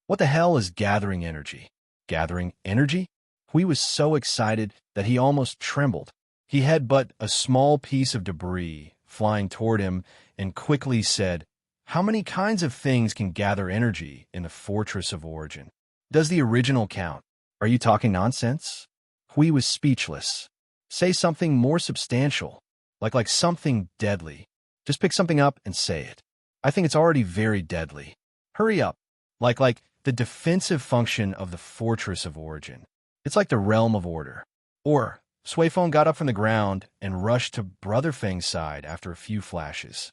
What the hell is gathering energy? Gathering energy? Hui was so excited that he almost trembled. He had but a small piece of debris flying toward him and quickly said, "How many kinds of things can gather energy in the Fortress of Origin? Does the original count? Are you talking nonsense?" Hui was speechless. "Say something more substantial, like something deadly. Just pick something up and say it. I think it's already very deadly. Hurry up. Like the defensive function of the Fortress of Origin. It's like the realm of order." Or, Sui-feng got up from the ground and rushed to Brother Feng's side after a few flashes.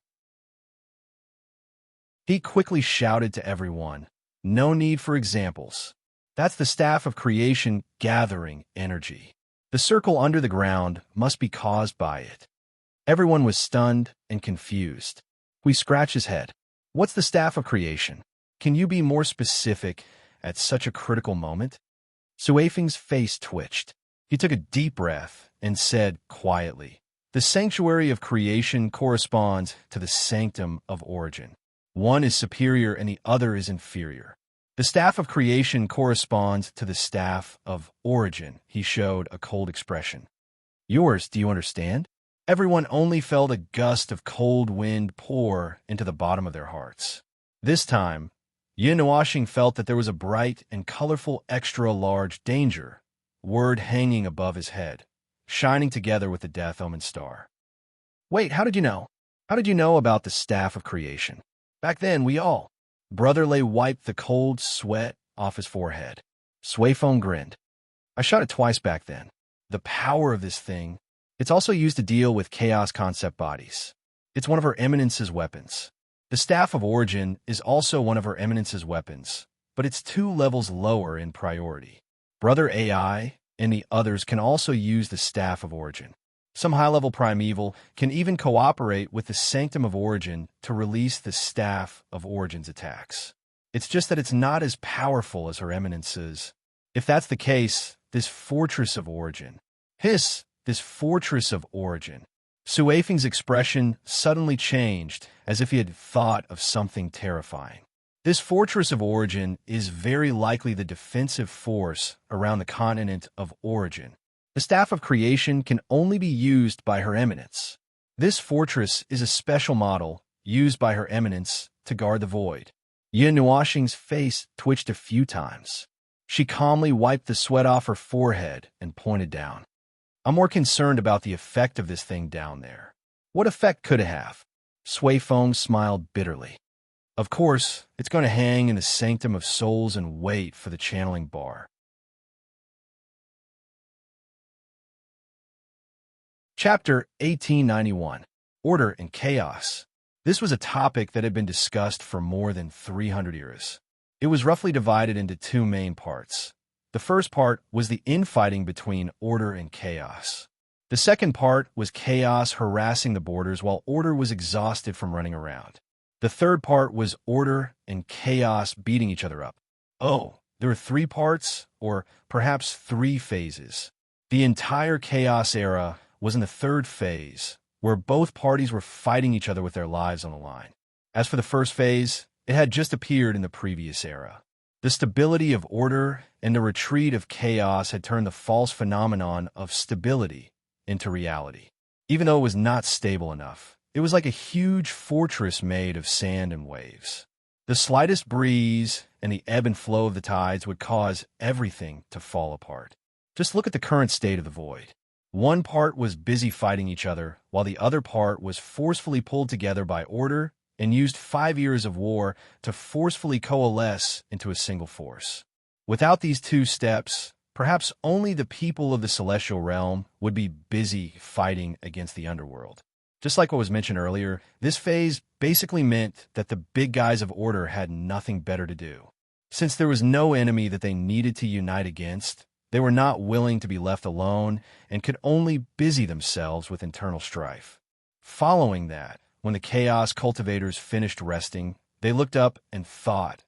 He quickly shouted to everyone, "No need for examples. That's the staff of creation gathering energy. The circle under the ground must be caused by it." Everyone was stunned and confused. Hui scratched his head. "What's the staff of creation?" Can you be more specific at such a critical moment? Suefeng's face twitched. He took a deep breath and said quietly, "The sanctuary of creation corresponds to the sanctum of origin. One is superior and the other is inferior. The staff of creation corresponds to the staff of origin." He showed a cold expression. "Yours, do you understand?" Everyone only felt a gust of cold wind pour into the bottom of their hearts. This time, Yin Nuashing felt that there was a bright and colorful extra-large danger word hanging above his head, shining together with the death omen star. "Wait, how did you know? How did you know about the staff of creation?" "Back then, we all—" Brother Lei wiped the cold sweat off his forehead. Suifeng grinned. "I shot it twice back then. The power of this thing, it's also used to deal with chaos concept bodies. It's one of Her Eminence's weapons. The Staff of Origin is also one of Her Eminence's weapons, but it's 2 levels lower in priority. Brother AI and the others can also use the Staff of Origin. Some high-level primeval can even cooperate with the Sanctum of Origin to release the Staff of Origin's attacks. It's just that it's not as powerful as Her Eminence's. If that's the case, this Fortress of Origin." This Fortress of Origin. Suefeng's expression suddenly changed, as if he had thought of something terrifying. "This Fortress of Origin is very likely the defensive force around the continent of Origin. The Staff of Creation can only be used by Her Eminence. This fortress is a special model used by Her Eminence to guard the void." Yin Nuashing's face twitched a few times. She calmly wiped the sweat off her forehead and pointed down. "I'm more concerned about the effect of this thing down there." "What effect could it have?" Suifeng smiled bitterly. "Of course, it's going to hang in the Sanctum of Souls and wait for the channeling bar." Chapter 1891. Order and Chaos. This was a topic that had been discussed for more than 300 years. It was roughly divided into 2 main parts. The first part was the infighting between order and chaos. The second part was chaos harassing the borders while order was exhausted from running around. The third part was order and chaos beating each other up. Oh, there were 3 parts, or perhaps 3 phases. The entire chaos era was in the 3rd phase, where both parties were fighting each other with their lives on the line. As for the first phase, it had just appeared in the previous era. The stability of order and the retreat of chaos had turned the false phenomenon of stability into reality. Even though it was not stable enough, it was like a huge fortress made of sand and waves. The slightest breeze and the ebb and flow of the tides would cause everything to fall apart. Just look at the current state of the void. One part was busy fighting each other, while the other part was forcefully pulled together by order and used 5 years of war to forcefully coalesce into a single force. Without these 2 steps, perhaps only the people of the celestial realm would be busy fighting against the underworld. Just like what was mentioned earlier, this phase basically meant that the big guys of order had nothing better to do. Since there was no enemy that they needed to unite against, they were not willing to be left alone and could only busy themselves with internal strife. Following that, when the chaos cultivators finished resting, they looked up and thought,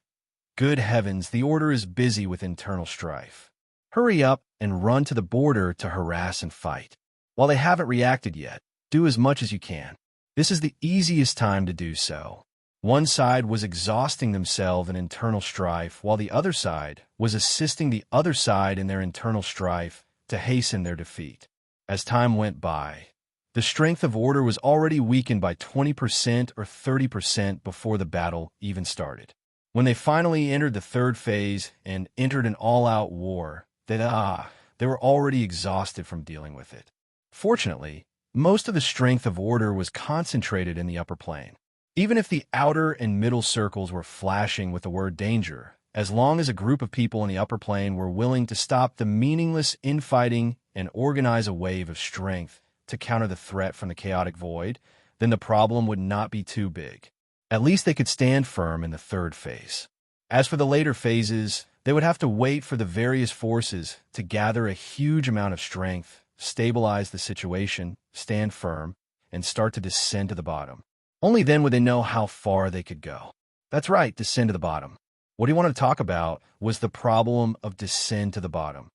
"Good heavens, the order is busy with internal strife. Hurry up and run to the border to harass and fight. While they haven't reacted yet, do as much as you can. This is the easiest time to do so." One side was exhausting themselves in internal strife, while the other side was assisting the other side in their internal strife to hasten their defeat. As time went by, the strength of order was already weakened by 20% or 30% before the battle even started. When they finally entered the 3rd phase and entered an all-out war, they were already exhausted from dealing with it. Fortunately, most of the strength of order was concentrated in the upper plane. Even if the outer and middle circles were flashing with the word danger, as long as a group of people in the upper plane were willing to stop the meaningless infighting and organize a wave of strength to counter the threat from the chaotic void, then the problem would not be too big. At least they could stand firm in the 3rd phase. As for the later phases, they would have to wait for the various forces to gather a huge amount of strength, stabilize the situation, stand firm, and start to descend to the bottom. Only then would they know how far they could go. That's right, descend to the bottom. What he wanted to talk about was the problem of descent to the bottom.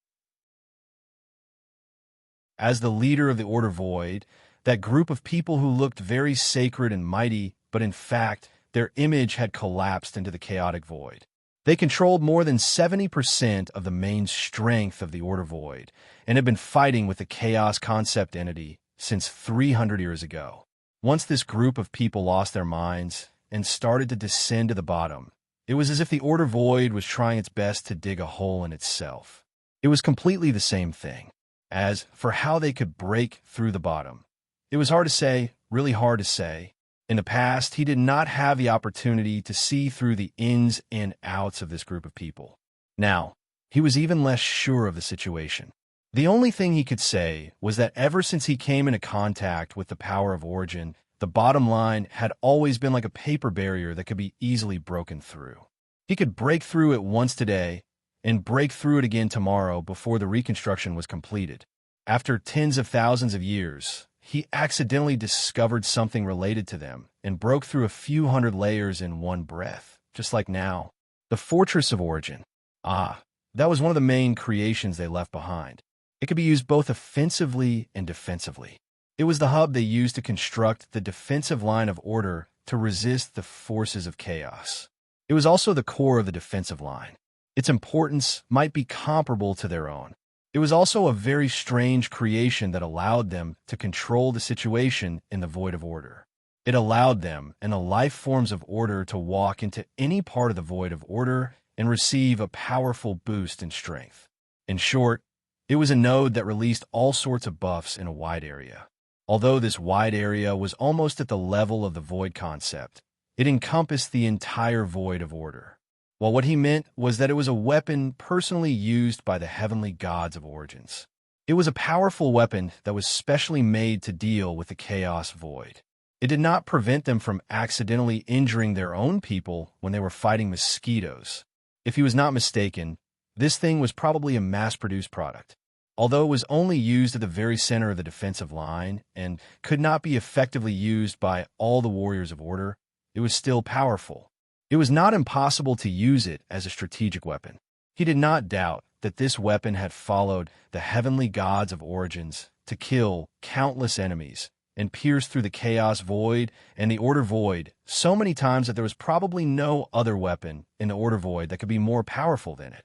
As the leader of the Order Void, that group of people who looked very sacred and mighty, but in fact, their image had collapsed into the chaotic void. They controlled more than 70% of the main strength of the Order Void, and had been fighting with the Chaos concept entity since 300 years ago. Once this group of people lost their minds and started to descend to the bottom, it was as if the Order Void was trying its best to dig a hole in itself. It was completely the same thing. As for how they could break through the bottom, it was hard to say, really hard to say. In the past, he did not have the opportunity to see through the ins and outs of this group of people. Now, he was even less sure of the situation. The only thing he could say was that ever since he came into contact with the power of origin, the bottom line had always been like a paper barrier that could be easily broken through. He could break through it once today and break through it again tomorrow before the reconstruction was completed. After tens of thousands of years, he accidentally discovered something related to them and broke through a few hundred layers in one breath, just like now. The Fortress of Origin. That was one of the main creations they left behind. It could be used both offensively and defensively. It was the hub they used to construct the defensive line of order to resist the forces of chaos. It was also the core of the defensive line. Its importance might be comparable to their own. It was also a very strange creation that allowed them to control the situation in the void of order. It allowed them and the life forms of order to walk into any part of the void of order and receive a powerful boost in strength. In short, it was a node that released all sorts of buffs in a wide area. Although this wide area was almost at the level of the void concept, it encompassed the entire void of order. Well, what he meant was that it was a weapon personally used by the heavenly gods of origins. It was a powerful weapon that was specially made to deal with the chaos void. It did not prevent them from accidentally injuring their own people when they were fighting mosquitoes. If he was not mistaken, this thing was probably a mass-produced product. Although it was only used at the very center of the defensive line and could not be effectively used by all the warriors of order, it was still powerful. It was not impossible to use it as a strategic weapon. He did not doubt that this weapon had followed the heavenly gods of origins to kill countless enemies and pierce through the chaos void and the order void so many times that there was probably no other weapon in the order void that could be more powerful than it.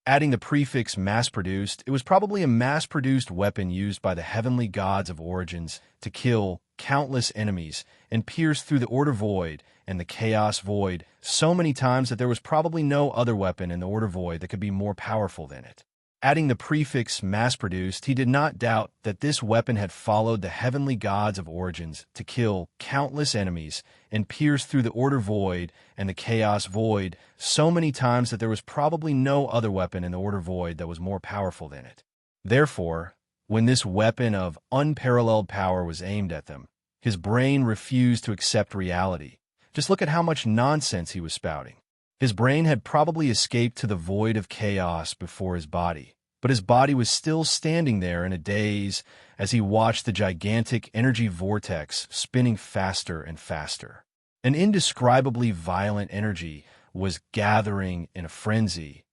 Adding the prefix mass-produced, it was probably a mass-produced weapon used by the heavenly gods of origins to kill countless enemies and pierce through the order void and the chaos void so many times that there was probably no other weapon in the order void that could be more powerful than it. Adding the prefix mass-produced, he did not doubt that this weapon had followed the heavenly gods of origins to kill countless enemies and pierce through the order void and the chaos void so many times that there was probably no other weapon in the order void that was more powerful than it. Therefore, when this weapon of unparalleled power was aimed at them, his brain refused to accept reality. Just look at how much nonsense he was spouting. His brain had probably escaped to the void of chaos before his body, but his body was still standing there in a daze as he watched the gigantic energy vortex spinning faster and faster. An indescribably violent energy was gathering in a frenzy.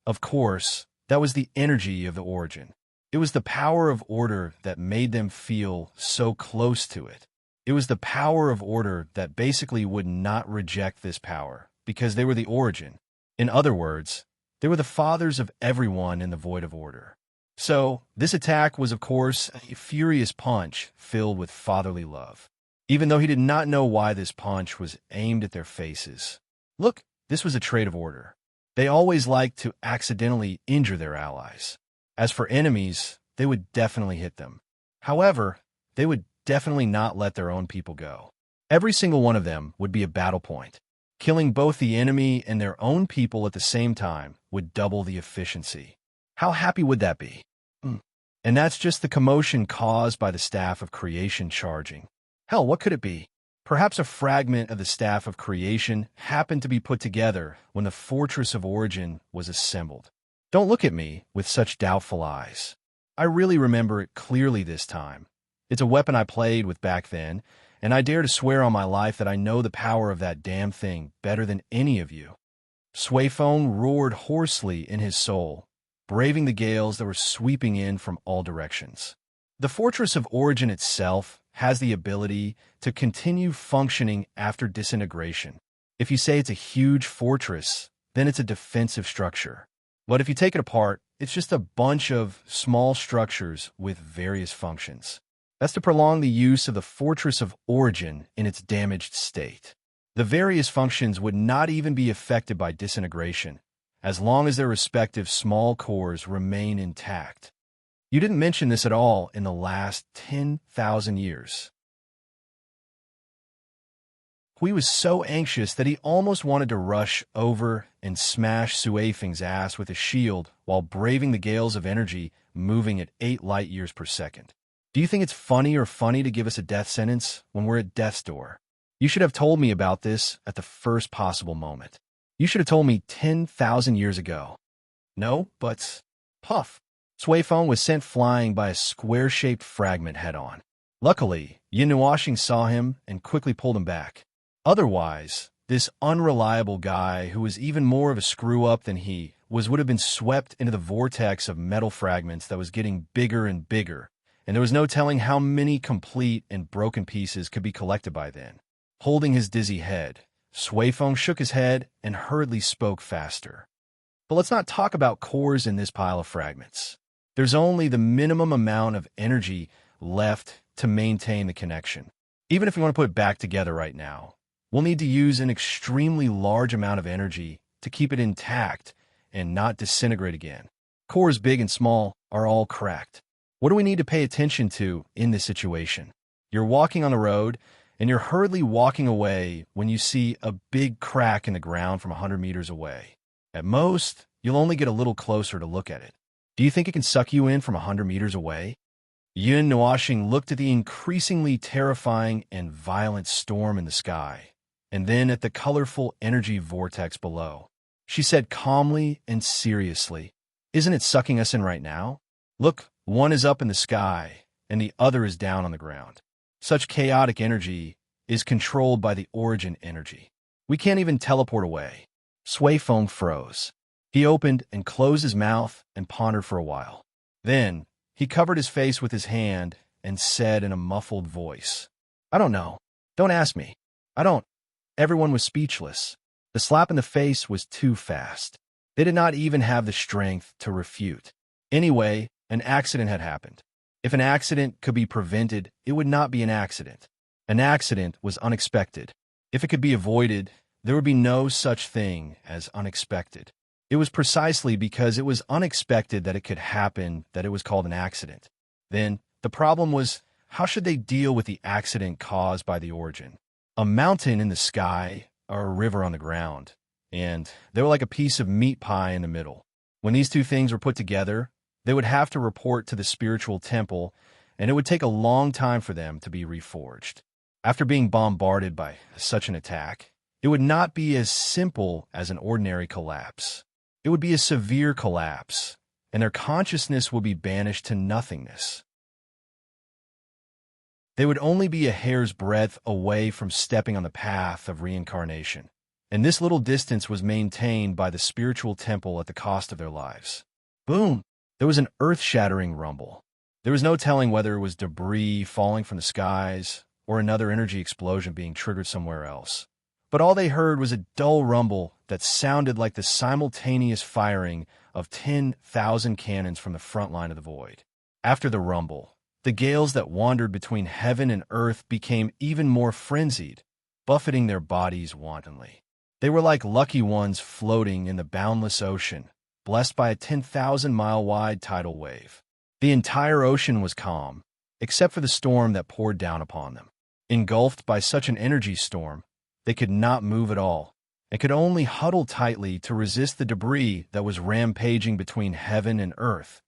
Of course, that was the energy of the origin. It was the power of order that made them feel so close to it. It was the power of order that basically would not reject this power, because they were the origin. In other words, they were the fathers of everyone in the void of order. So, this attack was, of course, a furious punch filled with fatherly love, even though he did not know why this punch was aimed at their faces. Look, this was a trait of order. They always liked to accidentally injure their allies. As for enemies, they would definitely hit them. However, they would definitely not let their own people go. Every single one of them would be a battle point. Killing both the enemy and their own people at the same time would double the efficiency. How happy would that be? And that's just the commotion caused by the staff of creation charging. Hell, what could it be? Perhaps a fragment of the staff of creation happened to be put together when the Fortress of Origin was assembled. Don't look at me with such doubtful eyes. I really remember it clearly this time. It's a weapon I played with back then, and I dare to swear on my life that I know the power of that damn thing better than any of you." Suifeng roared hoarsely in his soul, braving the gales that were sweeping in from all directions. The Fortress of Origin itself has the ability to continue functioning after disintegration. If you say it's a huge fortress, then it's a defensive structure. But if you take it apart, it's just a bunch of small structures with various functions. That's to prolong the use of the Fortress of Origin in its damaged state. The various functions would not even be affected by disintegration, as long as their respective small cores remain intact. You didn't mention this at all in the last 10,000 years. Hui was so anxious that he almost wanted to rush over and smash Suifeng's ass with a shield while braving the gales of energy moving at 8 light years per second. Do you think it's funny to give us a death sentence when we're at death's door? You should have told me about this at the first possible moment. You should have told me 10,000 years ago. No, but... Puff! Suifeng was sent flying by a square-shaped fragment head-on. Luckily, Yin Nuoxing saw him and quickly pulled him back. Otherwise, this unreliable guy, who was even more of a screw-up than he was, would have been swept into the vortex of metal fragments that was getting bigger and bigger, and there was no telling how many complete and broken pieces could be collected by then. Holding his dizzy head, Suifeng shook his head and hurriedly spoke faster. But let's not talk about cores in this pile of fragments. There's only the minimum amount of energy left to maintain the connection. Even if we want to put it back together right now, we'll need to use an extremely large amount of energy to keep it intact and not disintegrate again. Cores big and small are all cracked. What do we need to pay attention to in this situation? You're walking on the road, and you're hurriedly walking away when you see a big crack in the ground from 100 meters away. At most, you'll only get a little closer to look at it. Do you think it can suck you in from 100 meters away? Yin Nuoxing looked at the increasingly terrifying and violent storm in the sky, and then at the colorful energy vortex below. She said calmly and seriously, "Isn't it sucking us in right now? Look, one is up in the sky, and the other is down on the ground. Such chaotic energy is controlled by the origin energy. We can't even teleport away." Suifeng froze. He opened and closed his mouth and pondered for a while. Then, he covered his face with his hand and said in a muffled voice, "I don't know. Don't ask me. I don't." Everyone was speechless. The slap in the face was too fast. They did not even have the strength to refute. Anyway, an accident had happened. If an accident could be prevented, it would not be an accident. An accident was unexpected. If it could be avoided, there would be no such thing as unexpected. It was precisely because it was unexpected that it could happen that it was called an accident. Then, the problem was, how should they deal with the accident caused by the origin? A mountain in the sky or a river on the ground, and they were like a piece of meat pie in the middle. When these two things were put together, they would have to report to the spiritual temple, and it would take a long time for them to be reforged. After being bombarded by such an attack, it would not be as simple as an ordinary collapse. It would be a severe collapse, and their consciousness would be banished to nothingness. They would only be a hair's breadth away from stepping on the path of reincarnation, and this little distance was maintained by the spiritual temple at the cost of their lives. Boom! There was an earth-shattering rumble. There was no telling whether it was debris falling from the skies or another energy explosion being triggered somewhere else. But all they heard was a dull rumble that sounded like the simultaneous firing of 10,000 cannons from the front line of the void. After the rumble, the gales that wandered between heaven and earth became even more frenzied, buffeting their bodies wantonly. They were like lucky ones floating in the boundless ocean, blessed by a 10,000-mile-wide tidal wave. The entire ocean was calm, except for the storm that poured down upon them. Engulfed by such an energy storm, they could not move at all, and could only huddle tightly to resist the debris that was rampaging between heaven and earth,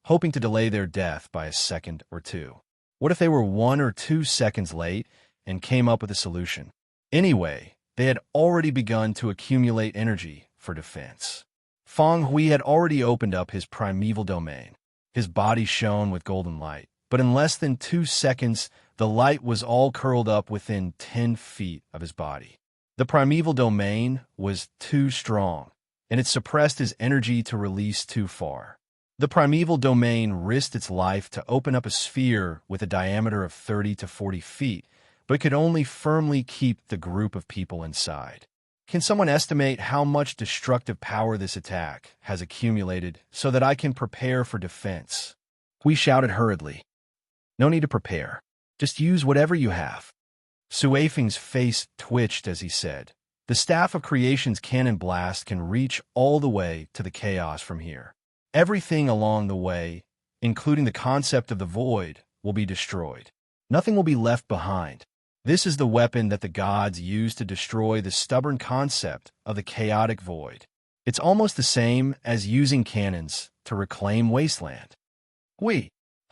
hoping to delay their death by a second or two. What if they were 1 or 2 seconds late and came up with a solution? Anyway, they had already begun to accumulate energy for defense. Feng Hui had already opened up his primeval domain. His body shone with golden light, but in less than 2 seconds, the light was all curled up within 10 feet of his body. The primeval domain was too strong, and it suppressed his energy to release too far. The primeval domain risked its life to open up a sphere with a diameter of 30 to 40 feet, but could only firmly keep the group of people inside. Can someone estimate how much destructive power this attack has accumulated so that I can prepare for defense? We shouted hurriedly. No need to prepare. Just use whatever you have. Suefeng's face twitched as he said, the Staff of Creation's cannon blast can reach all the way to the chaos from here. Everything along the way, including the concept of the void, will be destroyed. Nothing will be left behind. This is the weapon that the gods use to destroy the stubborn concept of the chaotic void. It's almost the same as using cannons to reclaim wasteland.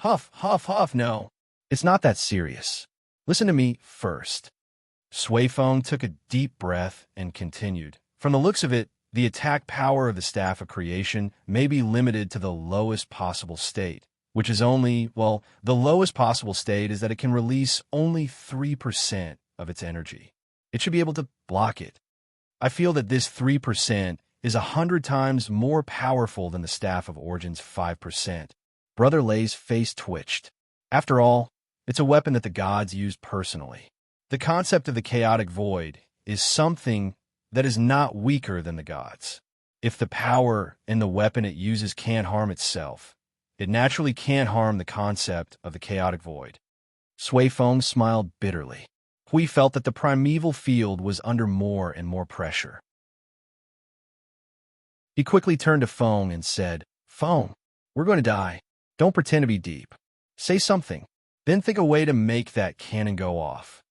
Huff, huff, huff, no. It's not that serious. Listen to me first. Suefeng took a deep breath and continued. From the looks of it, the attack power of the Staff of Creation may be limited to the lowest possible state, which is only, well, the lowest possible state is that it can release only 3% of its energy. It should be able to block it. I feel that this 3% is 100 times more powerful than the Staff of Origin's 5%. Brother Lei's face twitched. After all, it's a weapon that the gods use personally. The concept of the chaotic void is something that is not weaker than the gods. If the power in the weapon it uses can't harm itself, it naturally can't harm the concept of the chaotic void. Suefeng smiled bitterly. Hui felt that the primeval field was under more and more pressure. He quickly turned to Feng and said, Feng, we're going to die. Don't pretend to be deep. Say something. Then think a way to make that cannon go off.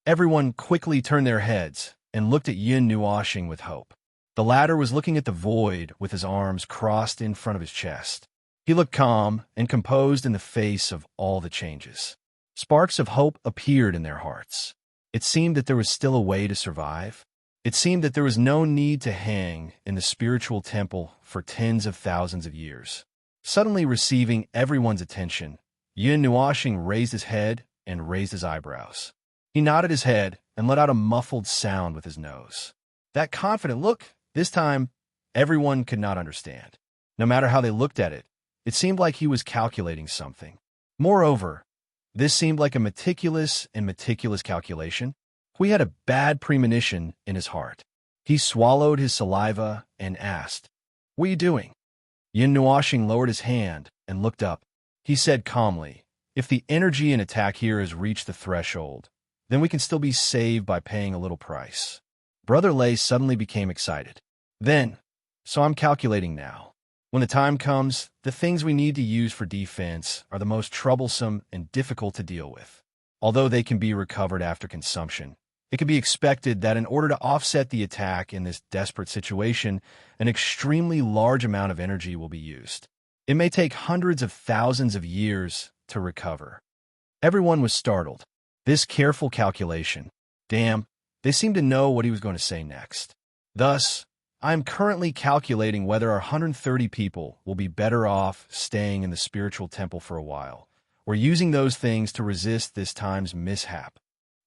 Everyone quickly turned their heads and looked at Yin Nuoxing with hope. The latter was looking at the void with his arms crossed in front of his chest. He looked calm and composed in the face of all the changes. Sparks of hope appeared in their hearts. It seemed that there was still a way to survive. It seemed that there was no need to hang in the spiritual temple for tens of thousands of years. Suddenly receiving everyone's attention, Yin Nuoxing raised his head and raised his eyebrows. He nodded his head and let out a muffled sound with his nose. That confident look, this time, everyone could not understand. No matter how they looked at it, it seemed like he was calculating something. Moreover, this seemed like a meticulous calculation. Hui had a bad premonition in his heart. He swallowed his saliva and asked, What are you doing? Yin Nuoxing lowered his hand and looked up. He said calmly, If the energy and attack here has reached the threshold, then we can still be saved by paying a little price. Brother Lei suddenly became excited. So I'm calculating now. When the time comes, the things we need to use for defense are the most troublesome and difficult to deal with. Although they can be recovered after consumption, it can be expected that in order to offset the attack in this desperate situation, an extremely large amount of energy will be used. It may take hundreds of thousands of years to recover. Everyone was startled. This careful calculation. Damn, they seemed to know what he was going to say next. Thus, I am currently calculating whether our 130 people will be better off staying in the spiritual temple for a while, or using those things to resist this time's mishap.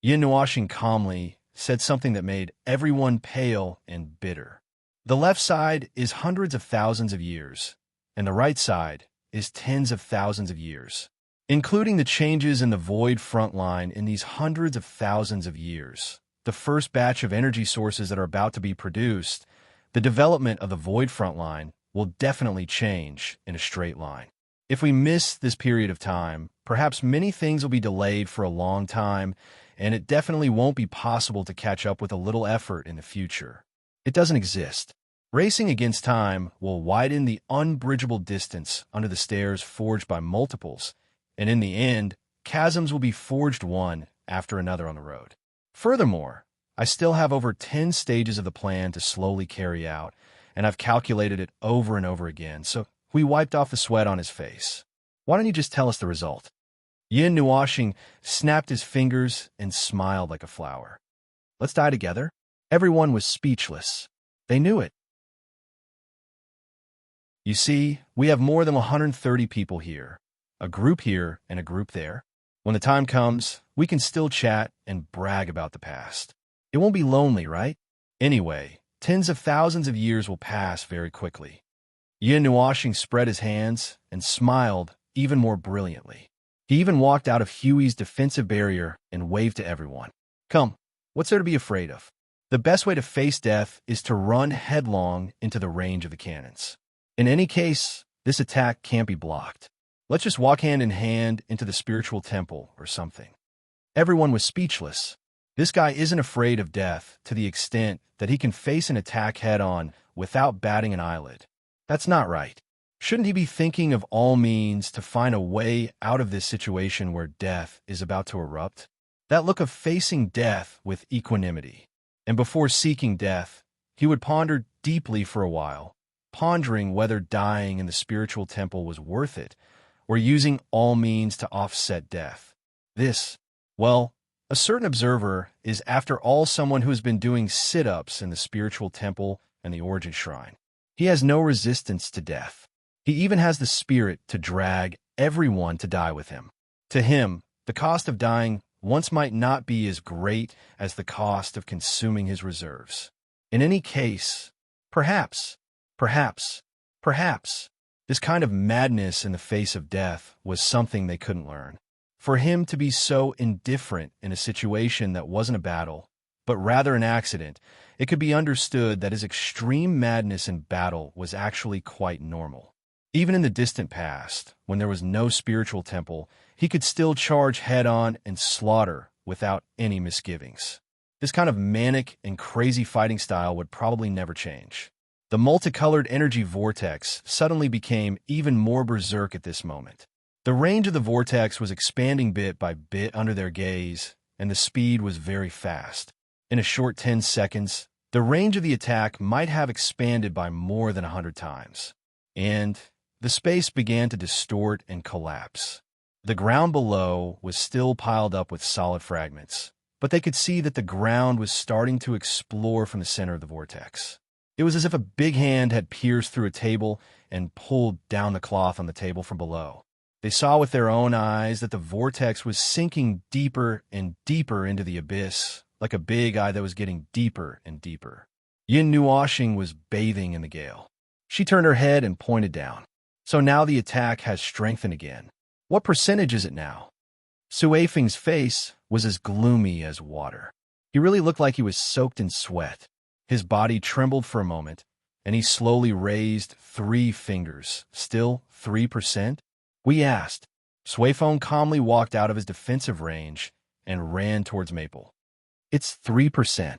Yin Nuoxing calmly said something that made everyone pale and bitter. The left side is hundreds of thousands of years, and the right side is tens of thousands of years. Including the changes in the void front line in these hundreds of thousands of years, the first batch of energy sources that are about to be produced, the development of the void front line will definitely change in a straight line. If we miss this period of time, perhaps many things will be delayed for a long time, and it definitely won't be possible to catch up with a little effort in the future. It doesn't exist. Racing against time will widen the unbridgeable distance under the stairs forged by multiples, and in the end, chasms will be forged one after another on the road. Furthermore, I still have over 10 stages of the plan to slowly carry out, and I've calculated it over and over again, so we wiped off the sweat on his face. Why don't you just tell us the result? Yin Nuoxing snapped his fingers and smiled like a flower. Let's die together? Everyone was speechless. They knew it. You see, we have more than 130 people here. a group here and a group there. When the time comes, we can still chat and brag about the past. It won't be lonely, right? Anyway, tens of thousands of years will pass very quickly. Yin Nuashing spread his hands and smiled even more brilliantly. He even walked out of Huey's defensive barrier and waved to everyone. Come, what's there to be afraid of? The best way to face death is to run headlong into the range of the cannons. In any case, this attack can't be blocked. Let's just walk hand in hand into the spiritual temple or something. Everyone was speechless. This guy isn't afraid of death to the extent that he can face an attack head-on without batting an eyelid. That's not right. Shouldn't he be thinking of all means to find a way out of this situation where death is about to erupt? That look of facing death with equanimity. And before seeking death, he would ponder deeply for a while, pondering whether dying in the spiritual temple was worth it, or using all means to offset death. This, well, a certain observer is after all someone who has been doing sit-ups in the spiritual temple and the origin shrine. He has no resistance to death. He even has the spirit to drag everyone to die with him. To him, the cost of dying once might not be as great as the cost of consuming his reserves. In any case, perhaps, this kind of madness in the face of death was something they couldn't learn. For him to be so indifferent in a situation that wasn't a battle, but rather an accident, it could be understood that his extreme madness in battle was actually quite normal. Even in the distant past, when there was no spiritual temple, he could still charge head-on and slaughter without any misgivings. This kind of manic and crazy fighting style would probably never change. The multicolored energy vortex suddenly became even more berserk at this moment. The range of the vortex was expanding bit by bit under their gaze, and the speed was very fast. In a short 10 seconds, the range of the attack might have expanded by more than 100 times. And the space began to distort and collapse. The ground below was still piled up with solid fragments, but they could see that the ground was starting to explore from the center of the vortex. It was as if a big hand had pierced through a table and pulled down the cloth on the table from below. They saw with their own eyes that the vortex was sinking deeper and deeper into the abyss, like a big eye that was getting deeper and deeper. Yin Nuashing was bathing in the gale. She turned her head and pointed down. So now the attack has strengthened again. What percentage is it now? Sui Feng's face was as gloomy as water. He really looked like he was soaked in sweat. His body trembled for a moment, and he slowly raised 3 fingers. Still 3%? We asked. Sui Feng calmly walked out of his defensive range and ran towards Maple. It's 3%.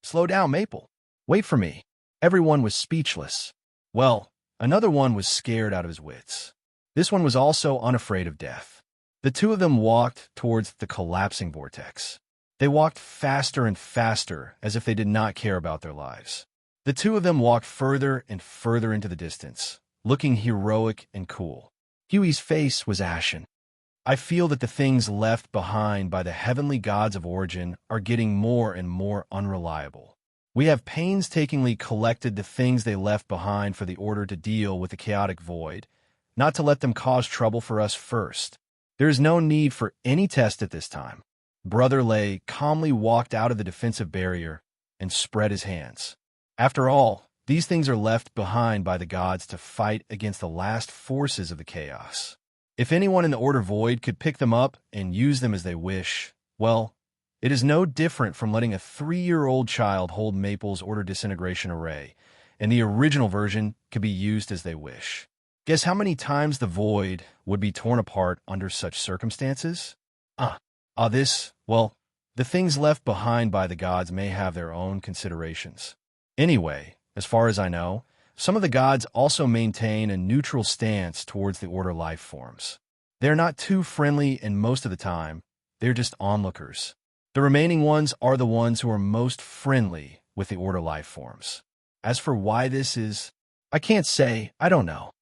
Slow down, Maple. Wait for me. Everyone was speechless. Well, another one was scared out of his wits. This one was also unafraid of death. The two of them walked towards the collapsing vortex. They walked faster and faster, as if they did not care about their lives. The two of them walked further and further into the distance, looking heroic and cool. Huey's face was ashen. I feel that the things left behind by the heavenly gods of origin are getting more and more unreliable. We have painstakingly collected the things they left behind for the order to deal with the chaotic void, not to let them cause trouble for us first. There is no need for any test at this time. Brother Lei calmly walked out of the defensive barrier and spread his hands. After all, these things are left behind by the gods to fight against the last forces of the chaos. If anyone in the Order Void could pick them up and use them as they wish, well, it is no different from letting a 3-year-old child hold Maple's Order Disintegration Array, and the original version could be used as they wish. Guess how many times the Void would be torn apart under such circumstances? The things left behind by the gods may have their own considerations. Anyway, as far as I know, some of the gods also maintain a neutral stance towards the Order life forms. They're not too friendly, and most of the time, they're just onlookers. The remaining ones are the ones who are most friendly with the Order life forms. As for why this is, I can't say, I don't know.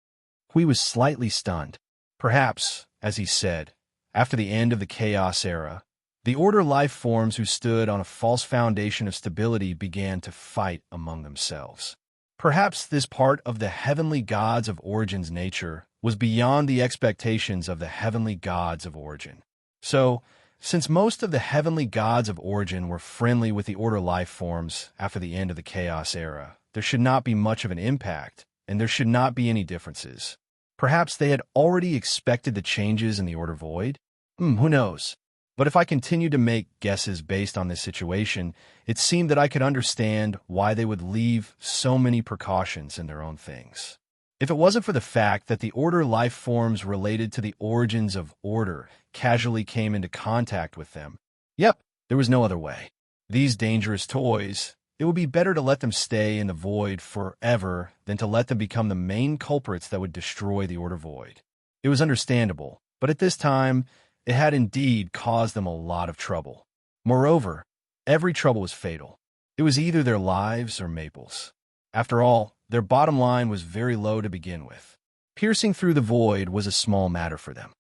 Hui was slightly stunned. Perhaps, as he said, after the end of the Chaos Era, the Order life forms who stood on a false foundation of stability began to fight among themselves. Perhaps this part of the heavenly gods of Origin's nature was beyond the expectations of the heavenly gods of Origin. So, since most of the heavenly gods of Origin were friendly with the Order life forms after the end of the Chaos era, there should not be much of an impact, and there should not be any differences. Perhaps they had already expected the changes in the Order Void? Who knows? But if I continued to make guesses based on this situation, it seemed that I could understand why they would leave so many precautions in their own things. If it wasn't for the fact that the Order life forms related to the origins of Order casually came into contact with them, there was no other way. These dangerous toys, it would be better to let them stay in the Void forever than to let them become the main culprits that would destroy the Order Void. It was understandable, but at this time, it had indeed caused them a lot of trouble. Moreover, every trouble was fatal. It was either their lives or Maple's. After all, their bottom line was very low to begin with. Piercing through the void was a small matter for them.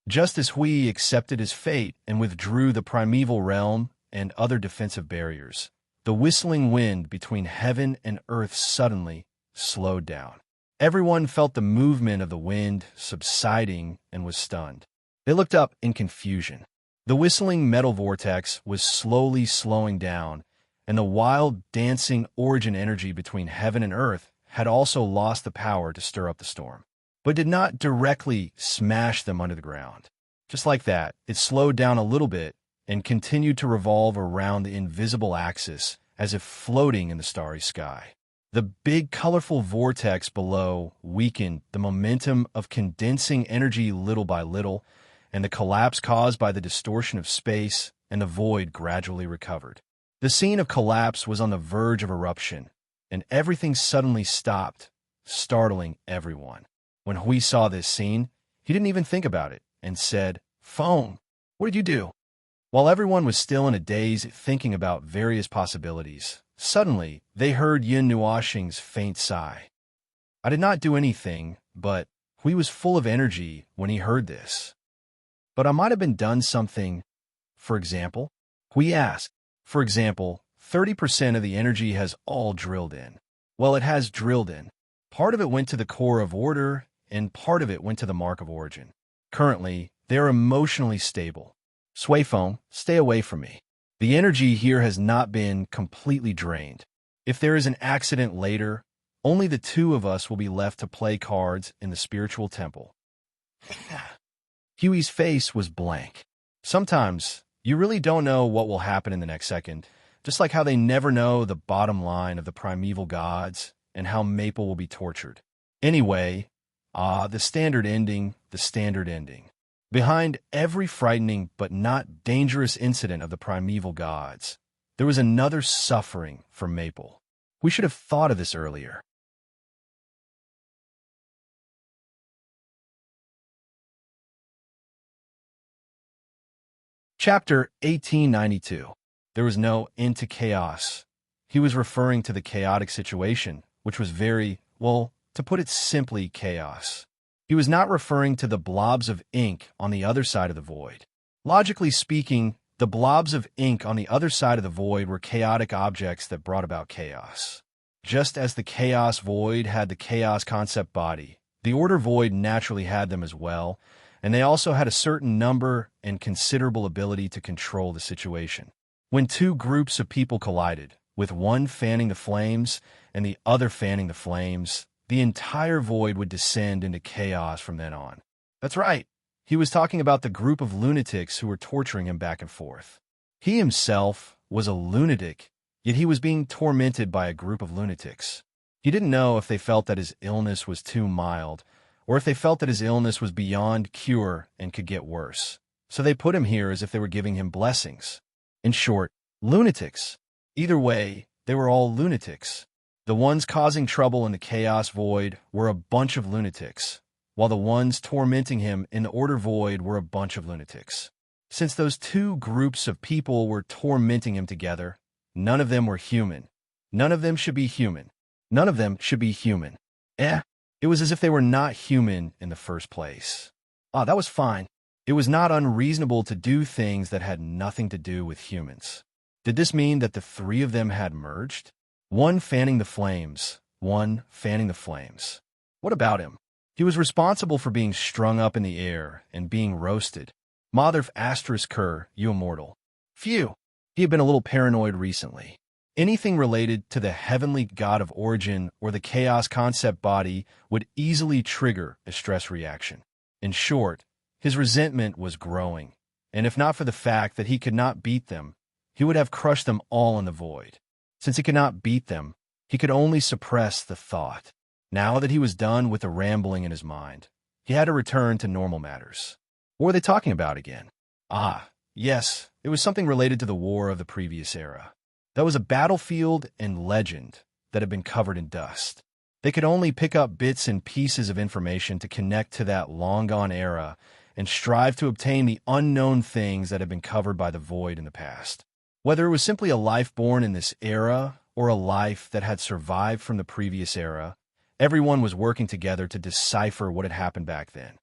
Just as Hui accepted his fate and withdrew the primeval realm and other defensive barriers, the whistling wind between heaven and earth suddenly slowed down. Everyone felt the movement of the wind subsiding and was stunned. They looked up in confusion. The whistling metal vortex was slowly slowing down, and the wild, dancing origin energy between heaven and earth had also lost the power to stir up the storm, but did not directly smash them under the ground. Just like that, it slowed down a little bit and continued to revolve around the invisible axis as if floating in the starry sky. The big, colorful vortex below weakened the momentum of condensing energy little by little, and the collapse caused by the distortion of space and the void gradually recovered. The scene of collapse was on the verge of eruption, and everything suddenly stopped, startling everyone. When Hui saw this scene, he didn't even think about it and said, "Phone, what did you do?" While everyone was still in a daze thinking about various possibilities, suddenly they heard Yin Nuoxing's faint sigh. I did not do anything, but Hui was full of energy when he heard this. But I might have been done something. For example, Hui asked, for example, 30% of the energy has all drilled in. Well, it has drilled in. Part of it went to the core of Order, and part of it went to the mark of origin. Currently, they are emotionally stable. Suifeng, stay away from me. The energy here has not been completely drained. If there is an accident later, only the two of us will be left to play cards in the spiritual temple. Huey's face was blank. Sometimes, you really don't know what will happen in the next second, just like how they never know the bottom line of the primeval gods and how Maple will be tortured. Anyway, the standard ending. Behind every frightening but not dangerous incident of the primeval gods, there was another suffering for Maple. We should have thought of this earlier. Chapter 1892. There was no end to chaos. He was referring to the chaotic situation, which was very, well, to put it simply, chaos. He was not referring to the blobs of ink on the other side of the void. Logically speaking, the blobs of ink on the other side of the void were chaotic objects that brought about chaos. Just as the chaos void had the chaos concept body, the order void naturally had them as well, and they also had a certain number and considerable ability to control the situation. When two groups of people collided, with one fanning the flames and the other fanning the flames, the entire void would descend into chaos from then on. That's right. He was talking about the group of lunatics who were torturing him back and forth. He himself was a lunatic, yet he was being tormented by a group of lunatics. He didn't know if they felt that his illness was too mild, or if they felt that his illness was beyond cure and could get worse. So they put him here as if they were giving him blessings. In short, lunatics. Either way, they were all lunatics. The ones causing trouble in the chaos void were a bunch of lunatics, while the ones tormenting him in the order void were a bunch of lunatics. Since those two groups of people were tormenting him together, none of them were human. None of them should be human. None of them should be human. It was as if they were not human in the first place. That was fine. It was not unreasonable to do things that had nothing to do with humans. Did this mean that the three of them had merged? One fanning the flames. One fanning the flames. What about him? He was responsible for being strung up in the air and being roasted. Mother asterisk cur, you immortal. Phew. He had been a little paranoid recently. Anything related to the heavenly god of origin or the chaos concept body would easily trigger a stress reaction. In short, his resentment was growing, and if not for the fact that he could not beat them, he would have crushed them all in the void. Since he could not beat them, he could only suppress the thought. Now that he was done with the rambling in his mind, he had to return to normal matters. What were they talking about again? Ah, yes, it was something related to the war of the previous era. That was a battlefield and legend that had been covered in dust. They could only pick up bits and pieces of information to connect to that long-gone era and strive to obtain the unknown things that had been covered by the void in the past. Whether it was simply a life born in this era or a life that had survived from the previous era, everyone was working together to decipher what had happened back then.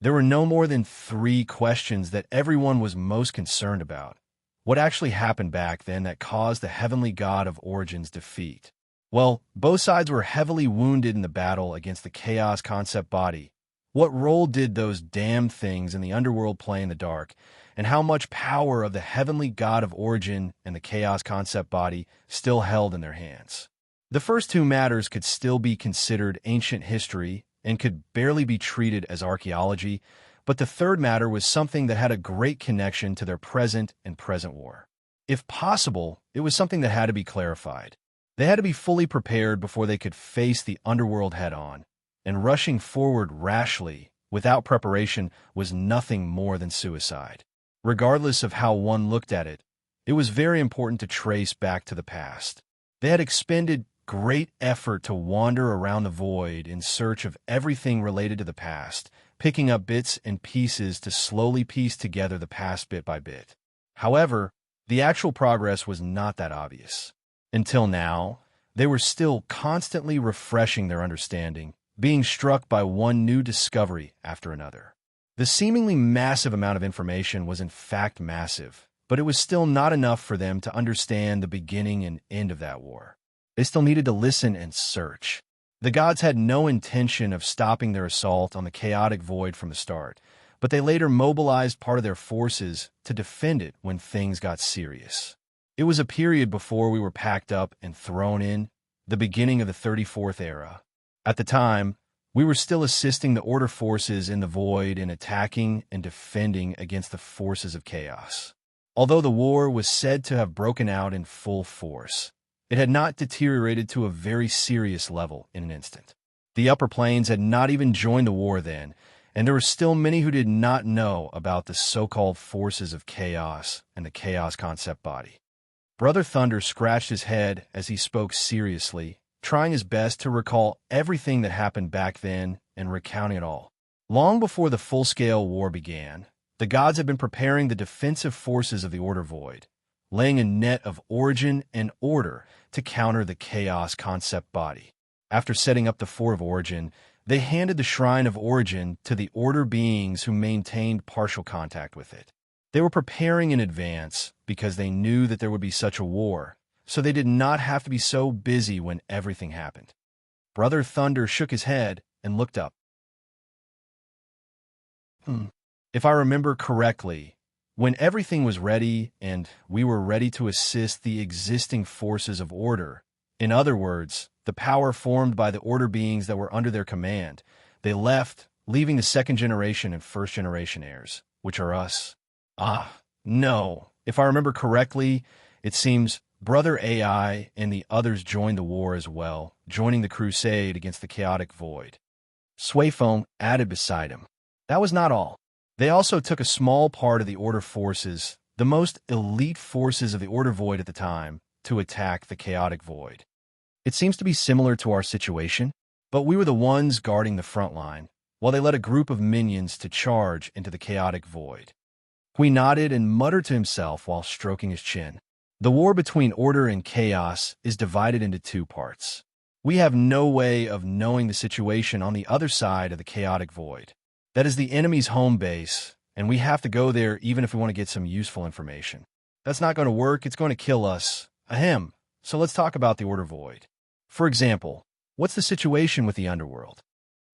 There were no more than 3 questions that everyone was most concerned about. What actually happened back then that caused the heavenly god of origins defeat? Well, both sides were heavily wounded in the battle against the chaos concept body. What role did those damn things in the underworld play in the dark, and how much power of the heavenly god of origin and the chaos concept body still held in their hands? The first 2 matters could still be considered ancient history and could barely be treated as archaeology, but the third matter was something that had a great connection to their present and present war. If possible, it was something that had to be clarified. They had to be fully prepared before they could face the underworld head-on, and rushing forward rashly, without preparation, was nothing more than suicide. Regardless of how one looked at it, it was very important to trace back to the past. They had expended great effort to wander around the void in search of everything related to the past, picking up bits and pieces to slowly piece together the past bit by bit. However, the actual progress was not that obvious. Until now, they were still constantly refreshing their understanding, being struck by one new discovery after another. The seemingly massive amount of information was in fact massive, but it was still not enough for them to understand the beginning and end of that war. They still needed to listen and search. The gods had no intention of stopping their assault on the chaotic void from the start, but they later mobilized part of their forces to defend it when things got serious. It was a period before we were packed up and thrown in, the beginning of the 34th era. At the time, we were still assisting the Order forces in the void in attacking and defending against the forces of chaos. Although the war was said to have broken out in full force, it had not deteriorated to a very serious level in an instant. The upper planes had not even joined the war then, and there were still many who did not know about the so-called forces of chaos and the chaos concept body. Brother Thunder scratched his head as he spoke seriously, trying his best to recall everything that happened back then and recounting it all. Long before the full-scale war began, the gods had been preparing the defensive forces of the Order Void, laying a net of origin and order to counter the chaos concept body. After setting up the Four of Origin, they handed the Shrine of Origin to the Order beings who maintained partial contact with it. They were preparing in advance because they knew that there would be such a war, so they did not have to be so busy when everything happened. Brother Thunder shook his head and looked up. If I remember correctly, when everything was ready and we were ready to assist the existing forces of Order, in other words, the power formed by the Order beings that were under their command, they left, leaving the second generation and first generation heirs, which are us. No. If I remember correctly, it seems Brother AI and the others joined the war as well, joining the crusade against the chaotic void. Swayphone added beside him. That was not all. They also took a small part of the Order forces, the most elite forces of the Order Void at the time, to attack the chaotic void. It seems to be similar to our situation, but we were the ones guarding the front line, while they led a group of minions to charge into the chaotic void. He nodded and muttered to himself while stroking his chin. The war between Order and Chaos is divided into 2 parts. We have no way of knowing the situation on the other side of the chaotic void. That is the enemy's home base, and we have to go there even if we want to get some useful information. That's not going to work. It's going to kill us. Ahem. So let's talk about the Order Void. For example, what's the situation with the underworld?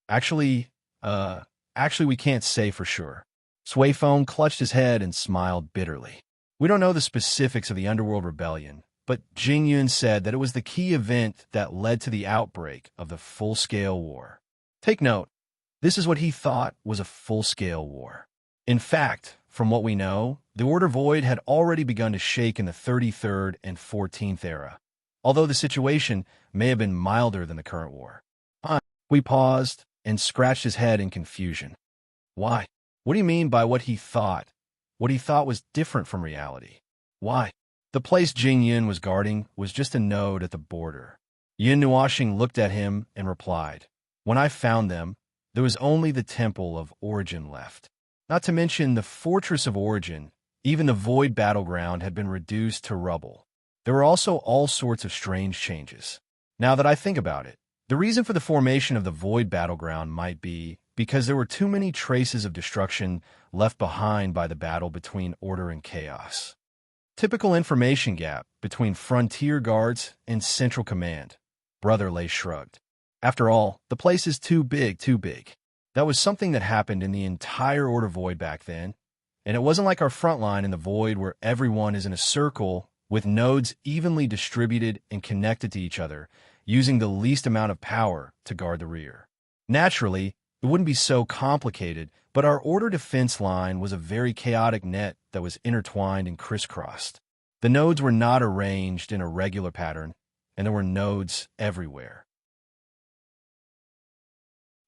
Actually, we can't say for sure. Swayphone clutched his head and smiled bitterly. We don't know the specifics of the Underworld Rebellion, but Jingyun said that it was the key event that led to the outbreak of the full-scale war. Take note, this is what he thought was a full-scale war. In fact, from what we know, the Order Void had already begun to shake in the 33rd and 14th era, although the situation may have been milder than the current war. We paused and scratched his head in confusion. Why? What do you mean by what he thought? What he thought was different from reality? Why? The place Jing Yun was guarding was just a node at the border. Yin Nuoxing looked at him and replied, "When I found them, there was only the Temple of Origin left. Not to mention the Fortress of Origin, even the Void Battleground had been reduced to rubble. There were also all sorts of strange changes. Now that I think about it, the reason for the formation of the Void Battleground might be because there were too many traces of destruction left behind by the battle between order and chaos. Typical information gap between frontier guards and central command." Brother Lei shrugged. "After all, the place is too big, too big. That was something that happened in the entire Order Void back then, and it wasn't like our front line in the Void where everyone is in a circle with nodes evenly distributed and connected to each other, using the least amount of power to guard the rear. Naturally, it wouldn't be so complicated, but our Order defense line was a very chaotic net that was intertwined and crisscrossed. The nodes were not arranged in a regular pattern, and there were nodes everywhere.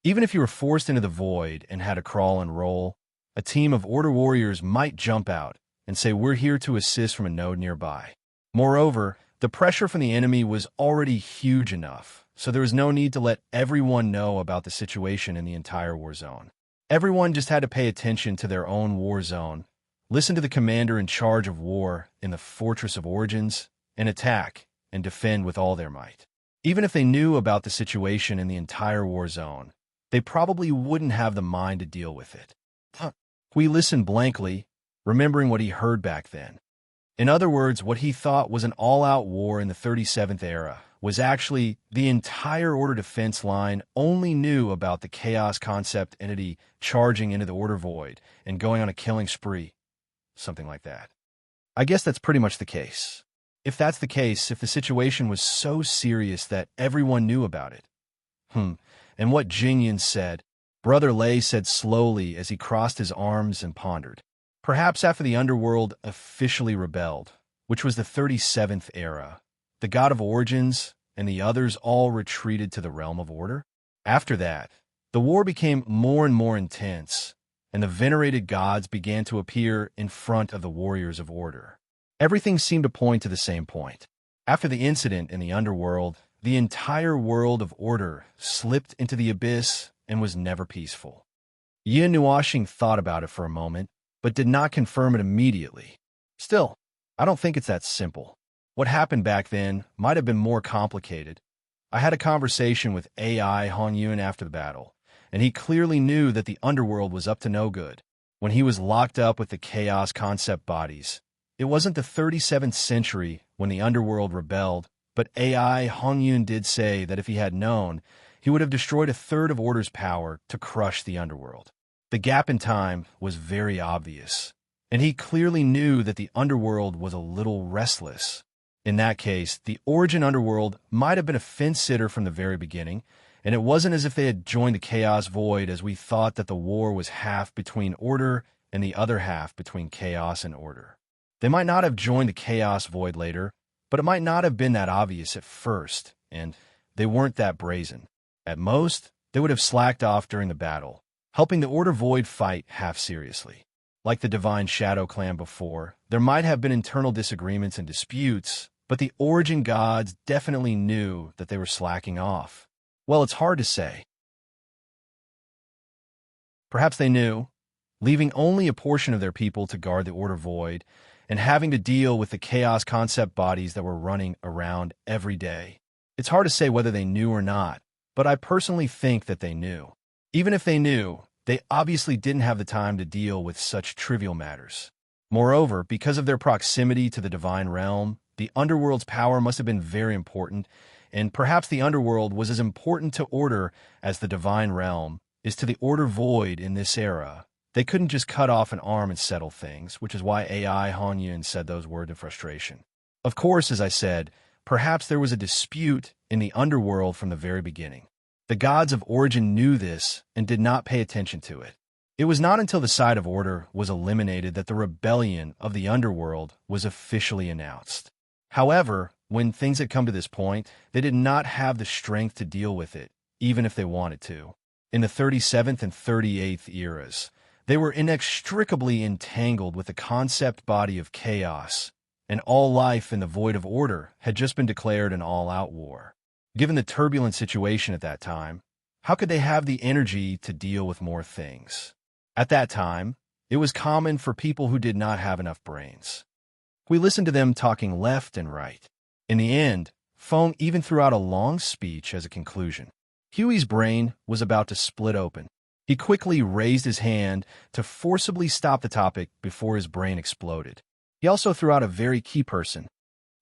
Even if you were forced into the Void and had to crawl and roll, a team of Order warriors might jump out and say, 'We're here to assist from a node nearby.' Moreover, the pressure from the enemy was already huge enough, so there was no need to let everyone know about the situation in the entire war zone. Everyone just had to pay attention to their own war zone, listen to the commander in charge of war in the Fortress of Origins, and attack and defend with all their might. Even if they knew about the situation in the entire war zone, they probably wouldn't have the mind to deal with it." We listened blankly, remembering what he heard back then. In other words, what he thought was an all-out war in the 37th era was actually the entire Order defense line only knew about the Chaos concept entity charging into the Order Void and going on a killing spree. Something like that. I guess that's pretty much the case. If that's the case, if the situation was so serious that everyone knew about it. And what Jingyan said, Brother Lei said slowly as he crossed his arms and pondered. Perhaps after the Underworld officially rebelled, which was the 37th era, the God of Origins and the others all retreated to the realm of Order. After that, the war became more and more intense, and the venerated gods began to appear in front of the warriors of Order. Everything seemed to point to the same point. After the incident in the Underworld, the entire world of Order slipped into the abyss and was never peaceful. Yin Nuoxing thought about it for a moment, but did not confirm it immediately. Still, I don't think it's that simple. What happened back then might have been more complicated. I had a conversation with AI Hongyun after the battle, and he clearly knew that the Underworld was up to no good. When he was locked up with the Chaos concept bodies, it wasn't the 37th century when the Underworld rebelled, but AI Hongyun did say that if he had known, he would have destroyed a third of Order's power to crush the Underworld. The gap in time was very obvious, and he clearly knew that the Underworld was a little restless. In that case, the Origin Underworld might have been a fence-sitter from the very beginning, and it wasn't as if they had joined the Chaos Void as we thought that the war was half between Order and the other half between Chaos and Order. They might not have joined the Chaos Void later, but it might not have been that obvious at first, and they weren't that brazen. At most, they would have slacked off during the battle, helping the Order Void fight half seriously. Like the Divine Shadow Clan before, there might have been internal disagreements and disputes, but the Origin gods definitely knew that they were slacking off. Well, it's hard to say. Perhaps they knew, leaving only a portion of their people to guard the Order Void, and having to deal with the Chaos concept bodies that were running around every day. It's hard to say whether they knew or not, but I personally think that they knew. Even if they knew, they obviously didn't have the time to deal with such trivial matters. Moreover, because of their proximity to the divine realm, the underworld's power must have been very important, and perhaps the underworld was as important to order as the divine realm is to the order void in this era. They couldn't just cut off an arm and settle things, which is why AI Han Yun said those words in frustration. Of course, as I said, perhaps there was a dispute in the underworld from the very beginning. The gods of origin knew this and did not pay attention to it. It was not until the side of order was eliminated that the rebellion of the underworld was officially announced. However, when things had come to this point, they did not have the strength to deal with it, even if they wanted to. In the 37th and 38th eras, they were inextricably entangled with the concept body of chaos, and all life in the void of order had just been declared an all-out war. Given the turbulent situation at that time, how could they have the energy to deal with more things? At that time, it was common for people who did not have enough brains. We listened to them talking left and right. In the end, Feng even threw out a long speech as a conclusion. Huey's brain was about to split open. He quickly raised his hand to forcibly stop the topic before his brain exploded. He also threw out a very key person.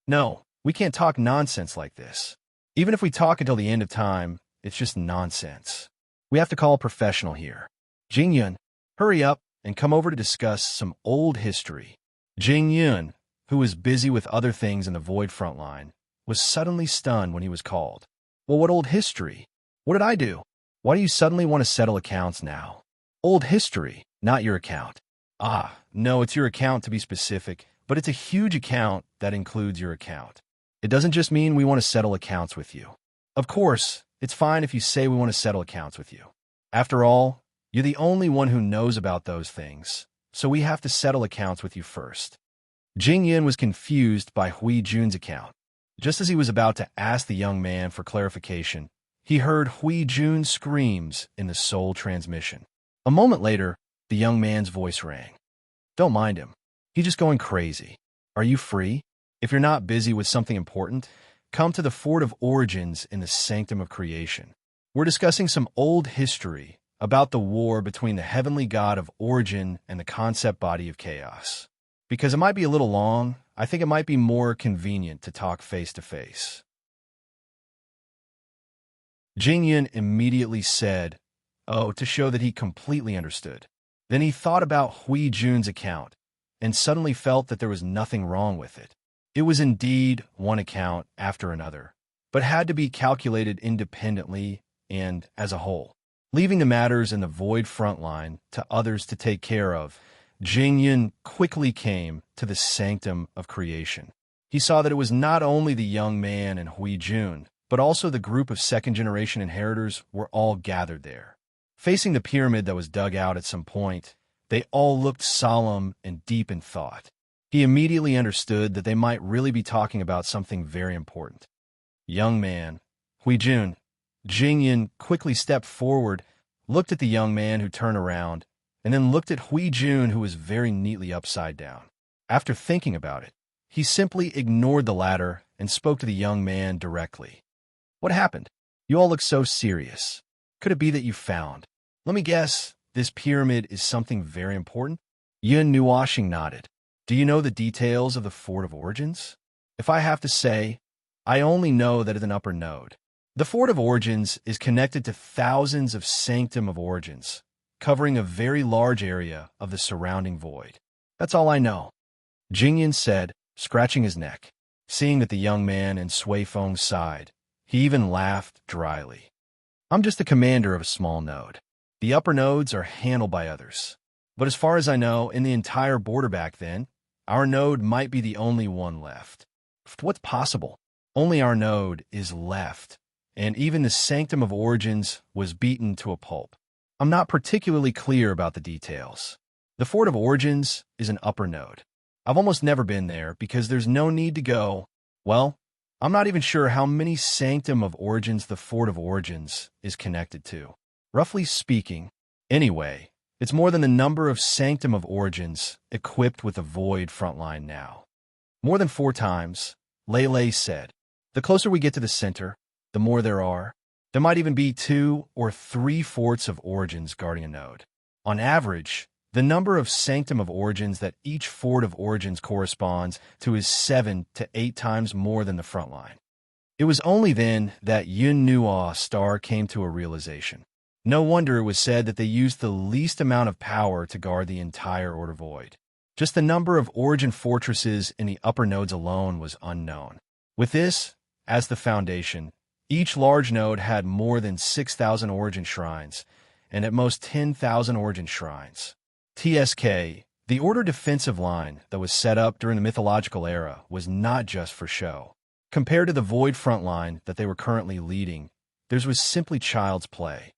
No, we can't talk nonsense like this. Even if we talk until the end of time, it's just nonsense. We have to call a professional here. Jing Yun, hurry up and come over to discuss some old history. Jing Yun, who was busy with other things in the void front line, was suddenly stunned when he was called. Well, what old history? What did I do? Why do you suddenly want to settle accounts now? Old history, not your account. Ah, no, it's your account to be specific, but it's a huge account that includes your account. It doesn't just mean we want to settle accounts with you. Of course, it's fine if you say we want to settle accounts with you. After all, you're the only one who knows about those things, so we have to settle accounts with you first. Jing Yin was confused by Hui Jun's account. Just as he was about to ask the young man for clarification, he heard Hui Jun's screams in the soul transmission. A moment later, the young man's voice rang. Don't mind him. He's just going crazy. Are you free? If you're not busy with something important, come to the Fort of Origins in the Sanctum of Creation. We're discussing some old history about the war between the heavenly god of origin and the concept body of chaos. Because it might be a little long, I think it might be more convenient to talk face to face. Jing Yun immediately said, oh, to show that he completely understood. Then he thought about Hui Jun's account and suddenly felt that there was nothing wrong with it. It was indeed one account after another, but had to be calculated independently and as a whole. Leaving the matters in the void front line to others to take care of, Jing Yun quickly came to the sanctum of creation. He saw that it was not only the young man and Hui Jun, but also the group of second-generation inheritors were all gathered there. Facing the pyramid that was dug out at some point, they all looked solemn and deep in thought. He immediately understood that they might really be talking about something very important. Young man, Hui Jun. Jing Yun quickly stepped forward, looked at the young man who turned around, and then looked at Hui Jun, who was very neatly upside down. After thinking about it, he simply ignored the latter and spoke to the young man directly. What happened? You all look so serious. Could it be that you found? Let me guess, this pyramid is something very important? Yun Nuashing nodded. Do you know the details of the Fort of Origins? If I have to say, I only know that it's an upper node. The Fort of Origins is connected to thousands of Sanctum of Origins, covering a very large area of the surrounding void. That's all I know. Jing Yin said, scratching his neck. Seeing that the young man and Sui Feng sighed, he even laughed dryly. I'm just the commander of a small node. The upper nodes are handled by others. But as far as I know, in the entire border back then, our node might be the only one left. What's possible? Only our node is left, and even the Sanctum of Origins was beaten to a pulp. I'm not particularly clear about the details. The Fort of Origins is an upper node. I've almost never been there because there's no need to go. Well, I'm not even sure how many Sanctum of Origins the Fort of Origins is connected to. Roughly speaking, anyway, it's more than the number of Sanctum of Origins equipped with a void frontline now. More than 4 times, Lei said. The closer we get to the center, the more there are. There might even be 2 or 3 forts of Origins guarding a node. On average, The number of sanctum of origins that each fort of origins corresponds to is 7 to 8 times more than the front line. It was only then that Yun Nuo star came to a realization. No wonder it was said that they used the least amount of power to guard the entire Order Void. Just the number of origin fortresses in the upper nodes alone was unknown. With this as the foundation, each large node had more than 6,000 origin shrines, and at most 10,000 origin shrines. TSK, the Order defensive line that was set up during the mythological era, was not just for show. Compared to the Void front line that they were currently leading, theirs was simply child's play.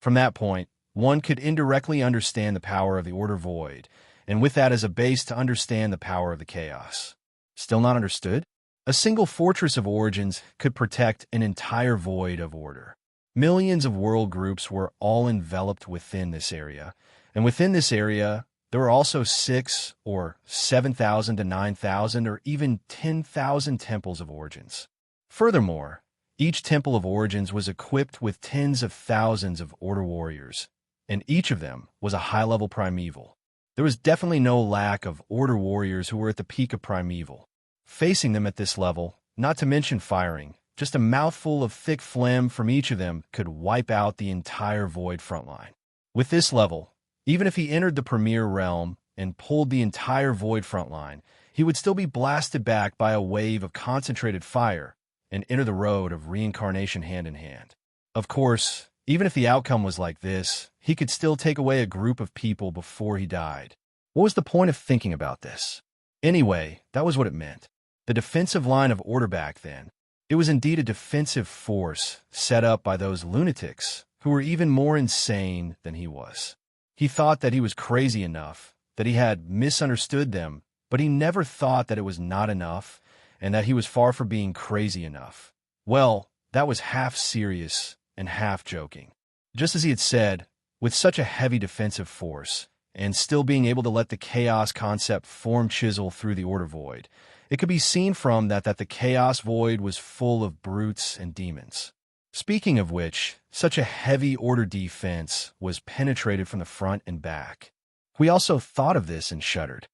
From that point, one could indirectly understand the power of the Order Void, and with that as a base to understand the power of the Chaos. Still not understood? A single fortress of origins could protect an entire void of order. Millions of world groups were all enveloped within this area, and within this area, there were also 6 or 7,000 to 9,000 or even 10,000 temples of origins. Furthermore, each temple of origins was equipped with tens of thousands of order warriors, and each of them was a high-level primeval. There was definitely no lack of order warriors who were at the peak of primeval. Facing them at this level, not to mention firing, just a mouthful of thick phlegm from each of them could wipe out the entire Void frontline. With this level, even if he entered the Premier Realm and pulled the entire Void frontline, he would still be blasted back by a wave of concentrated fire and enter the road of reincarnation hand in hand. Of course, even if the outcome was like this, he could still take away a group of people before he died. What was the point of thinking about this? Anyway, that was what it meant. The defensive line of order back then. It was indeed a defensive force set up by those lunatics who were even more insane than he was. He thought that he was crazy enough, that he had misunderstood them, but he never thought that it was not enough and that he was far from being crazy enough. Well, that was half serious and half joking. Just as he had said, with such a heavy defensive force, and still being able to let the chaos concept form chisel through the Order Void, it could be seen from that the Chaos Void was full of brutes and demons. Speaking of which, such a heavy Order defense was penetrated from the front and back. We also thought of this and shuddered.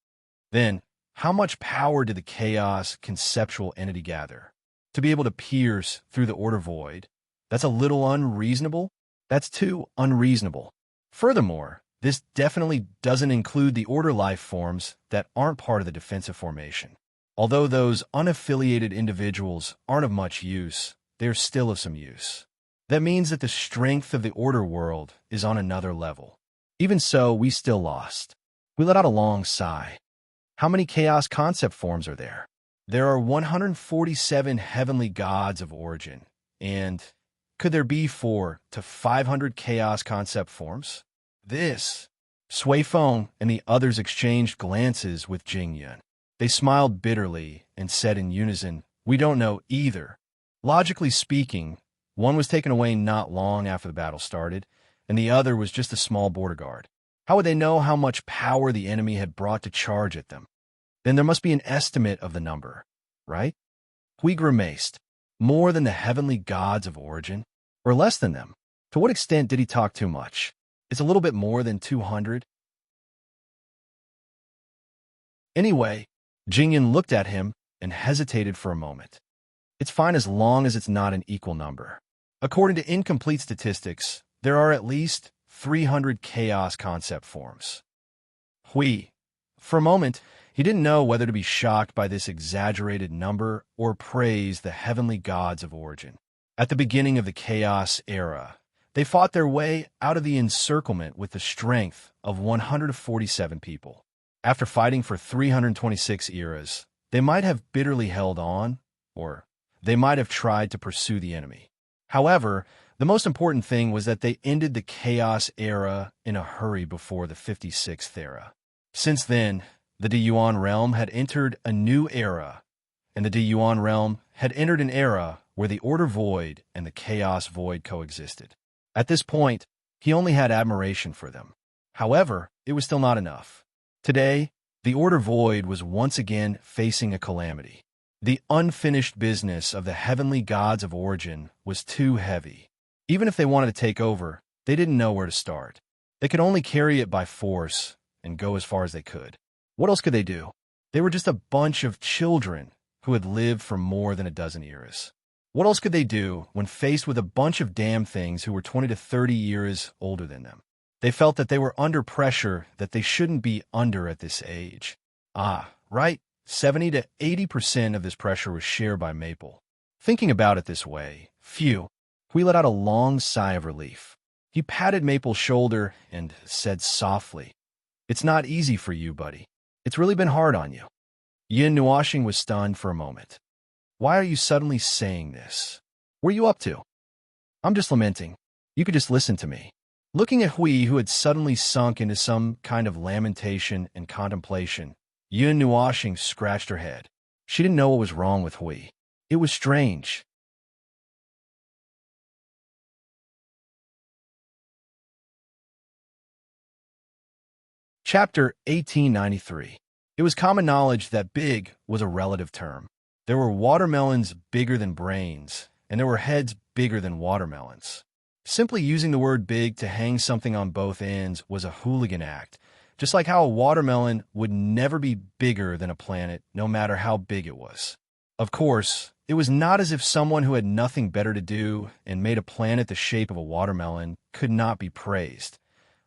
Then, how much power did the Chaos conceptual entity gather? To be able to pierce through the Order Void, that's a little unreasonable? That's too unreasonable. Furthermore, this definitely doesn't include the Order life forms that aren't part of the defensive formation. Although those unaffiliated individuals aren't of much use, they are still of some use. That means that the strength of the Order world is on another level. Even so, we still lost. We let out a long sigh. How many Chaos concept forms are there? There are 147 heavenly gods of origin, and could there be 400 to 500 Chaos concept forms? This. Sui Feng and the others exchanged glances with Jingyun. They smiled bitterly and said in unison, "We don't know either." Logically speaking, one was taken away not long after the battle started, and the other was just a small border guard. How would they know how much power the enemy had brought to charge at them? Then there must be an estimate of the number, right? Hui grimaced. More than the heavenly gods of origin? Or less than them? To what extent did he talk too much? It's a little bit more than 200. Anyway, Jingyun looked at him and hesitated for a moment. It's fine as long as it's not an equal number. According to incomplete statistics, there are at least 300 Chaos concept forms. Hui. For a moment, he didn't know whether to be shocked by this exaggerated number or praise the heavenly gods of origin. At the beginning of the Chaos era, they fought their way out of the encirclement with the strength of 147 people. After fighting for 326 eras, they might have bitterly held on, or they might have tried to pursue the enemy. However, the most important thing was that they ended the Chaos era in a hurry before the 56th era. Since then, the Deyuan realm had entered a new era, and the Deyuan realm had entered an era where the Order Void and the Chaos Void coexisted. At this point, he only had admiration for them. However, it was still not enough. Today, the Order Void was once again facing a calamity. The unfinished business of the heavenly gods of origin was too heavy. Even if they wanted to take over, They didn't know where to start. They could only carry it by force and go as far as they could. What else could they do? They were just a bunch of children who had lived for more than a dozen eras. What else could they do when faced with a bunch of damn things who were 20 to 30 years older than them? They felt that they were under pressure that they shouldn't be under at this age. Right? 70 to 80% of this pressure was shared by Maple. Thinking about it this way, phew, we let out a long sigh of relief. He patted Maple's shoulder and said softly, "It's not easy for you, buddy. It's really been hard on you." Yin Nuashing was stunned for a moment. "Why are you suddenly saying this? What are you up to?" "I'm just lamenting. You could just listen to me." Looking at Hui, who had suddenly sunk into some kind of lamentation and contemplation, Yin Nuashing scratched her head. She didn't know what was wrong with Hui. It was strange. Chapter 1893. It was common knowledge that big was a relative term. There were watermelons bigger than brains, and there were heads bigger than watermelons. Simply using the word big to hang something on both ends was a hooligan act, just like how a watermelon would never be bigger than a planet, no matter how big it was. Of course, it was not as if someone who had nothing better to do and made a planet the shape of a watermelon could not be praised.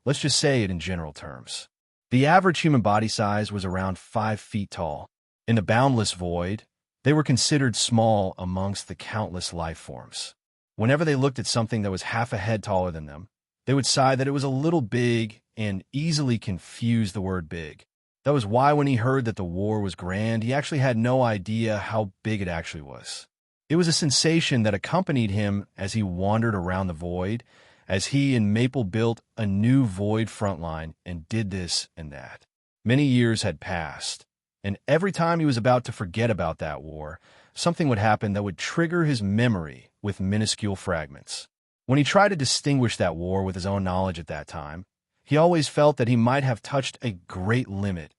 Let's just say it in general terms. The average human body size was around 5 feet tall. In the boundless void, they were considered small amongst the countless life forms. Whenever they looked at something that was half a head taller than them, they would sigh that it was a little big and easily confuse the word big. That was why when he heard that the war was grand, he actually had no idea how big it actually was. It was a sensation that accompanied him as he wandered around the void, as he and Maple built a new void frontline and did this and that. Many years had passed, and every time he was about to forget about that war, something would happen that would trigger his memory with minuscule fragments. When he tried to distinguish that war with his own knowledge at that time, he always felt that he might have touched a great limit.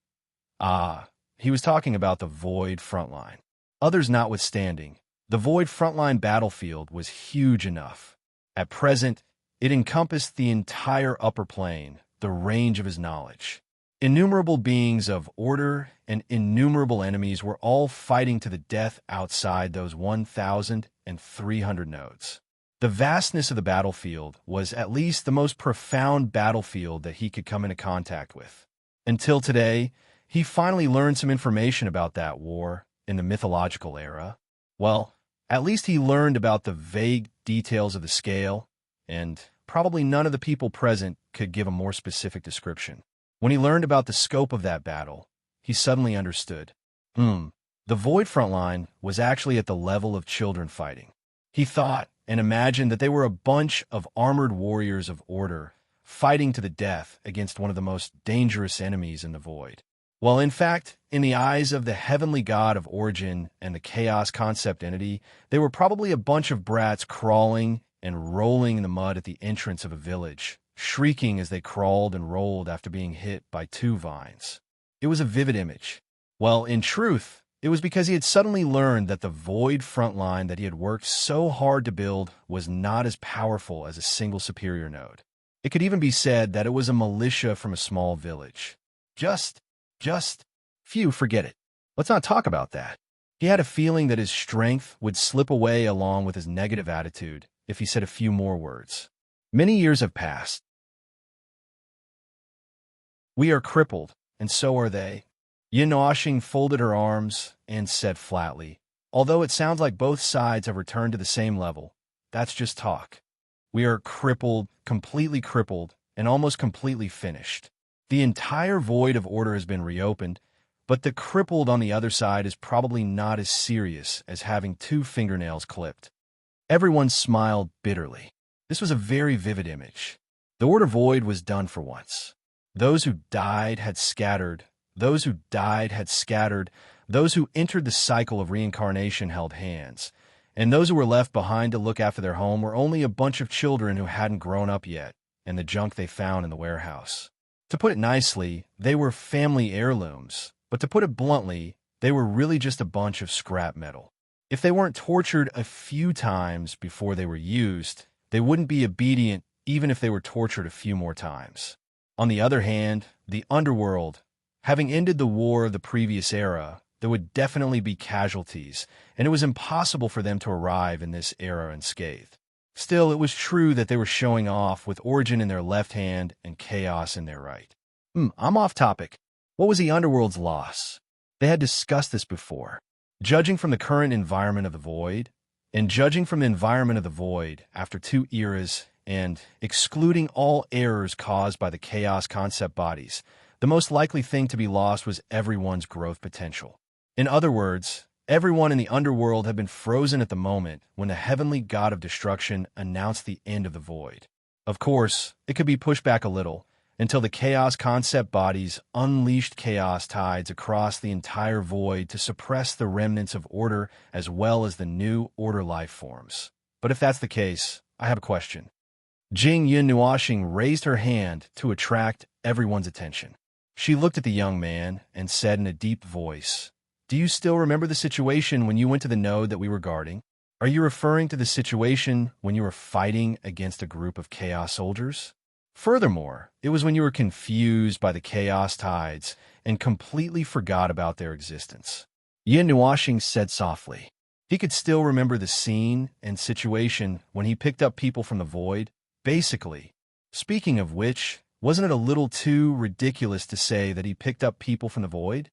He was talking about the void frontline. Others notwithstanding, the void frontline battlefield was huge enough. At present, it encompassed the entire upper plane, the range of his knowledge. Innumerable beings of order and innumerable enemies were all fighting to the death outside those 1,300 nodes. The vastness of the battlefield was at least the most profound battlefield that he could come into contact with. Until today, he finally learned some information about that war in the mythological era. Well, at least he learned about the vague details of the scale, and probably none of the people present could give a more specific description. When he learned about the scope of that battle, he suddenly understood. The void frontline was actually at the level of children fighting. He thought and imagined that they were a bunch of armored warriors of order fighting to the death against one of the most dangerous enemies in the void. Well, in fact, in the eyes of the heavenly god of origin and the chaos concept entity, they were probably a bunch of brats crawling and rolling in the mud at the entrance of a village, shrieking as they crawled and rolled after being hit by 2 vines. It was a vivid image. Well, in truth, it was because he had suddenly learned that the void frontline that he had worked so hard to build was not as powerful as a single superior node. It could even be said that it was a militia from a small village. Forget it. Let's not talk about that. He had a feeling that his strength would slip away along with his negative attitude if he said a few more words. Many years have passed. We are crippled, and so are they. Yin Nuashing folded her arms and said flatly, although it sounds like both sides have returned to the same level, that's just talk. We are crippled, and almost completely finished. The entire void of order has been reopened, but the crippled on the other side is probably not as serious as having 2 fingernails clipped. Everyone smiled bitterly. This was a very vivid image. The order void was done for once. Those who died had scattered. Those who entered the cycle of reincarnation held hands, and those who were left behind to look after their home were only a bunch of children who hadn't grown up yet, and the junk they found in the warehouse. To put it nicely, they were family heirlooms, but to put it bluntly, they were really just a bunch of scrap metal. If they weren't tortured a few times before they were used, they wouldn't be obedient even if they were tortured a few more times. On the other hand, the underworld, having ended the war of the previous era, there would definitely be casualties, and it was impossible for them to arrive in this era unscathed. Still, it was true that they were showing off with origin in their left hand and chaos in their right. I'm off topic. What was the underworld's loss? They had discussed this before. Judging from the current environment of the void, after 2 eras, and excluding all errors caused by the chaos concept bodies, the most likely thing to be lost was everyone's growth potential. In other words, everyone in the underworld had been frozen at the moment when the heavenly god of destruction announced the end of the void. Of course, it could be pushed back a little, until the chaos concept bodies unleashed chaos tides across the entire void to suppress the remnants of order as well as the new order life forms. But if that's the case, I have a question. Jing Yunnuoxing raised her hand to attract everyone's attention. She looked at the young man and said in a deep voice, "Do you still remember the situation when you went to the node that we were guarding? Are you referring to the situation when you were fighting against a group of chaos soldiers? Furthermore, it was when you were confused by the chaos tides and completely forgot about their existence." Yin Nuoxing said softly. He could still remember the scene and situation when he picked up people from the void. Basically, speaking of which, wasn't it a little too ridiculous to say that he picked up people from the void?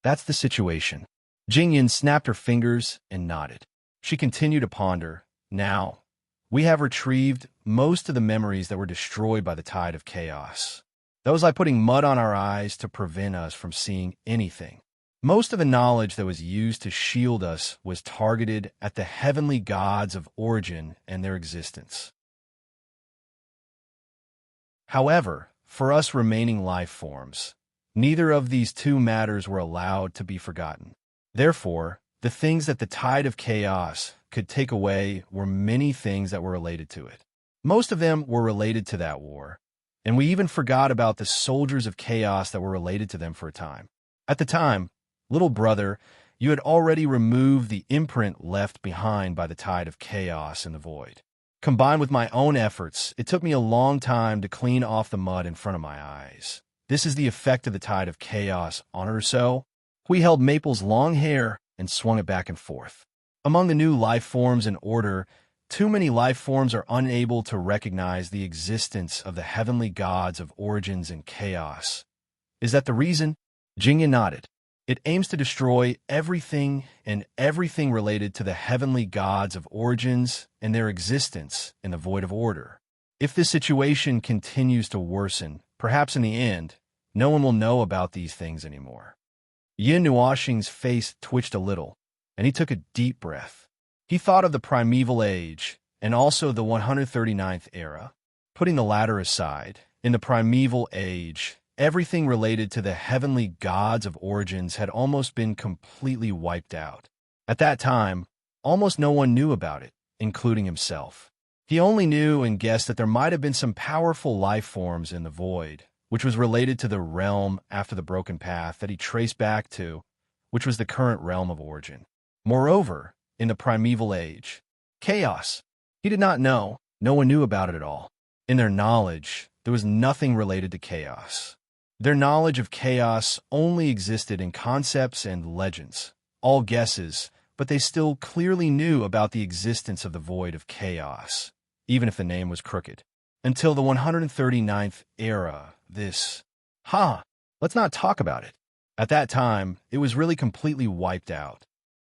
That's the situation. Jingyin snapped her fingers and nodded. She continued to ponder. Now, we have retrieved most of the memories that were destroyed by the tide of chaos. That was like putting mud on our eyes to prevent us from seeing anything. Most of the knowledge that was used to shield us was targeted at the heavenly gods of origin and their existence. However, for us remaining life forms, neither of these two matters were allowed to be forgotten. Therefore, the things that the tide of chaos could take away were many things that were related to it. Most of them were related to that war, and we even forgot about the soldiers of chaos that were related to them for a time. At the time, little brother, you had already removed the imprint left behind by the tide of chaos in the void. Combined with my own efforts, it took me a long time to clean off the mud in front of my eyes. This is the effect of the tide of chaos on her so. We held Maple's long hair and swung it back and forth. Among the new life forms in order, too many life forms are unable to recognize the existence of the heavenly gods of origins and chaos. Is that the reason? Jingya nodded. It aims to destroy everything and everything related to the heavenly gods of origins and their existence in the void of order. If this situation continues to worsen, perhaps in the end, no one will know about these things anymore. Yin Nuoxing's face twitched a little, and he took a deep breath. He thought of the primeval age and also the 139th era. Putting the latter aside, in the primeval age, everything related to the heavenly gods of origins had almost been completely wiped out. At that time, almost no one knew about it, including himself. He only knew and guessed that there might have been some powerful life forms in the void, which was related to the realm after the broken path that he traced back to, which was the current realm of origin. Moreover, in the primeval age, chaos. He did not know. No one knew about it at all. In their knowledge, there was nothing related to chaos. Their knowledge of chaos only existed in concepts and legends, all guesses, but they still clearly knew about the existence of the void of chaos, even if the name was crooked. Until the 139th era, let's not talk about it. At that time, it was really completely wiped out.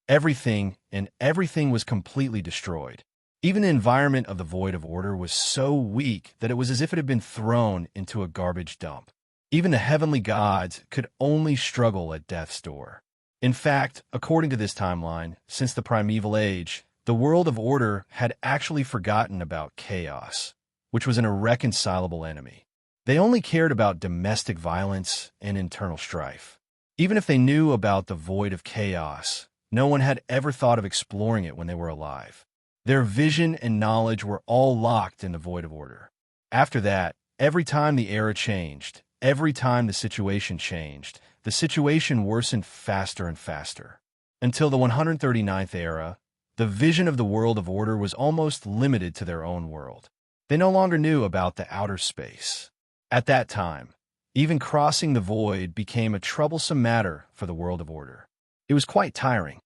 Everything was completely destroyed. Even the environment of the void of order was so weak that it was as if it had been thrown into a garbage dump. Even the heavenly gods could only struggle at death's door. In fact, according to this timeline, since the primeval age, the world of order had actually forgotten about chaos, which was an irreconcilable enemy. They only cared about domestic violence and internal strife. Even if they knew about the void of chaos, no one had ever thought of exploring it when they were alive. Their vision and knowledge were all locked in the void of order. After that, every time the era changed, every time the situation changed, the situation worsened faster and faster. Until the 139th era, the vision of the world of order was almost limited to their own world. They no longer knew about the outer space. At that time, even crossing the void became a troublesome matter for the world of order. It was quite tiring.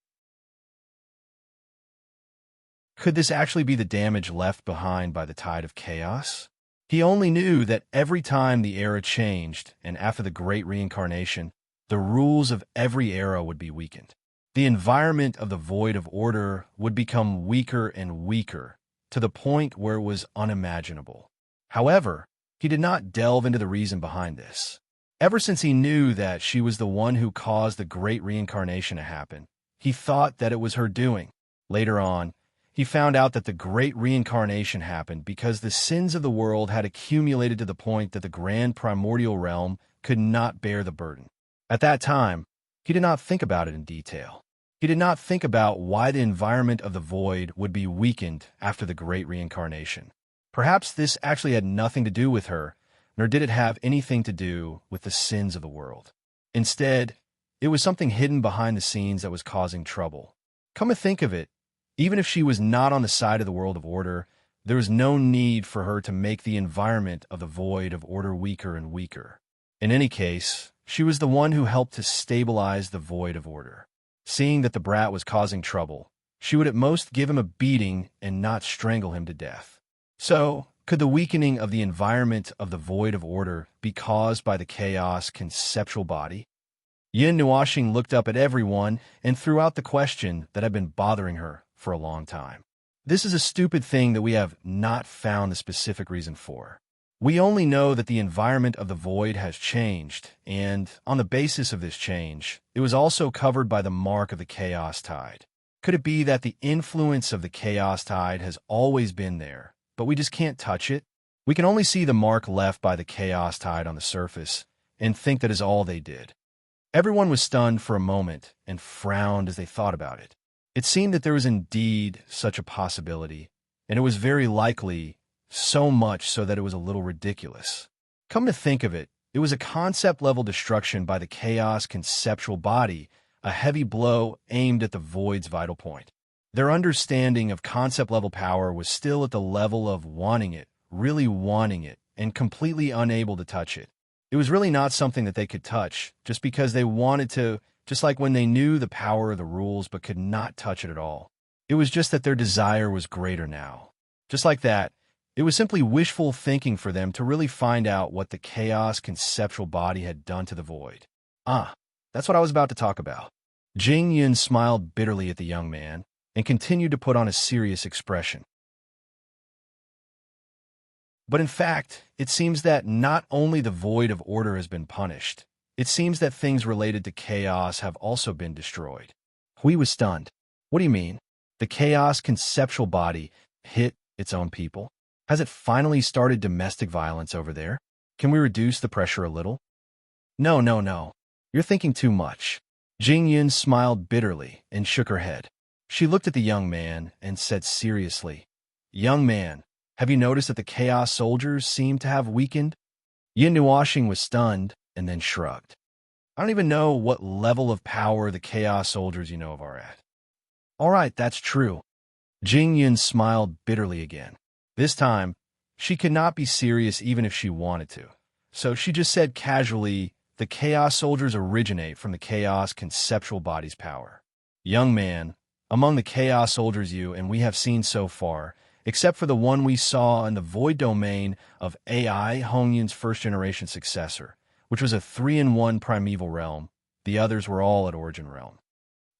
Could this actually be the damage left behind by the tide of chaos? He only knew that every time the era changed, and after the Great Reincarnation, the rules of every era would be weakened. The environment of the void of order would become weaker and weaker, to the point where it was unimaginable. However, he did not delve into the reason behind this. Ever since he knew that she was the one who caused the Great Reincarnation to happen, he thought that it was her doing. Later on, he found out that the Great Reincarnation happened because the sins of the world had accumulated to the point that the grand primordial realm could not bear the burden. At that time, he did not think about it in detail. He did not think about why the environment of the void would be weakened after the Great Reincarnation. Perhaps this actually had nothing to do with her, nor did it have anything to do with the sins of the world. Instead, it was something hidden behind the scenes that was causing trouble. Come to think of it, even if she was not on the side of the world of order, there was no need for her to make the environment of the void of order weaker and weaker. In any case, she was the one who helped to stabilize the void of order. Seeing that the brat was causing trouble, she would at most give him a beating and not strangle him to death. So, could the weakening of the environment of the void of order be caused by the chaos conceptual body? Yin Nuashing looked up at everyone and threw out the question that had been bothering her for a long time. This is a stupid thing that we have not found the specific reason for. We only know that the environment of the void has changed, and on the basis of this change, it was also covered by the mark of the chaos tide. Could it be that the influence of the chaos tide has always been there, but we just can't touch it? We can only see the mark left by the chaos tide on the surface and think that is all they did. Everyone was stunned for a moment and frowned as they thought about it. It seemed that there was indeed such a possibility, and it was very likely, so much so that it was a little ridiculous. Come to think of it, it was a concept-level destruction by the chaos conceptual body, a heavy blow aimed at the void's vital point. Their understanding of concept-level power was still at the level of wanting it, really wanting it, and completely unable to touch it. It was really not something that they could touch, just because they wanted to, just like when they knew the power of the rules but could not touch it at all. It was just that their desire was greater now. Just like that, it was simply wishful thinking for them to really find out what the chaos conceptual body had done to the void. That's what I was about to talk about. Jing Yun smiled bitterly at the young man and continued to put on a serious expression. But in fact, it seems that not only the void of order has been punished, it seems that things related to chaos have also been destroyed. Hui was stunned. What do you mean? The chaos conceptual body hit its own people? Has it finally started domestic violence over there? Can we reduce the pressure a little? No. You're thinking too much. Jing Yun smiled bitterly and shook her head. She looked at the young man and said seriously, "Young man, have you noticed that the chaos soldiers seem to have weakened?" Yin Nuashing was stunned and then shrugged. "I don't even know what level of power the chaos soldiers you know of are at." "All right, that's true." Jing Yun smiled bitterly again. This time, she could not be serious even if she wanted to. So she just said casually, "The chaos soldiers originate from the chaos conceptual body's power." "Young man, among the chaos soldiers you and we have seen so far, except for the one we saw in the void domain of AI Hongyun's first-generation successor, which was a 3-in-1 primeval realm, the others were all at origin realm."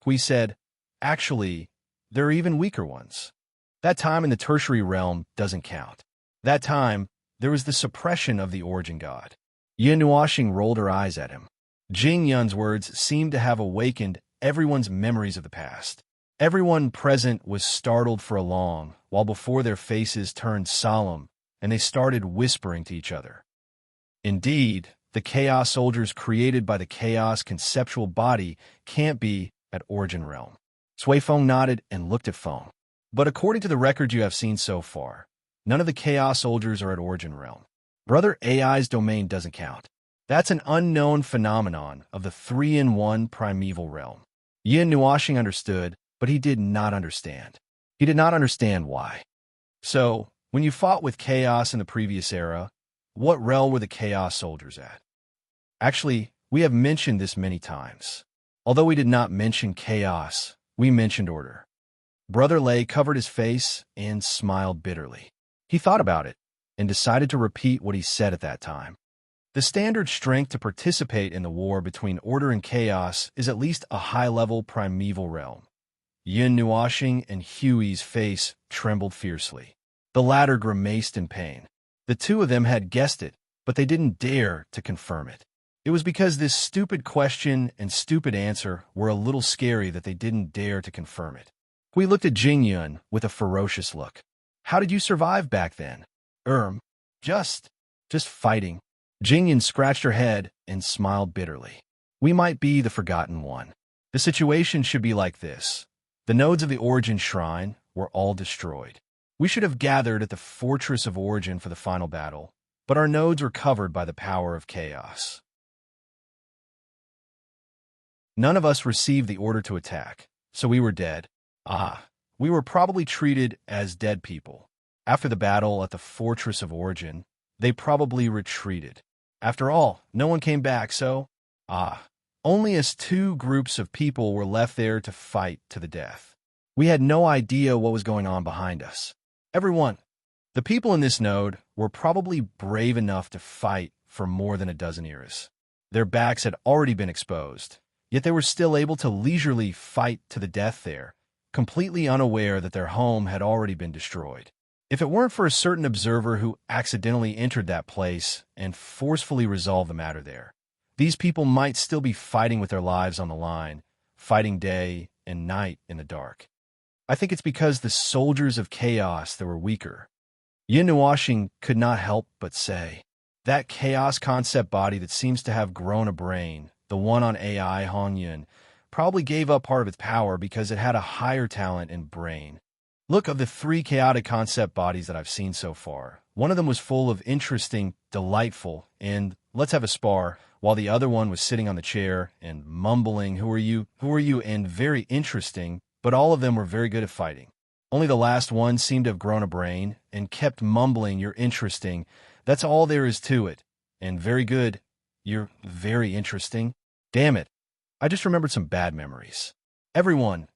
Hui said, "Actually, there are even weaker ones. That time in the tertiary realm doesn't count. That time, there was the suppression of the origin god." Yin Nuashing rolled her eyes at him. Jing Yun's words seemed to have awakened everyone's memories of the past. Everyone present was startled for a long, while before their faces turned solemn, and they started whispering to each other. Indeed, the chaos soldiers created by the chaos conceptual body can't be at origin realm. Sui Feng nodded and looked at Feng. "But according to the records you have seen so far, none of the chaos soldiers are at origin realm. Brother AI's domain doesn't count. That's an unknown phenomenon of the 3-in-1 primeval realm." Yin Nuashing understood, but he did not understand. He did not understand why. "So, When you fought with chaos in the previous era, what realm were the chaos soldiers at? Actually, we have mentioned this many times. Although we did not mention chaos, we mentioned order. Brother Lay covered his face and smiled bitterly. He thought about it and decided to repeat what he said at that time. The standard strength to participate in the war between order and chaos is at least a high-level primeval realm. Yin Nuashing and Huey's face trembled fiercely. The latter grimaced in pain. The two of them had guessed it, but they didn't dare to confirm it. It was because this stupid question and stupid answer were a little scary that they didn't dare to confirm it. We looked at Jingyun with a ferocious look. How did you survive back then? Just fighting. Jingyun scratched her head and smiled bitterly. We might be the forgotten one. The situation should be like this. The nodes of the Origin Shrine were all destroyed. We should have gathered at the Fortress of Origin for the final battle, but our nodes were covered by the power of chaos. None of us received the order to attack, so we were dead. We were probably treated as dead people. After the battle at the Fortress of Origin, they probably retreated. After all, no one came back, so... Only as two groups of people were left there to fight to the death. We had no idea what was going on behind us. Everyone, the people in this node were probably brave enough to fight for more than a dozen eras. Their backs had already been exposed, yet they were still able to leisurely fight to the death there, completely unaware that their home had already been destroyed. If it weren't for a certain observer who accidentally entered that place and forcefully resolved the matter there, these people might still be fighting with their lives on the line, fighting day and night in the dark. I think it's because the soldiers of chaos that were weaker. Yin Nuashing could not help but say, that chaos concept body that seems to have grown a brain, the one on AI Hongyun, probably gave up part of its power because it had a higher talent in brain. Look, of the 3 chaotic concept bodies that I've seen so far, one of them was full of interesting, delightful, and let's have a spar, while the other one was sitting on the chair and mumbling, who are you, and very interesting, but all of them were very good at fighting. Only the last one seemed to have grown a brain and kept mumbling, you're interesting, that's all there is to it, and very good, you're very interesting. Damn it, I just remembered some bad memories. Everyone,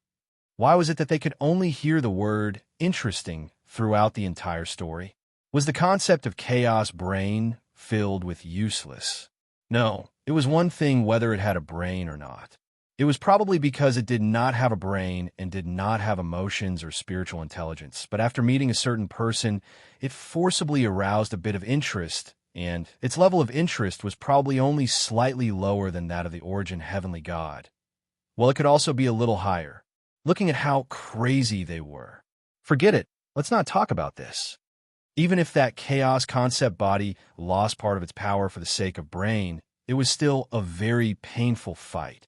why was it that they could only hear the word interesting throughout the entire story? Was the concept of chaos brain filled with useless? No, it was one thing whether it had a brain or not. It was probably because it did not have a brain and did not have emotions or spiritual intelligence, but after meeting a certain person, it forcibly aroused a bit of interest, and its level of interest was probably only slightly lower than that of the Origin Heavenly God. Well, it could also be a little higher. Looking at how crazy they were. Forget it, let's not talk about this. Even if that chaos concept body lost part of its power for the sake of brain, it was still a very painful fight.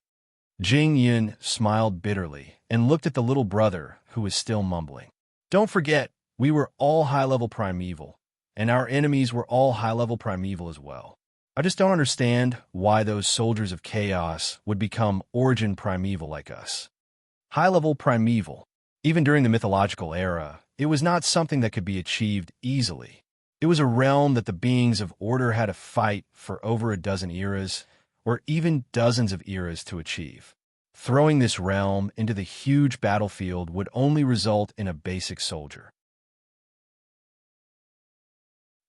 Jing Yun smiled bitterly and looked at the little brother who was still mumbling. Don't forget, we were all high-level primeval, and our enemies were all high-level primeval as well. I just don't understand why those soldiers of chaos would become Origin primeval like us. High-level primeval. Even during the mythological era, it was not something that could be achieved easily. It was a realm that the beings of order had to fight for over a dozen eras, or even dozens of eras to achieve. Throwing this realm into the huge battlefield would only result in a basic soldier.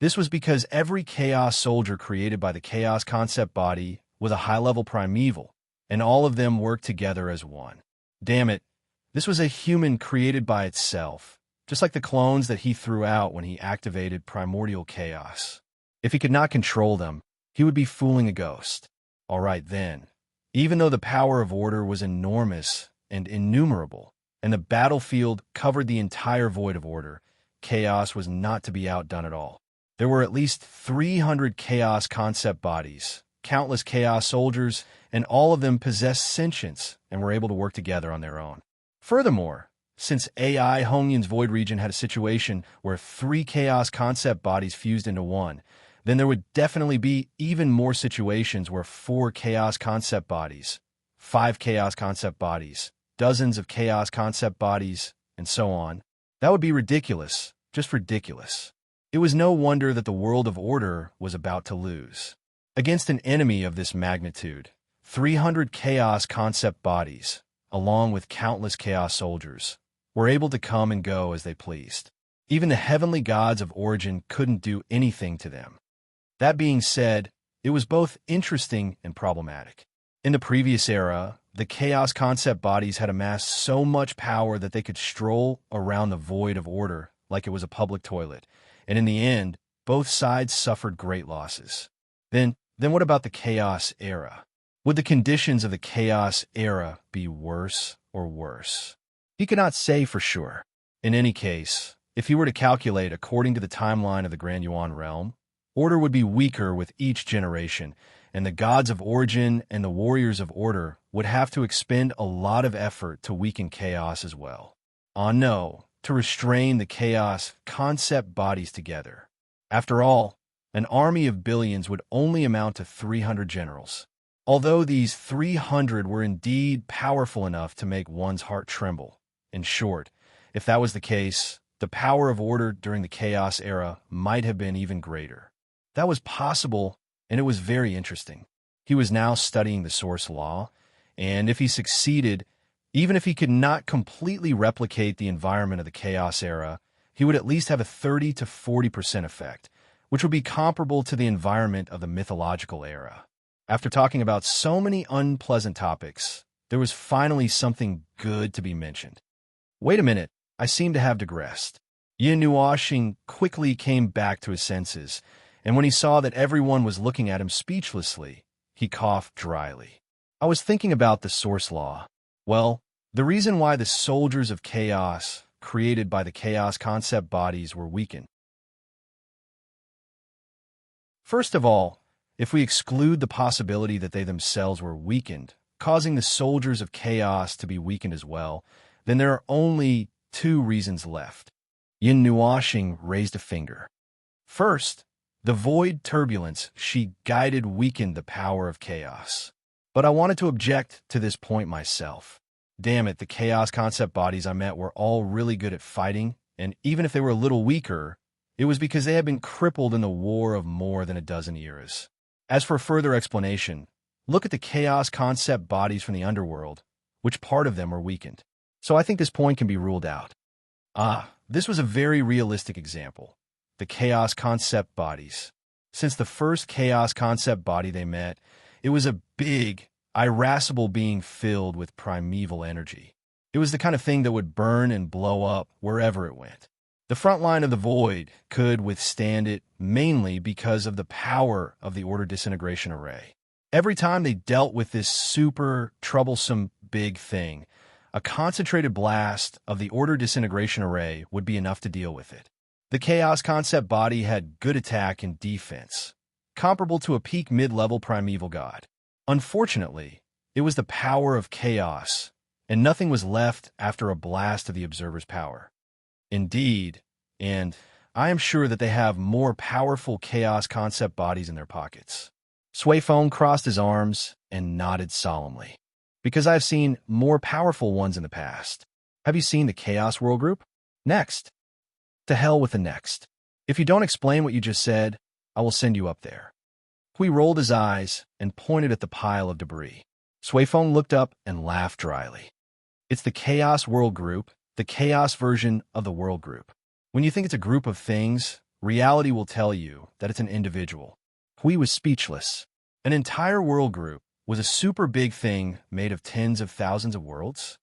This was because every chaos soldier created by the chaos concept body was a high-level primeval, and all of them worked together as one. Damn it, this was a human created by itself, just like the clones that he threw out when he activated primordial chaos. If he could not control them, he would be fooling a ghost. All right then, even though the power of order was enormous and innumerable, and the battlefield covered the entire void of order, chaos was not to be outdone at all. There were at least 300 chaos concept bodies, countless chaos soldiers, and all of them possessed sentience and were able to work together on their own. Furthermore, since AI Hongyun's Void Region had a situation where 3 chaos concept bodies fused into one, then there would definitely be even more situations where 4 chaos concept bodies, 5 chaos concept bodies, dozens of chaos concept bodies, and so on. That would be ridiculous, just ridiculous. It was no wonder that the world of order was about to lose. Against an enemy of this magnitude, 300 chaos concept bodies, along with countless chaos soldiers, were able to come and go as they pleased. Even the heavenly gods of origin couldn't do anything to them. That being said, it was both interesting and problematic. In the previous era, the chaos concept bodies had amassed so much power that they could stroll around the void of order like it was a public toilet, and in the end, both sides suffered great losses. Then what about the chaos era? Would the conditions of the chaos era be worse or worse? He could not say for sure. In any case, if he were to calculate according to the timeline of the Grand Yuan realm, order would be weaker with each generation, and the gods of origin and the warriors of order would have to expend a lot of effort to weaken chaos as well. No, to restrain the chaos concept bodies together. After all, an army of billions would only amount to 300 generals. Although these 300 were indeed powerful enough to make one's heart tremble. In short, if that was the case, the power of order during the chaos era might have been even greater. That was possible, and it was very interesting. He was now studying the source law, and if he succeeded, even if he could not completely replicate the environment of the chaos era, he would at least have a 30 to 40% effect, which would be comparable to the environment of the mythological era. After talking about so many unpleasant topics, there was finally something good to be mentioned. Wait a minute, I seem to have digressed. Yin Nuoxing quickly came back to his senses, and when he saw that everyone was looking at him speechlessly, he coughed dryly. I was thinking about the source law. Well, the reason why the soldiers of chaos created by the chaos concept bodies were weakened. First of all, if we exclude the possibility that they themselves were weakened, causing the soldiers of chaos to be weakened as well, then there are only two reasons left. Yin Nuoxing raised a finger. First, the void turbulence she guided weakened the power of chaos. But I wanted to object to this point myself. Damn it, the chaos concept bodies I met were all really good at fighting, and even if they were a little weaker, it was because they had been crippled in the war of more than a dozen eras. As for further explanation, look at the chaos concept bodies from the underworld. Which part of them were weakened? So I think this point can be ruled out. This was a very realistic example. The chaos concept bodies. Since the first chaos concept body they met, it was a big, irascible being filled with primeval energy. It was the kind of thing that would burn and blow up wherever it went. The front line of the void could withstand it mainly because of the power of the order disintegration array. Every time they dealt with this super troublesome big thing, a concentrated blast of the order disintegration array would be enough to deal with it. The chaos concept body had good attack and defense, comparable to a peak mid-level primeval god. Unfortunately, it was the power of chaos, and nothing was left after a blast of the observer's power. Indeed, and I am sure that they have more powerful chaos concept bodies in their pockets. Sui Feng crossed his arms and nodded solemnly. Because I've seen more powerful ones in the past. Have you seen the Chaos World Group? Next. To hell with the next. If you don't explain what you just said, I will send you up there. Hui rolled his eyes and pointed at the pile of debris. Sui Feng looked up and laughed dryly. It's the Chaos World Group, the chaos version of the world group. When you think it's a group of things, reality will tell you that it's an individual. Hui was speechless. An entire world group was a super big thing made of tens of thousands of worlds.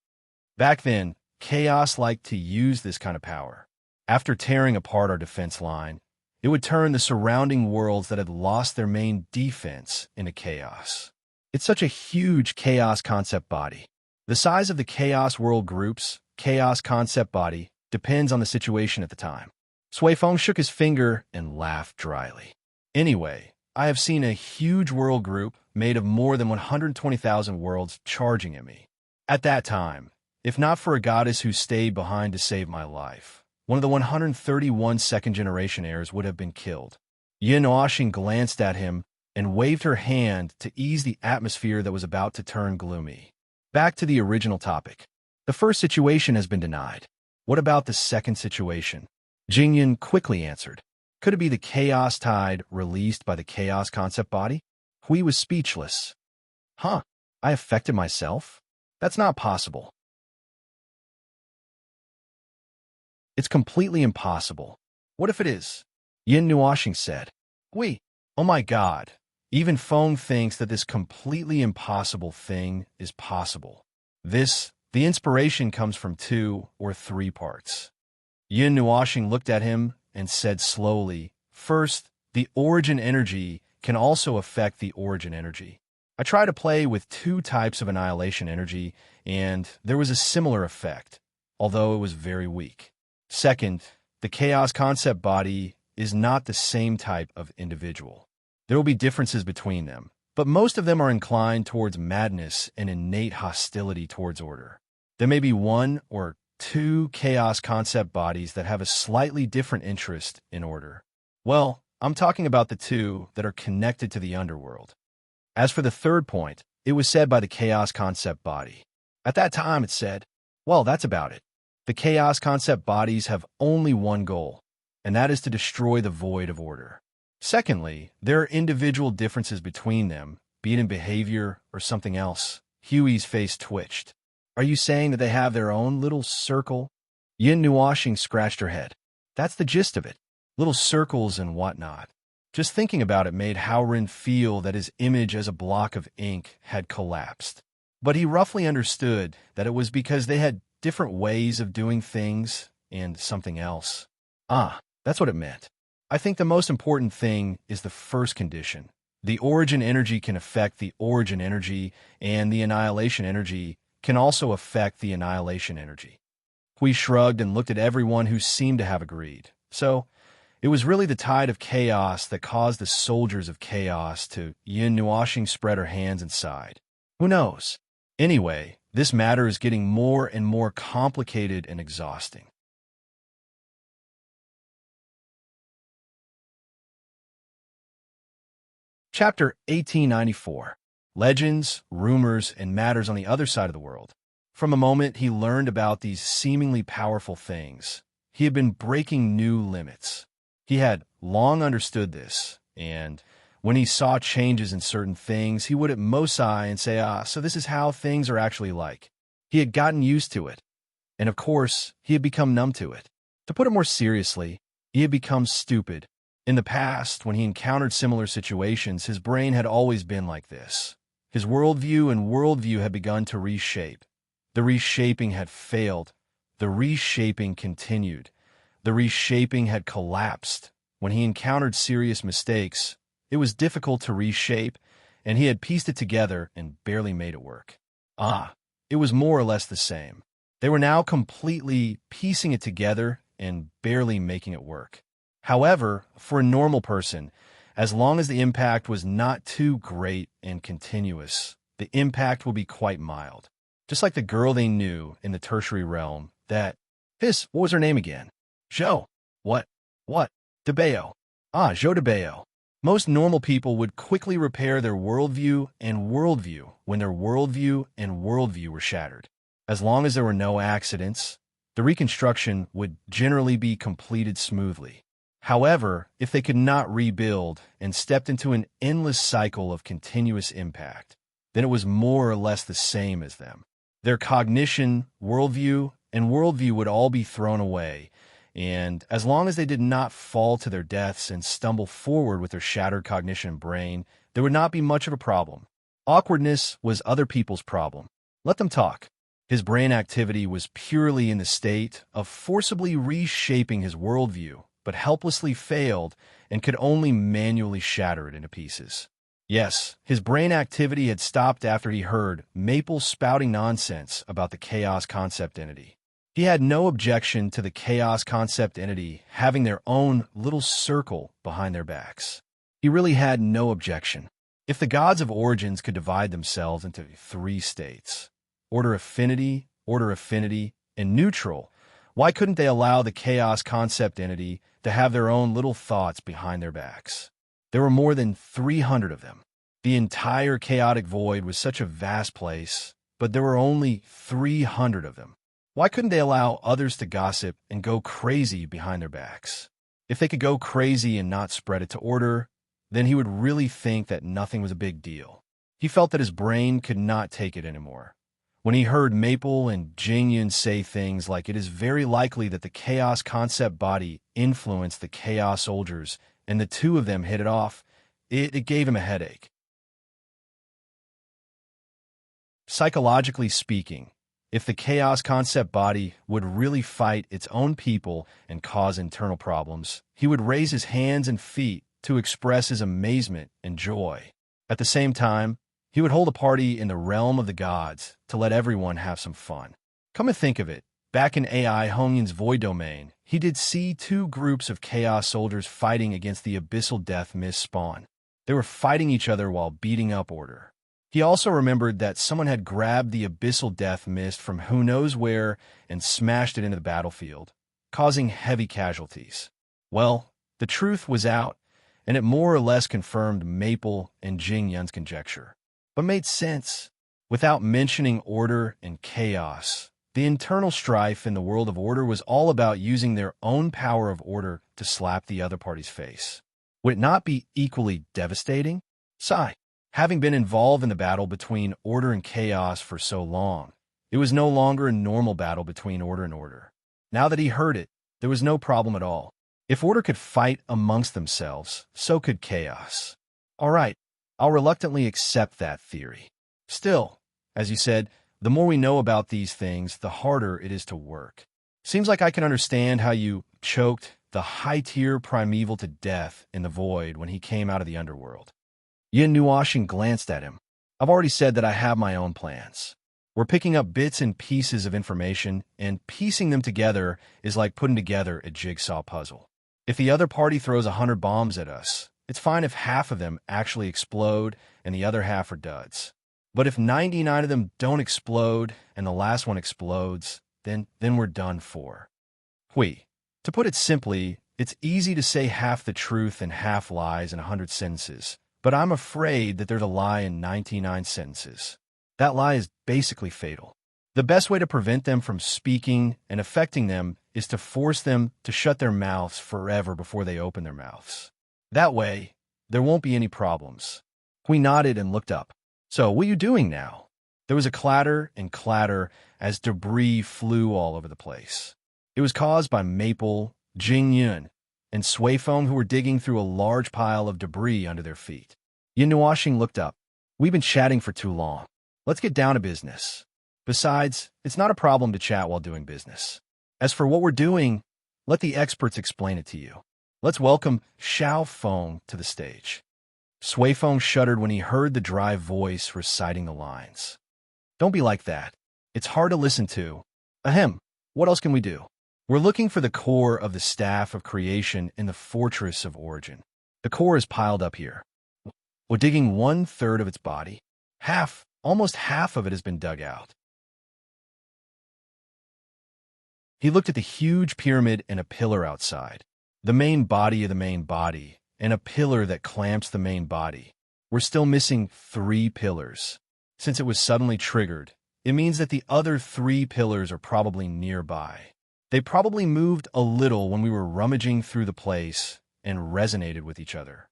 Back then, chaos liked to use this kind of power. After tearing apart our defense line, it would turn the surrounding worlds that had lost their main defense into chaos. It's such a huge chaos concept body. The size of the chaos world group's chaos concept body depends on the situation at the time. Sui Feng shook his finger and laughed dryly. Anyway, I have seen a huge world group made of more than 120,000 worlds charging at me. At that time, if not for a goddess who stayed behind to save my life, one of the 131 second-generation heirs would have been killed. Yin Nuoxing glanced at him and waved her hand to ease the atmosphere that was about to turn gloomy. Back to the original topic. The first situation has been denied. What about the second situation? Jingyan quickly answered. Could it be the chaos tide released by the chaos concept body? Hui was speechless. Huh? I affected myself? That's not possible. It's completely impossible. What if it is? Yin Nuashing said. Hui, oh my god. Even Feng thinks that this completely impossible thing is possible. The inspiration comes from 2 or 3 parts. Yin Nuashing looked at him and said slowly, first, the origin energy can also affect the origin energy. I tried to play with 2 types of annihilation energy, and there was a similar effect, although it was very weak. Second, the chaos concept body is not the same type of individual. There will be differences between them, but most of them are inclined towards madness and innate hostility towards order. There may be 1 or 2 chaos concept bodies that have a slightly different interest in order. Well, I'm talking about the 2 that are connected to the underworld. As for the third point, it was said by the chaos concept body. At that time, it said, well, that's about it. The chaos concept bodies have only one goal, and that is to destroy the void of order. Secondly, there are individual differences between them, be it in behavior or something else. Huey's face twitched. Are you saying that they have their own little circle? Yin Nuashing scratched her head. That's the gist of it. Little circles and whatnot. Just thinking about it made Haoren feel that his image as a block of ink had collapsed. But he roughly understood that it was because they had different ways of doing things and something else. Ah, that's what it meant. I think the most important thing is the first condition. The origin energy can affect the origin energy, and the annihilation energy can also affect the annihilation energy. Hui shrugged and looked at everyone who seemed to have agreed. So, it was really the tide of chaos that caused the soldiers of chaos to Yin Nuashing spread her hands and sighed. Who knows? Anyway, this matter is getting more and more complicated and exhausting. Chapter 1894. Legends, rumors, and matters on the other side of the world. From a moment he learned about these seemingly powerful things, he had been breaking new limits. He had long understood this, and when he saw changes in certain things, he would at most sigh and say, so this is how things are actually like. He had gotten used to it, and of course, he had become numb to it. To put it more seriously, he had become stupid. In the past, when he encountered similar situations, his brain had always been like this. His worldview had begun to reshape. The reshaping had failed. The reshaping continued. The reshaping had collapsed. When he encountered serious mistakes, it was difficult to reshape, and he had pieced it together and barely made it work. It was more or less the same. They were now completely piecing it together and barely making it work. However, for a normal person, as long as the impact was not too great and continuous, the impact will be quite mild. Just like the girl they knew in the tertiary realm that, what was her name again? Zhou. What? DeBeo. Zhou DeBeo. Most normal people would quickly repair their worldview when their worldview were shattered. As long as there were no accidents, the reconstruction would generally be completed smoothly. However, if they could not rebuild and stepped into an endless cycle of continuous impact, then it was more or less the same as them. Their cognition, worldview would all be thrown away, and as long as they did not fall to their deaths and stumble forward with their shattered cognition and brain, there would not be much of a problem. Awkwardness was other people's problem. Let them talk. His brain activity was purely in the state of forcibly reshaping his worldview, but helplessly failed and could only manually shatter it into pieces. Yes, his brain activity had stopped after he heard Maple spouting nonsense about the chaos concept entity. He had no objection to the chaos concept entity having their own little circle behind their backs. He really had no objection. If the gods of origins could divide themselves into 3 states, order affinity, and neutral, why couldn't they allow the chaos concept entity to have their own little thoughts behind their backs? There were more than 300 of them. The entire chaotic void was such a vast place, but there were only 300 of them. Why couldn't they allow others to gossip and go crazy behind their backs? If they could go crazy and not spread it to order, then he would really think that nothing was a big deal. He felt that his brain could not take it anymore. When he heard Maple and Jingyun say things like it is very likely that the chaos concept body influenced the chaos soldiers and the two of them hit it off, it gave him a headache. Psychologically speaking, if the chaos concept body would really fight its own people and cause internal problems, he would raise his hands and feet to express his amazement and joy. At the same time, he would hold a party in the realm of the gods to let everyone have some fun. Come to think of it, back in AI Hongyun's void domain, he did see two groups of chaos soldiers fighting against the abyssal death mist spawn. They were fighting each other while beating up order. He also remembered that someone had grabbed the abyssal death mist from who knows where and smashed it into the battlefield, causing heavy casualties. Well, the truth was out, and it more or less confirmed Maple and Jingyun's conjecture, but made sense. Without mentioning order and chaos, the internal strife in the world of order was all about using their own power of order to slap the other party's face. Would it not be equally devastating? Sigh. Having been involved in the battle between order and chaos for so long, it was no longer a normal battle between order and order. Now that he heard it, there was no problem at all. If order could fight amongst themselves, so could chaos. All right, I'll reluctantly accept that theory. Still, as you said, the more we know about these things, the harder it is to work. Seems like I can understand how you choked the high-tier primeval to death in the void when he came out of the underworld. Yin Nuoshing glanced at him. I've already said that I have my own plans. We're picking up bits and pieces of information, and piecing them together is like putting together a jigsaw puzzle. If the other party throws 100 bombs at us, it's fine if half of them actually explode and the other half are duds. But if 99 of them don't explode and the last one explodes, then we're done for. To put it simply, it's easy to say half the truth and half lies in 100 sentences. But I'm afraid that there's a lie in 99 sentences. That lie is basically fatal. The best way to prevent them from speaking and affecting them is to force them to shut their mouths forever before they open their mouths. That way, there won't be any problems. We nodded and looked up. So, what are you doing now? There was a clatter and clatter as debris flew all over the place. It was caused by Maple, Jingyun, and Suifeng, who were digging through a large pile of debris under their feet. Yin Nuoshing looked up. We've been chatting for too long. Let's get down to business. Besides, it's not a problem to chat while doing business. As for what we're doing, let the experts explain it to you. Let's welcome Xiao Feng to the stage. Suifeng shuddered when he heard the dry voice reciting the lines. Don't be like that. It's hard to listen to. Ahem, what else can we do? We're looking for the core of the staff of creation in the fortress of origin. The core is piled up here. We're digging 1/3 of its body. Almost half of it has been dug out. He looked at the huge pyramid and a pillar outside. The main body of the main body, and a pillar that clamps the main body. We're still missing 3 pillars. Since it was suddenly triggered, it means that the other 3 pillars are probably nearby. They probably moved a little when we were rummaging through the place and resonated with each other.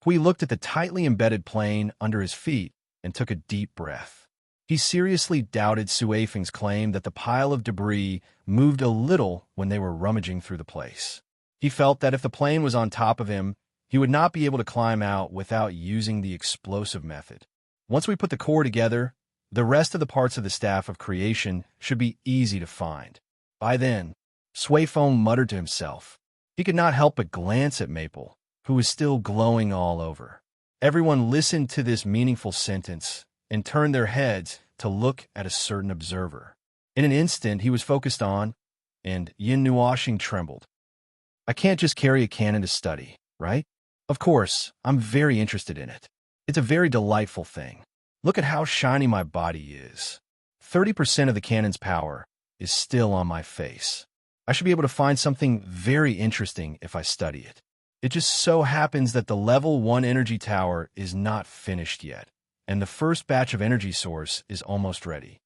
Hui looked at the tightly embedded plane under his feet and took a deep breath. He seriously doubted Suifeng's claim that the pile of debris moved a little when they were rummaging through the place. He felt that if the plane was on top of him, he would not be able to climb out without using the explosive method. Once we put the core together, the rest of the parts of the staff of creation should be easy to find. By then, Suifeng muttered to himself. He could not help but glance at Maple, who was still glowing all over. Everyone listened to this meaningful sentence and turned their heads to look at a certain observer. In an instant, he was focused on, and Yin Nuoshing trembled. I can't just carry a cannon to study, right? Of course, I'm very interested in it. It's a very delightful thing. Look at how shiny my body is. 30% of the cannon's power is still on my face. I should be able to find something very interesting if I study it. It just so happens that the level 1 energy tower is not finished yet, and the first batch of energy source is almost ready.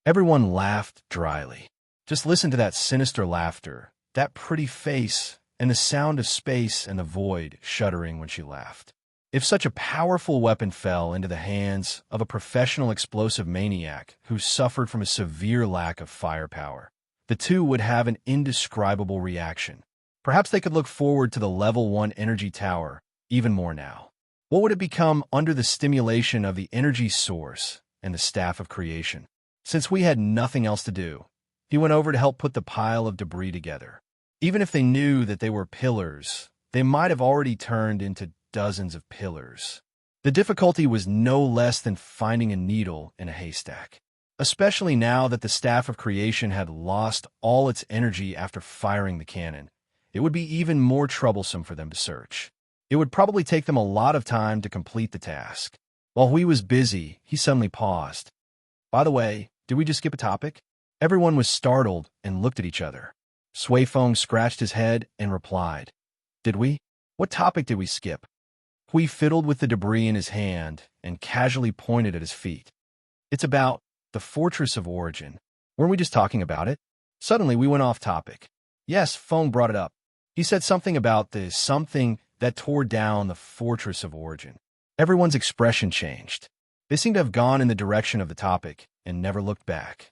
Everyone laughed dryly. Just listen to that sinister laughter, that pretty face, and the sound of space and the void shuddering when she laughed. If such a powerful weapon fell into the hands of a professional explosive maniac who suffered from a severe lack of firepower, the two would have an indescribable reaction. Perhaps they could look forward to the Level 1 energy tower even more now. What would it become under the stimulation of the energy source and the staff of creation? Since we had nothing else to do, he went over to help put the pile of debris together. Even if they knew that they were pillars, they might have already turned into dozens of pillars. The difficulty was no less than finding a needle in a haystack, especially now that the staff of creation had lost all its energy after firing the cannon. It would be even more troublesome for them to search. It would probably take them a lot of time to complete the task. While he was busy, he suddenly paused. By the way, did we just skip a topic? Everyone was startled and looked at each other. Sui Feng scratched his head and replied, "Did we? What topic did we skip?" Hui fiddled with the debris in his hand and casually pointed at his feet. "It's about the Fortress of Origin. Weren't we just talking about it?" Suddenly, we went off topic. Yes, Feng brought it up. He said something about the something that tore down the Fortress of Origin. Everyone's expression changed. They seemed to have gone in the direction of the topic and never looked back.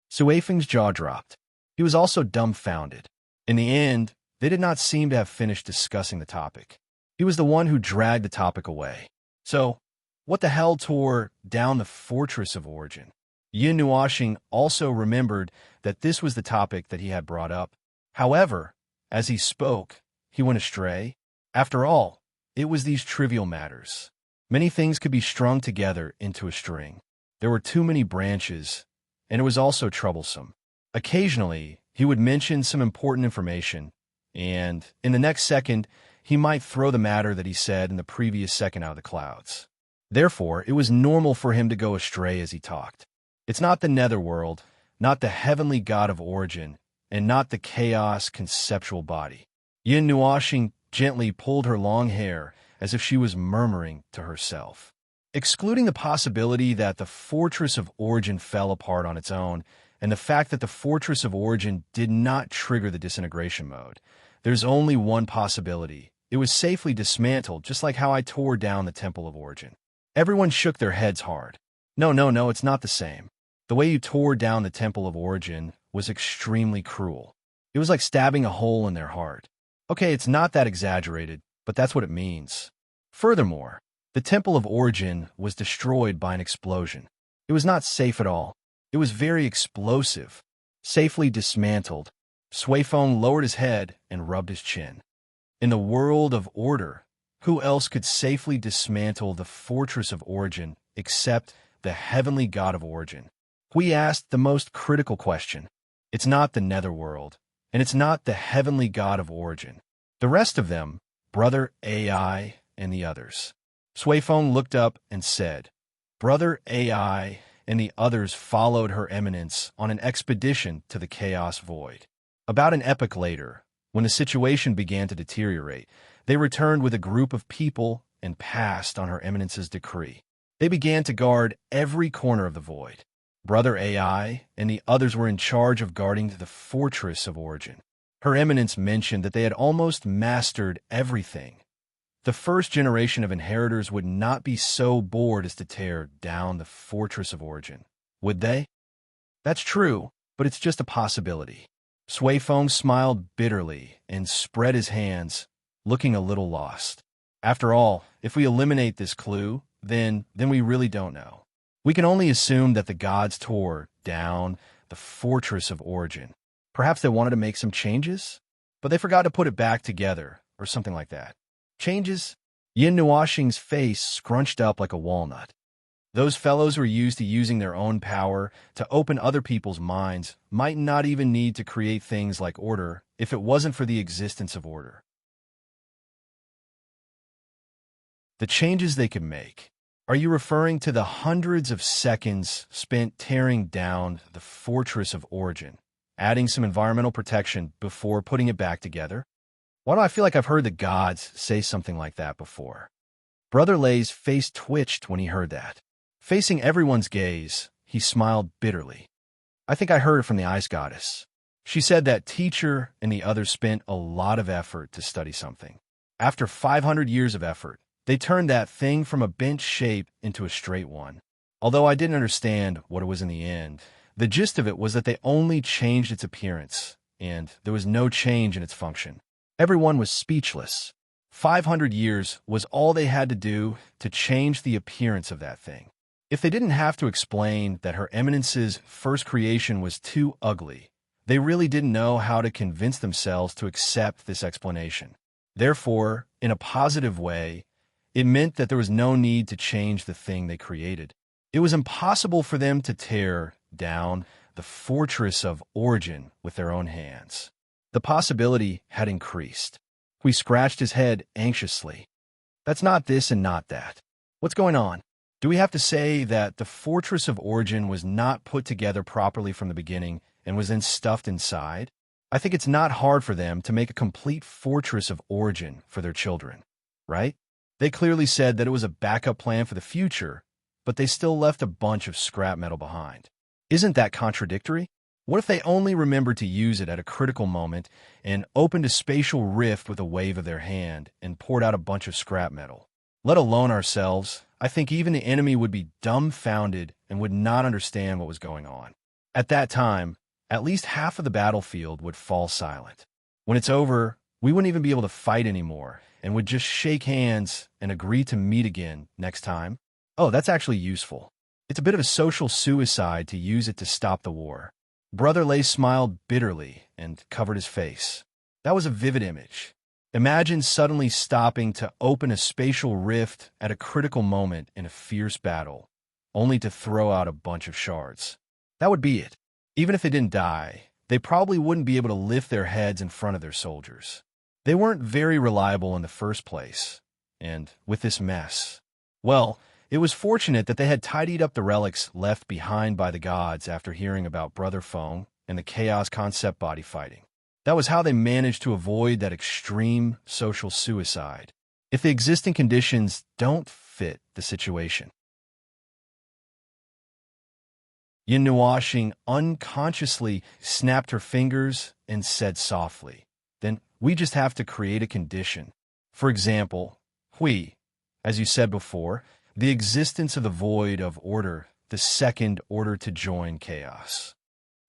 Sui Feng's jaw dropped. He was also dumbfounded. In the end, they did not seem to have finished discussing the topic. He was the one who dragged the topic away. So, what the hell tore down the Fortress of Origin? Yin Nuoxing also remembered that this was the topic that he had brought up. However, as he spoke, he went astray. After all, it was these trivial matters. Many things could be strung together into a string. There were too many branches, and it was also troublesome. Occasionally, he would mention some important information, and in the next second, he might throw the matter that he said in the previous second out of the clouds. Therefore, it was normal for him to go astray as he talked. It's not the netherworld, not the heavenly god of origin, and not the chaos conceptual body. Yin Nuoxing gently pulled her long hair as if she was murmuring to herself. Excluding the possibility that the Fortress of Origin fell apart on its own, and the fact that the Fortress of Origin did not trigger the disintegration mode, there's only one possibility. It was safely dismantled, just like how I tore down the Temple of Origin. Everyone shook their heads hard. No, it's not the same. The way you tore down the Temple of Origin was extremely cruel. It was like stabbing a hole in their heart. Okay, it's not that exaggerated, but that's what it means. Furthermore, the Temple of Origin was destroyed by an explosion. It was not safe at all. It was very explosive. Safely dismantled. Sui Feng lowered his head and rubbed his chin. In the world of order, who else could safely dismantle the Fortress of Origin except the heavenly god of origin? We asked the most critical question. It's not the netherworld, and it's not the heavenly god of origin. The rest of them, Brother AI and the others. Sui Feng looked up and said, Brother AI and the others followed Her Eminence on an expedition to the Chaos Void. About an epoch later, when the situation began to deteriorate, they returned with a group of people and passed on Her Eminence's decree. They began to guard every corner of the void. Brother AI and the others were in charge of guarding the Fortress of Origin. Her Eminence mentioned that they had almost mastered everything. The first generation of inheritors would not be so bored as to tear down the Fortress of Origin, would they? That's true, but it's just a possibility. Sui Feng smiled bitterly and spread his hands, looking a little lost. After all, if we eliminate this clue, then we really don't know. We can only assume that the gods tore down the Fortress of Origin. Perhaps they wanted to make some changes, but they forgot to put it back together, or something like that. Changes? Yin Nuoxing's face scrunched up like a walnut. Those fellows who are used to using their own power to open other people's minds might not even need to create things like order if it wasn't for the existence of order. The changes they could make. Are you referring to the hundreds of seconds spent tearing down the Fortress of Origin, adding some environmental protection before putting it back together? Why do I feel like I've heard the gods say something like that before? Brother Lei's face twitched when he heard that. Facing everyone's gaze, he smiled bitterly. I think I heard it from the ice goddess. She said that teacher and the others spent a lot of effort to study something. After 500 years of effort, they turned that thing from a bent shape into a straight one. Although I didn't understand what it was in the end, the gist of it was that they only changed its appearance, and there was no change in its function. Everyone was speechless. 500 years was all they had to do to change the appearance of that thing. If they didn't have to explain that Her Eminence's first creation was too ugly, they really didn't know how to convince themselves to accept this explanation. Therefore, in a positive way, it meant that there was no need to change the thing they created. It was impossible for them to tear down the fortress of origin with their own hands. The possibility had increased. He scratched his head anxiously. That's not this and not that. What's going on? Do we have to say that the fortress of origin was not put together properly from the beginning and was then stuffed inside? I think it's not hard for them to make a complete fortress of origin for their children, right? They clearly said that it was a backup plan for the future, but they still left a bunch of scrap metal behind. Isn't that contradictory? What if they only remembered to use it at a critical moment and opened a spatial rift with a wave of their hand and poured out a bunch of scrap metal? Let alone ourselves, I think even the enemy would be dumbfounded and would not understand what was going on. At that time, at least half of the battlefield would fall silent. When it's over, we wouldn't even be able to fight anymore and would just shake hands and agree to meet again next time. Oh, that's actually useful. It's a bit of a social suicide to use it to stop the war. Brother Lay smiled bitterly and covered his face. That was a vivid image. Imagine suddenly stopping to open a spatial rift at a critical moment in a fierce battle, only to throw out a bunch of shards. That would be it. Even if they didn't die, they probably wouldn't be able to lift their heads in front of their soldiers. They weren't very reliable in the first place, and with this mess, well, it was fortunate that they had tidied up the relics left behind by the gods after hearing about Brother Fong and the Chaos Concept body fighting. That was how they managed to avoid that extreme social suicide. If the existing conditions don't fit the situation. Yin Nuashing unconsciously snapped her fingers and said softly, "Then we just have to create a condition. For example, as you said before, the existence of the void of order, the second order to join chaos."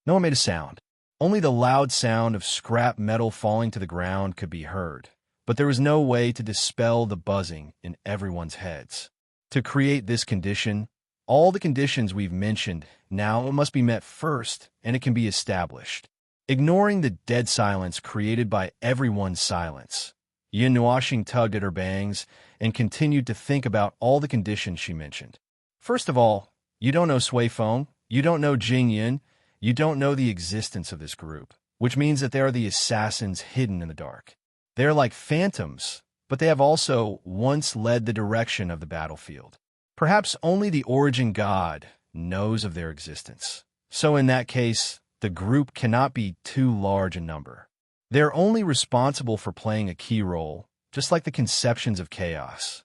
No one made a sound. Only the loud sound of scrap metal falling to the ground could be heard, but there was no way to dispel the buzzing in everyone's heads. To create this condition, all the conditions we've mentioned now must be met first, and it can be established. Ignoring the dead silence created by everyone's silence, Yin Nuashing tugged at her bangs and continued to think about all the conditions she mentioned. First of all, you don't know Sui Feng, you don't know Jing Yin, you don't know the existence of this group, which means that they are the assassins hidden in the dark. They are like phantoms, but they have also once led the direction of the battlefield. Perhaps only the origin god knows of their existence. So in that case, the group cannot be too large in number. They are only responsible for playing a key role, just like the conceptions of chaos.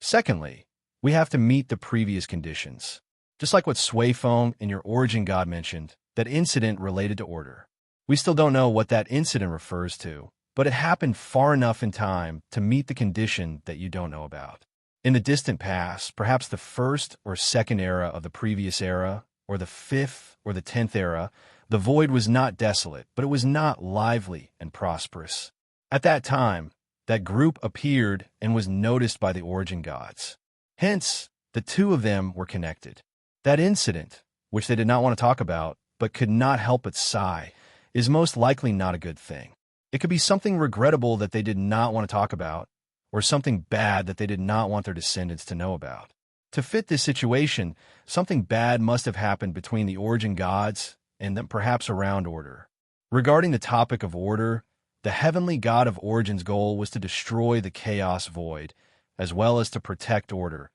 Secondly, we have to meet the previous conditions. Just like what Sui Feng and your origin god mentioned, that incident related to order. We still don't know what that incident refers to, but it happened far enough in time to meet the condition that you don't know about. In the distant past, perhaps the first or second era of the previous era, or the fifth or the 10th era, the void was not desolate, but it was not lively and prosperous. At that time, that group appeared and was noticed by the origin gods. Hence, the two of them were connected. That incident, which they did not want to talk about, but could not help but sigh, is most likely not a good thing. It could be something regrettable that they did not want to talk about, or something bad that they did not want their descendants to know about. To fit this situation, something bad must have happened between the origin gods and then perhaps around order. Regarding the topic of order, the heavenly god of origin's goal was to destroy the chaos void, as well as to protect order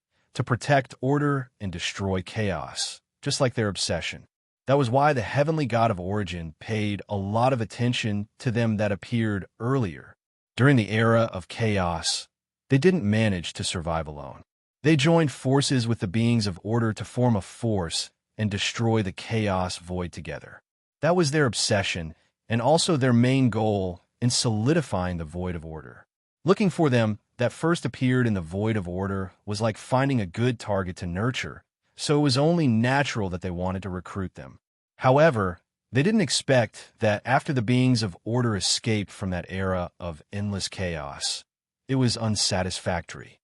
and destroy chaos, just like their obsession. That was why the heavenly god of origin paid a lot of attention to them that appeared earlier. During the era of chaos, they didn't manage to survive alone. They joined forces with the beings of order to form a force and destroy the chaos void together. That was their obsession, and also their main goal in solidifying the void of order. Looking for them that first appeared in the void of order was like finding a good target to nurture, so it was only natural that they wanted to recruit them. However, they didn't expect that after the beings of order escaped from that era of endless chaos, it was unsatisfactory.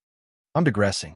I'm digressing.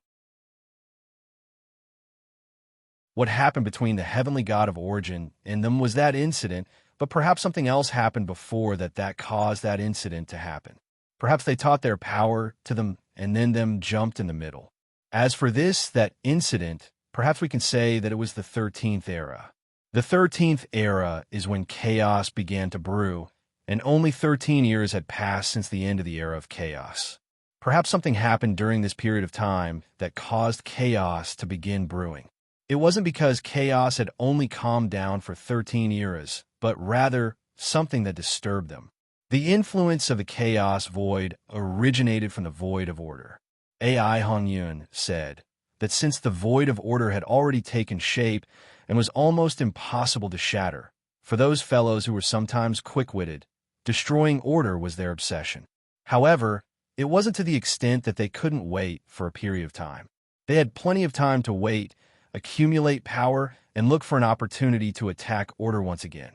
What happened between the heavenly god of origin and them was that incident, but perhaps something else happened before that caused that incident to happen. Perhaps they taught their power to them and then them jumped in the middle. As for that incident, perhaps we can say that it was the 13th era. The 13th era is when chaos began to brew, and only 13 years had passed since the end of the era of chaos. Perhaps something happened during this period of time that caused chaos to begin brewing. It wasn't because chaos had only calmed down for 13 eras, but rather something that disturbed them. The influence of the chaos void originated from the void of order. A.I. Hongyun said that since the void of order had already taken shape and was almost impossible to shatter, for those fellows who were sometimes quick-witted, destroying order was their obsession. However, it wasn't to the extent that they couldn't wait for a period of time. They had plenty of time to wait, accumulate power, and look for an opportunity to attack order once again.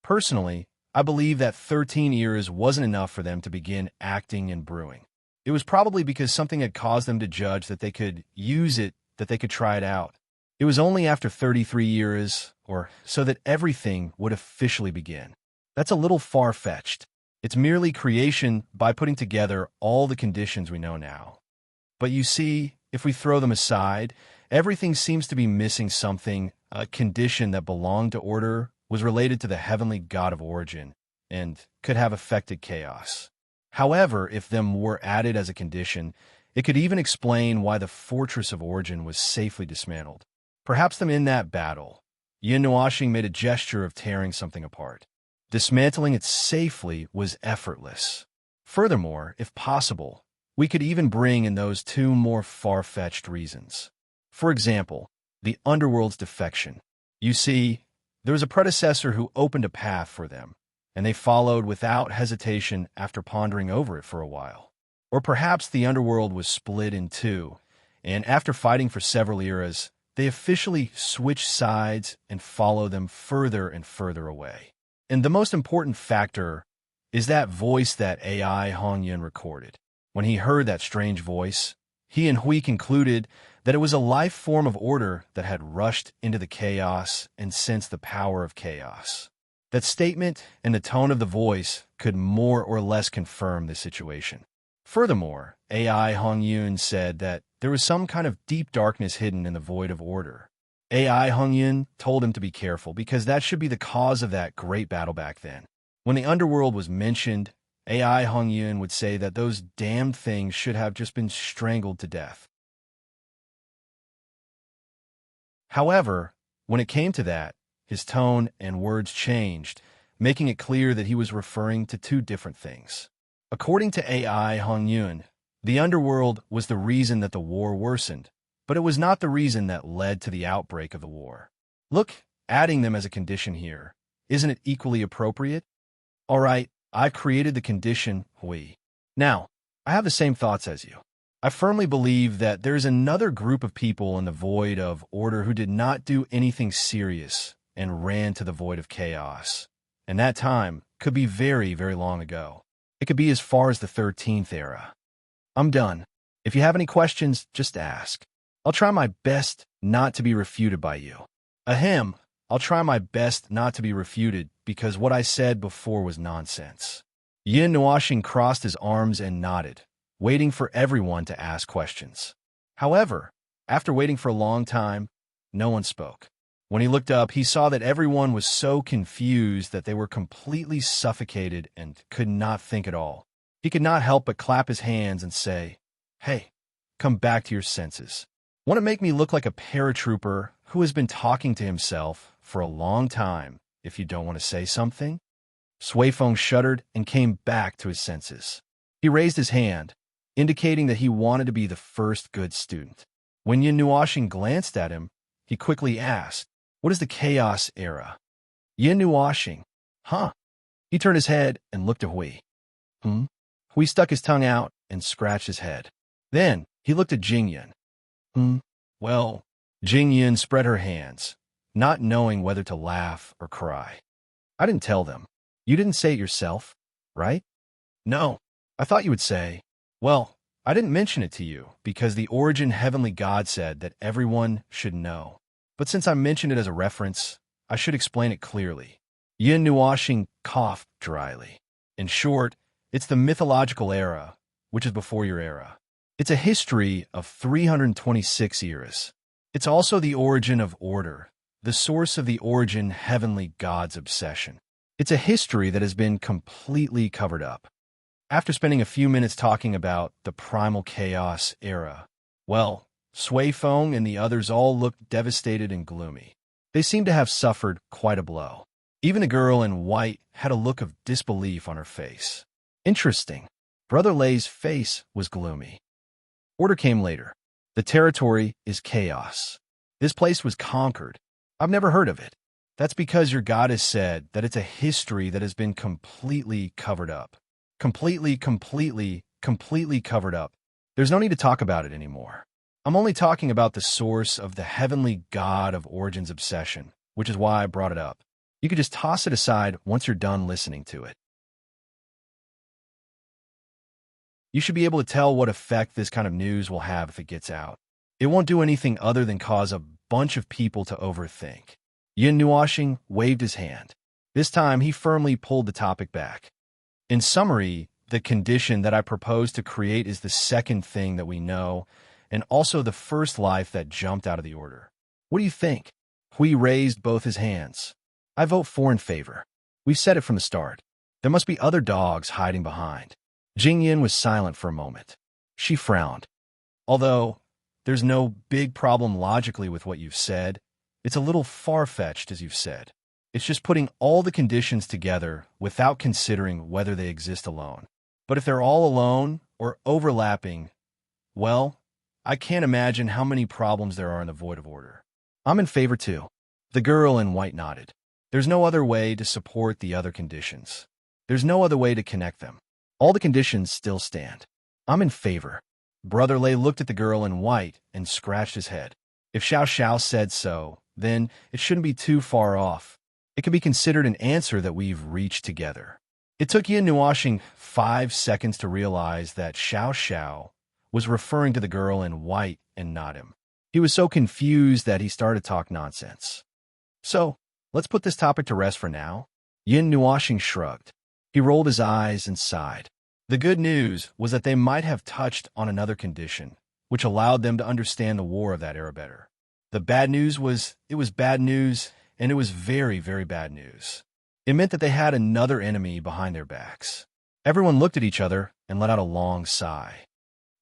Personally, I believe that 13 years wasn't enough for them to begin acting and brewing. It was probably because something had caused them to judge that they could use it, that they could try it out. It was only after 33 years, or so, that everything would officially begin. That's a little far-fetched. It's merely creation by putting together all the conditions we know now. But you see, if we throw them aside, everything seems to be missing something. A condition that belonged to order was related to the heavenly god of origin and could have affected chaos. However, if them were added as a condition, it could even explain why the fortress of origin was safely dismantled. Perhaps them in that battle, Yin Nuashing made a gesture of tearing something apart. Dismantling it safely was effortless. Furthermore, if possible, we could even bring in those two more far-fetched reasons. For example, the underworld's defection. You see, there was a predecessor who opened a path for them, and they followed without hesitation after pondering over it for a while. Or perhaps the underworld was split in two, and after fighting for several eras, they officially switched sides and followed them further and further away. And the most important factor is that voice that A.I. Hongyun recorded. When he heard that strange voice, he and Hui concluded that it was a life form of order that had rushed into the chaos and sensed the power of chaos. That statement and the tone of the voice could more or less confirm this situation. Furthermore, A.I. Hongyun said that there was some kind of deep darkness hidden in the void of order. A.I. Hongyun told him to be careful because that should be the cause of that great battle back then. When the underworld was mentioned, A.I. Hongyun would say that those damned things should have just been strangled to death. However, when it came to that, his tone and words changed, making it clear that he was referring to two different things. According to A.I. Hongyun, the underworld was the reason that the war worsened, but it was not the reason that led to the outbreak of the war. Look, adding them as a condition here, isn't it equally appropriate? All right, I've created the condition, Hui. Now, I have the same thoughts as you. I firmly believe that there is another group of people in the void of order who did not do anything serious and ran to the void of chaos. And that time could be very, very long ago. It could be as far as the 13th era. I'm done. If you have any questions, just ask. I'll try my best not to be refuted by you. Ahem, I'll try my best not to be refuted because what I said before was nonsense. Yin Nuashing crossed his arms and nodded, waiting for everyone to ask questions. However, after waiting for a long time, no one spoke. When he looked up, he saw that everyone was so confused that they were completely suffocated and could not think at all. He could not help but clap his hands and say, "Hey, come back to your senses. Want to make me look like a paratrooper who has been talking to himself for a long time if you don't want to say something?" Suifeng shuddered and came back to his senses. He raised his hand, indicating that he wanted to be the first good student. When Yin Nuashing glanced at him, he quickly asked, "What is the Chaos Era?" Yin Nuashing, huh? He turned his head and looked at Hui. Hui stuck his tongue out and scratched his head. Then he looked at Jingyan. Well, Jingyan spread her hands, not knowing whether to laugh or cry. I didn't tell them. You didn't say it yourself, right? No. I thought you would say, well, I didn't mention it to you because the Origin Heavenly God said that everyone should know. But since I mentioned it as a reference, I should explain it clearly. Yin Nuashing coughed dryly. In short, it's the mythological era, which is before your era. It's a history of 326 eras. It's also the origin of order, the source of the Origin Heavenly God's obsession. It's a history that has been completely covered up. After spending a few minutes talking about the Primal Chaos era, well, Sui Feng and the others all looked devastated and gloomy. They seemed to have suffered quite a blow. Even the girl in white had a look of disbelief on her face. Interesting. Brother Lei's face was gloomy. Order came later. The territory is chaos. This place was conquered. I've never heard of it. That's because your goddess said that it's a history that has been completely covered up. Completely covered up. There's no need to talk about it anymore. I'm only talking about the source of the heavenly God of Origin's obsession, which is why I brought it up. You could just toss it aside once you're done listening to it. You should be able to tell what effect this kind of news will have if it gets out. It won't do anything other than cause a bunch of people to overthink. Yin Nuashing waved his hand. This time, he firmly pulled the topic back. In summary, the condition that I propose to create is the second thing that we know, and also the first life that jumped out of the order. What do you think? Hui raised both his hands. I vote for in favor. We've said it from the start. There must be other dogs hiding behind. Jingyan was silent for a moment. She frowned. Although there's no big problem logically with what you've said, it's a little far-fetched, as you've said. It's just putting all the conditions together without considering whether they exist alone. But if they're all alone or overlapping, well, I can't imagine how many problems there are in the void of order. I'm in favor too. The girl in white nodded. There's no other way to support the other conditions. There's no other way to connect them. All the conditions still stand. I'm in favor. Brother Lei looked at the girl in white and scratched his head. If Xiao Xiao said so, then it shouldn't be too far off. It can be considered an answer that we've reached together. It took Yin Nuashing 5 seconds to realize that Xiao Xiao was referring to the girl in white and not him. He was so confused that he started to talk nonsense. So, let's put this topic to rest for now. Yin Nuashing shrugged. He rolled his eyes and sighed. The good news was that they might have touched on another condition, which allowed them to understand the war of that era better. The bad news was, it was bad news, and it was very, very bad news. It meant that they had another enemy behind their backs. Everyone looked at each other and let out a long sigh.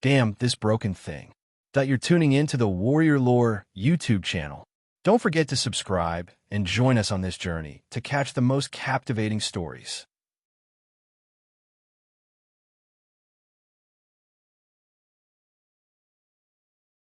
Damn this broken thing. That you're tuning in to the Warrior Lore YouTube channel. Don't forget to subscribe and join us on this journey to catch the most captivating stories.